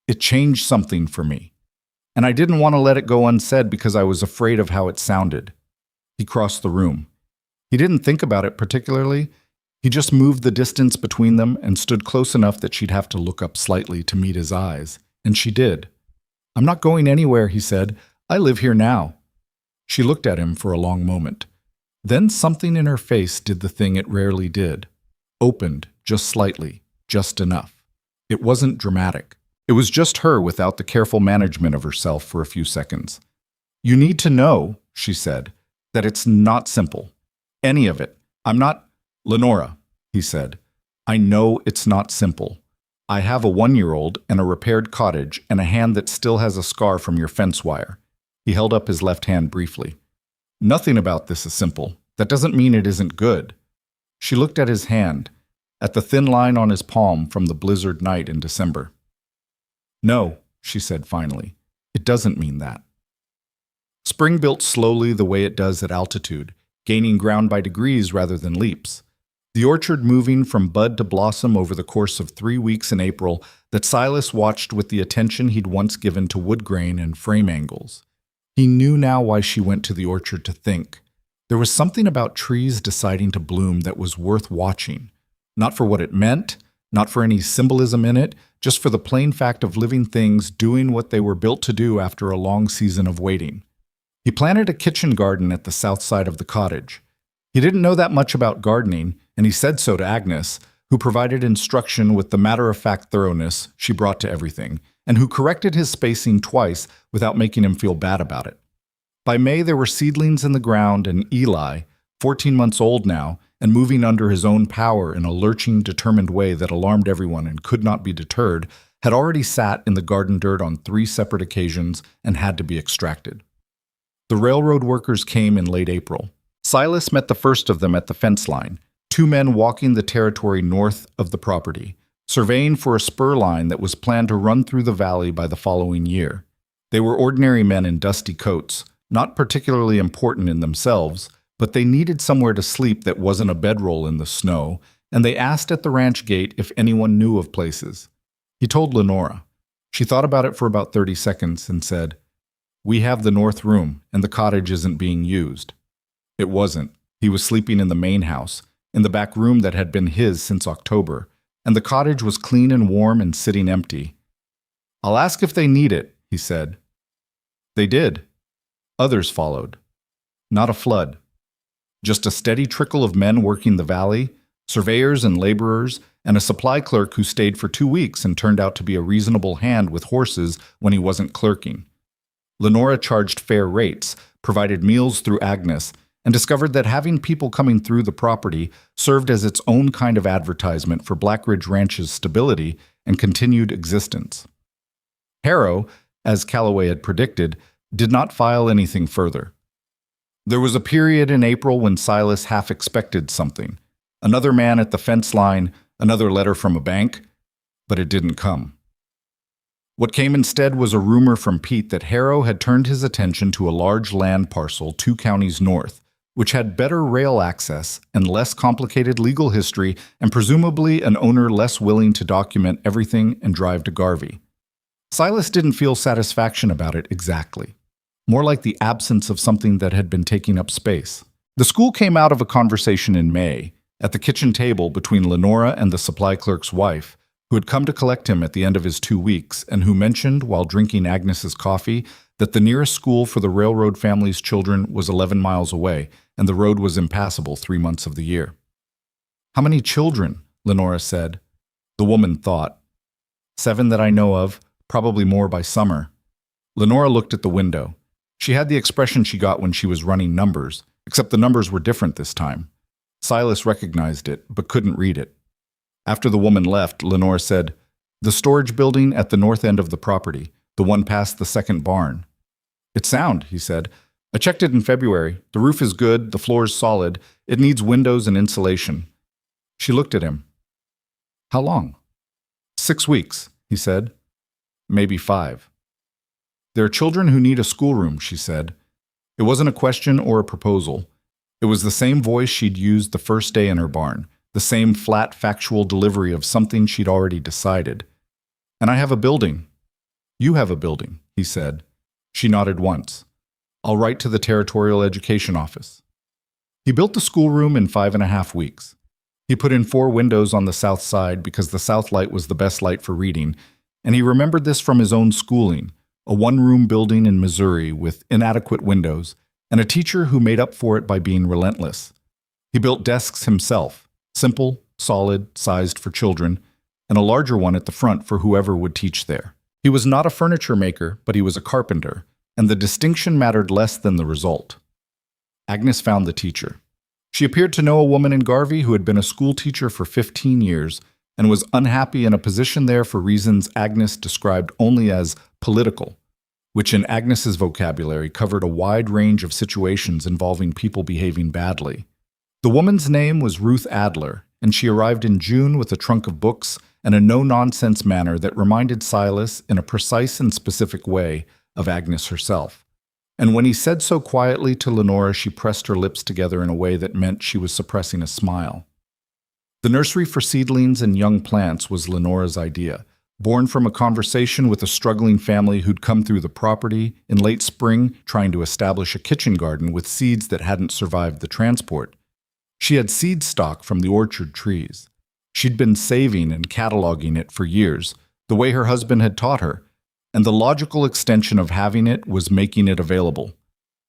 it changed something for me. And I didn't want to let it go unsaid because I was afraid of how it sounded. He crossed the room. He didn't think about it particularly. He just moved the distance between them and stood close enough that she'd have to look up slightly to meet his eyes. And she did. I'm not going anywhere, he said. I live here now. She looked at him for a long moment. Then something in her face did the thing it rarely did. Opened, just slightly, just enough. It wasn't dramatic. It was just her without the careful management of herself for a few seconds. You need to know, she said, that it's not simple. Any of it. I'm not… Lenora, he said. I know it's not simple. I have a 1-year-old and a repaired cottage and a hand that still has a scar from your fence wire. He held up his left hand briefly. Nothing about this is simple. That doesn't mean it isn't good. She looked at his hand, at the thin line on his palm from the blizzard night in December. No, she said finally, it doesn't mean that. Spring built slowly the way it does at altitude, gaining ground by degrees rather than leaps. The orchard moving from bud to blossom over the course of 3 weeks in April that Silas watched with the attention he'd once given to wood grain and frame angles. He knew now why she went to the orchard to think. There was something about trees deciding to bloom that was worth watching. Not for what it meant, not for any symbolism in it, just for the plain fact of living things doing what they were built to do after a long season of waiting. He planted a kitchen garden at the south side of the cottage. He didn't know that much about gardening, and he said so to Agnes, who provided instruction with the matter-of-fact thoroughness she brought to everything, and who corrected his spacing twice without making him feel bad about it. By May, there were seedlings in the ground, and Eli, 14 months old now, and moving under his own power in a lurching, determined way that alarmed everyone and could not be deterred, had already sat in the garden dirt on 3 separate occasions and had to be extracted. The railroad workers came in late April. Silas met the first of them at the fence line, 2 men walking the territory north of the property, surveying for a spur line that was planned to run through the valley by the following year. They were ordinary men in dusty coats, not particularly important in themselves, but they needed somewhere to sleep that wasn't a bedroll in the snow, and they asked at the ranch gate if anyone knew of places. He told Lenora. She thought about it for about 30 seconds and said, We have the north room, and the cottage isn't being used. It wasn't. He was sleeping in the main house, in the back room that had been his since October, and the cottage was clean and warm and sitting empty. I'll ask if they need it, he said. They did. Others followed. Not a flood. Just a steady trickle of men working the valley, surveyors and laborers, and a supply clerk who stayed for 2 weeks and turned out to be a reasonable hand with horses when he wasn't clerking. Lenora charged fair rates, provided meals through Agnes, and discovered that having people coming through the property served as its own kind of advertisement for Blackridge Ranch's stability and continued existence. Harrow, as Calloway had predicted, did not file anything further. There was a period in April when Silas half expected something. Another man at the fence line, another letter from a bank, but it didn't come. What came instead was a rumor from Pete that Harrow had turned his attention to a large land parcel 2 counties north, which had better rail access and less complicated legal history and presumably an owner less willing to document everything and drive to Garvey. Silas didn't feel satisfaction about it exactly. More like the absence of something that had been taking up space. The school came out of a conversation in May, at the kitchen table between Lenora and the supply clerk's wife, who had come to collect him at the end of his 2 weeks and who mentioned, while drinking Agnes's coffee, that the nearest school for the railroad family's children was 11 miles away, and the road was impassable 3 months of the year. How many children? Lenora said. The woman thought. 7 that I know of, probably more by summer. Lenora looked at the window. She had the expression she got when she was running numbers, except the numbers were different this time. Silas recognized it, but couldn't read it. After the woman left, Lenore said, "The storage building at the north end of the property, the one past the second barn." "It's sound," he said. "I checked it in February. The roof is good, the floor is solid. It needs windows and insulation." She looked at him. "How long?" "6 weeks," he said. "Maybe 5. "There are children who need a schoolroom," she said. It wasn't a question or a proposal. It was the same voice she'd used the first day in her barn, the same flat, factual delivery of something she'd already decided. "And I have a building." "You have a building," he said. She nodded once. "I'll write to the Territorial Education Office." He built the schoolroom in 5.5 weeks. He put in 4 windows on the south side because the south light was the best light for reading, and he remembered this from his own schooling, a one-room building in Missouri with inadequate windows, and a teacher who made up for it by being relentless. He built desks himself, simple, solid, sized for children, and a larger one at the front for whoever would teach there. He was not a furniture maker, but he was a carpenter, and the distinction mattered less than the result. Agnes found the teacher. She appeared to know a woman in Garvey who had been a school teacher for 15 years and was unhappy in a position there for reasons Agnes described only as political, which in Agnes's vocabulary covered a wide range of situations involving people behaving badly. The woman's name was Ruth Adler, and she arrived in June with a trunk of books and a no-nonsense manner that reminded Silas, in a precise and specific way, of Agnes herself. And when he said so quietly to Lenora, she pressed her lips together in a way that meant she was suppressing a smile. The nursery for seedlings and young plants was Lenora's idea, born from a conversation with a struggling family who'd come through the property in late spring trying to establish a kitchen garden with seeds that hadn't survived the transport. She had seed stock from the orchard trees. She'd been saving and cataloging it for years, the way her husband had taught her, and the logical extension of having it was making it available.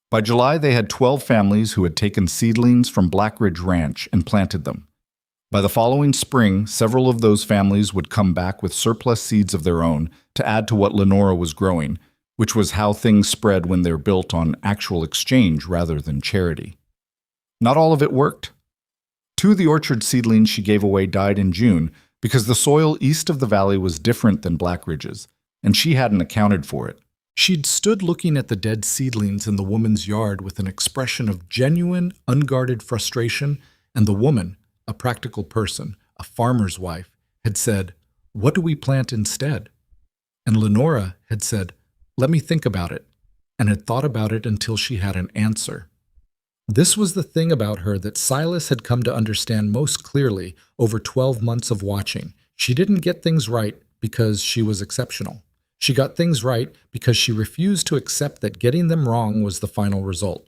By July, they had 12 families who had taken seedlings from Black Ridge Ranch and planted them. By the following spring, several of those families would come back with surplus seeds of their own to add to what Lenora was growing, which was how things spread when they're built on actual exchange rather than charity. Not all of it worked. 2 of the orchard seedlings she gave away died in June because the soil east of the valley was different than Black Ridge's, and she hadn't accounted for it. She'd stood looking at the dead seedlings in the woman's yard with an expression of genuine, unguarded frustration, and the woman, a practical person, a farmer's wife, had said, "What do we plant instead?" And Lenora had said, "Let me think about it," and had thought about it until she had an answer. This was the thing about her that Silas had come to understand most clearly over 12 months of watching. She didn't get things right because she was exceptional. She got things right because she refused to accept that getting them wrong was the final result.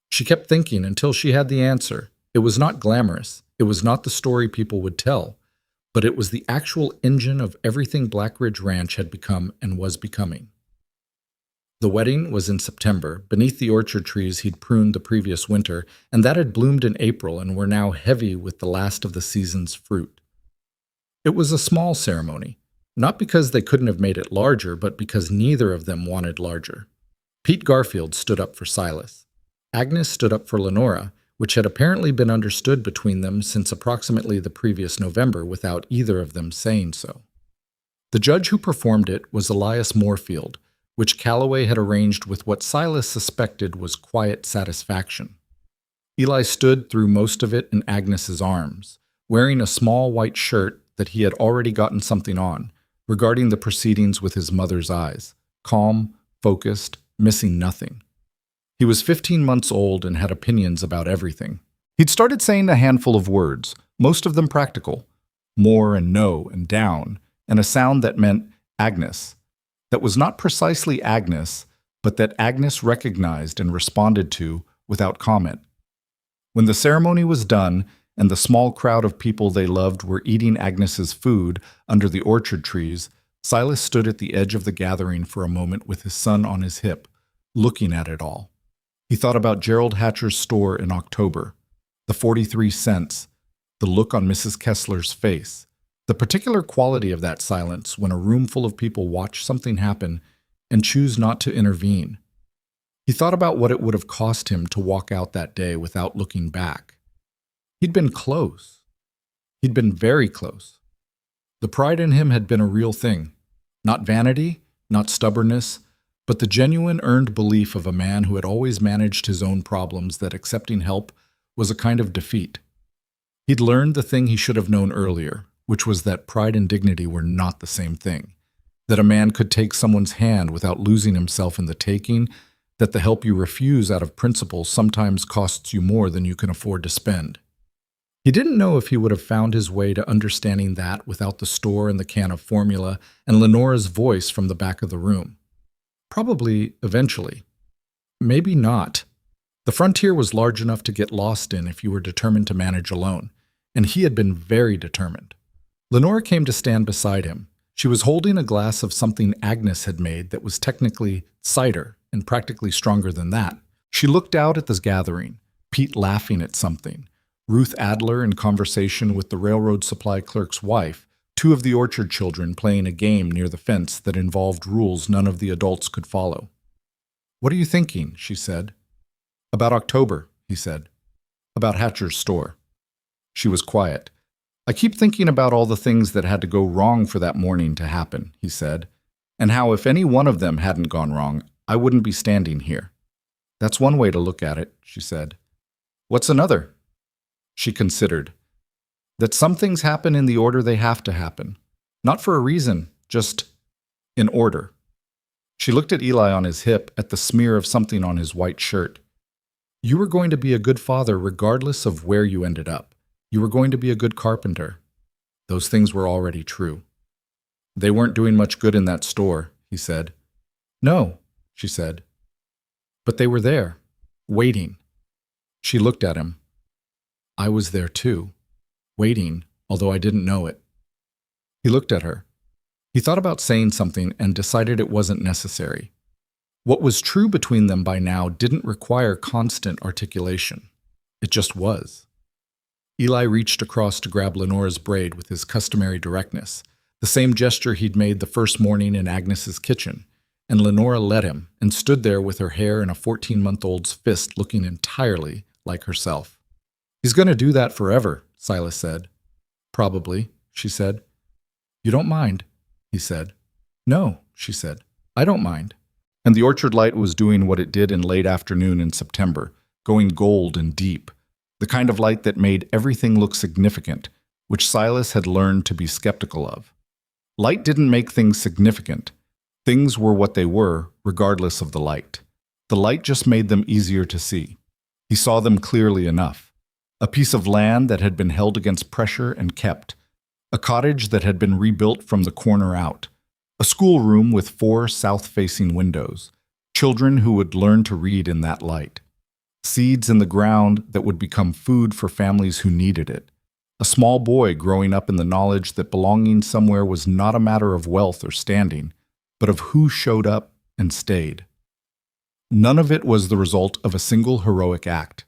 She kept thinking until she had the answer. It was not glamorous. It was not the story people would tell, but it was the actual engine of everything Black Ridge Ranch had become and was becoming. The wedding was in September, beneath the orchard trees he'd pruned the previous winter, and that had bloomed in April and were now heavy with the last of the season's fruit. It was a small ceremony, not because they couldn't have made it larger, but because neither of them wanted larger. Pete Garfield stood up for Silas. Agnes stood up for Lenora, which had apparently been understood between them since approximately the previous November without either of them saying so. The judge who performed it was Elias Moorfield, which Calloway had arranged with what Silas suspected was quiet satisfaction. Eli stood through most of it in Agnes's arms, wearing a small white shirt that he had already gotten something on, regarding the proceedings with his mother's eyes, calm, focused, missing nothing. He was 15 months old and had opinions about everything. He'd started saying a handful of words, most of them practical, more and no and down, and a sound that meant Agnes, that was not precisely Agnes, but that Agnes recognized and responded to without comment. When the ceremony was done and the small crowd of people they loved were eating Agnes's food under the orchard trees, Silas stood at the edge of the gathering for a moment with his son on his hip, looking at it all. He thought about Gerald Hatcher's store in October, the 43 cents, the look on Mrs. Kessler's face, the particular quality of that silence when a room full of people watch something happen and choose not to intervene. He thought about what it would have cost him to walk out that day without looking back. He'd been close. He'd been very close. The pride in him had been a real thing. Not vanity, not stubbornness, but the genuine earned belief of a man who had always managed his own problems that accepting help was a kind of defeat. He'd learned the thing he should have known earlier, which was that pride and dignity were not the same thing. That a man could take someone's hand without losing himself in the taking, that the help you refuse out of principle sometimes costs you more than you can afford to spend. He didn't know if he would have found his way to understanding that without the store and the can of formula and Lenora's voice from the back of the room. Probably eventually. Maybe not. The frontier was large enough to get lost in if you were determined to manage alone, and he had been very determined. Lenora came to stand beside him. She was holding a glass of something Agnes had made that was technically cider and practically stronger than that. She looked out at this gathering, Pete laughing at something, Ruth Adler in conversation with the railroad supply clerk's wife, two of the orchard children playing a game near the fence that involved rules none of the adults could follow. "What are you thinking?" she said. "About October," he said. "About Hatcher's store." She was quiet. "I keep thinking about all the things that had to go wrong for that morning to happen," he said, "and how if any one of them hadn't gone wrong, I wouldn't be standing here." "That's one way to look at it," she said. "What's another?" She considered. "That some things happen in the order they have to happen. Not for a reason, just in order." She looked at Eli on his hip, at the smear of something on his white shirt. "You were going to be a good father regardless of where you ended up. You were going to be a good carpenter." Those things were already true. "They weren't doing much good in that store," he said. "No," she said. "But they were there, waiting." She looked at him. "I was there too, waiting, although I didn't know it." He looked at her. He thought about saying something and decided it wasn't necessary. What was true between them by now didn't require constant articulation. It just was. Eli reached across to grab Lenora's braid with his customary directness, the same gesture he'd made the first morning in Agnes's kitchen, and Lenora let him and stood there with her hair in a 14-month-old's fist looking entirely like herself. "He's going to do that forever," Silas said. "Probably," she said. "You don't mind?" he said. "No," she said. "I don't mind." And the orchard light was doing what it did in late afternoon in September, going gold and deep, the kind of light that made everything look significant, which Silas had learned to be skeptical of. Light didn't make things significant. Things were what they were, regardless of the light. The light just made them easier to see. He saw them clearly enough. A piece of land that had been held against pressure and kept. A cottage that had been rebuilt from the corner out. A schoolroom with 4 south-facing windows. Children who would learn to read in that light. Seeds in the ground that would become food for families who needed it. A small boy growing up in the knowledge that belonging somewhere was not a matter of wealth or standing, but of who showed up and stayed. None of it was the result of a single heroic act.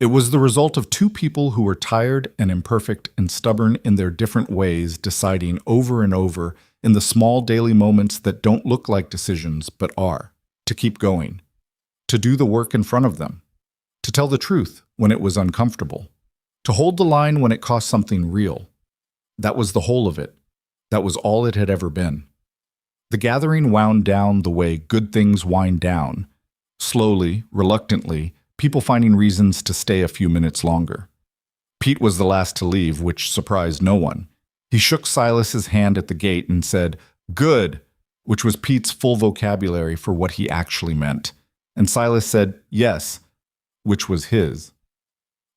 It was the result of 2 people who were tired and imperfect and stubborn in their different ways, deciding over and over in the small daily moments that don't look like decisions but are, to keep going, to do the work in front of them, to tell the truth when it was uncomfortable, to hold the line when it cost something real. That was the whole of it. That was all it had ever been. The gathering wound down the way good things wind down, slowly, reluctantly, people finding reasons to stay a few minutes longer. Pete was the last to leave, which surprised no one. He shook Silas's hand at the gate and said, "Good," which was Pete's full vocabulary for what he actually meant. And Silas said, "Yes," which was his.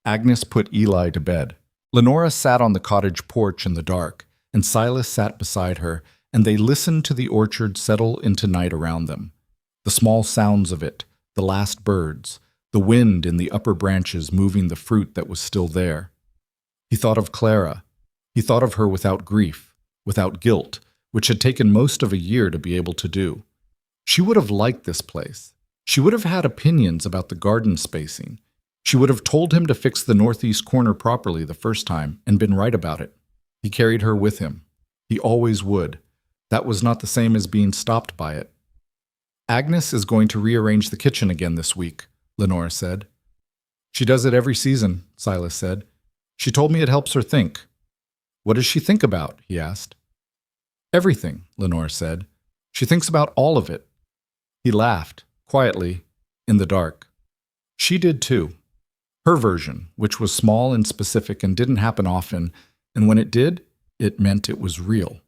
Agnes put Eli to bed. Lenora sat on the cottage porch in the dark, and Silas sat beside her, and they listened to the orchard settle into night around them. The small sounds of it, the last birds, the wind in the upper branches moving the fruit that was still there. He thought of Clara. He thought of her without grief, without guilt, which had taken most of a year to be able to do. She would have liked this place. She would have had opinions about the garden spacing. She would have told him to fix the northeast corner properly the first time and been right about it. He carried her with him. He always would. That was not the same as being stopped by it. "Agnes is going to rearrange the kitchen again this week," Lenora said. "She does it every season," Silas said. "She told me it helps her think." "What does she think about?" he asked. Everything, Lenore said. She thinks about all of it. He laughed, quietly, in the dark. She did too. Her version, which was small and specific and didn't happen often, and when it did, it meant it was real.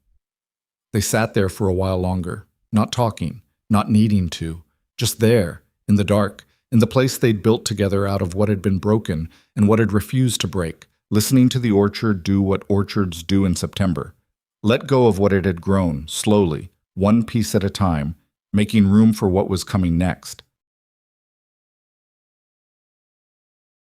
They sat there for a while longer, not talking, not needing to, just there, in the dark, in the place they'd built together out of what had been broken and what had refused to break, listening to the orchard do what orchards do in September. Let go of what it had grown, slowly, one piece at a time, making room for what was coming next.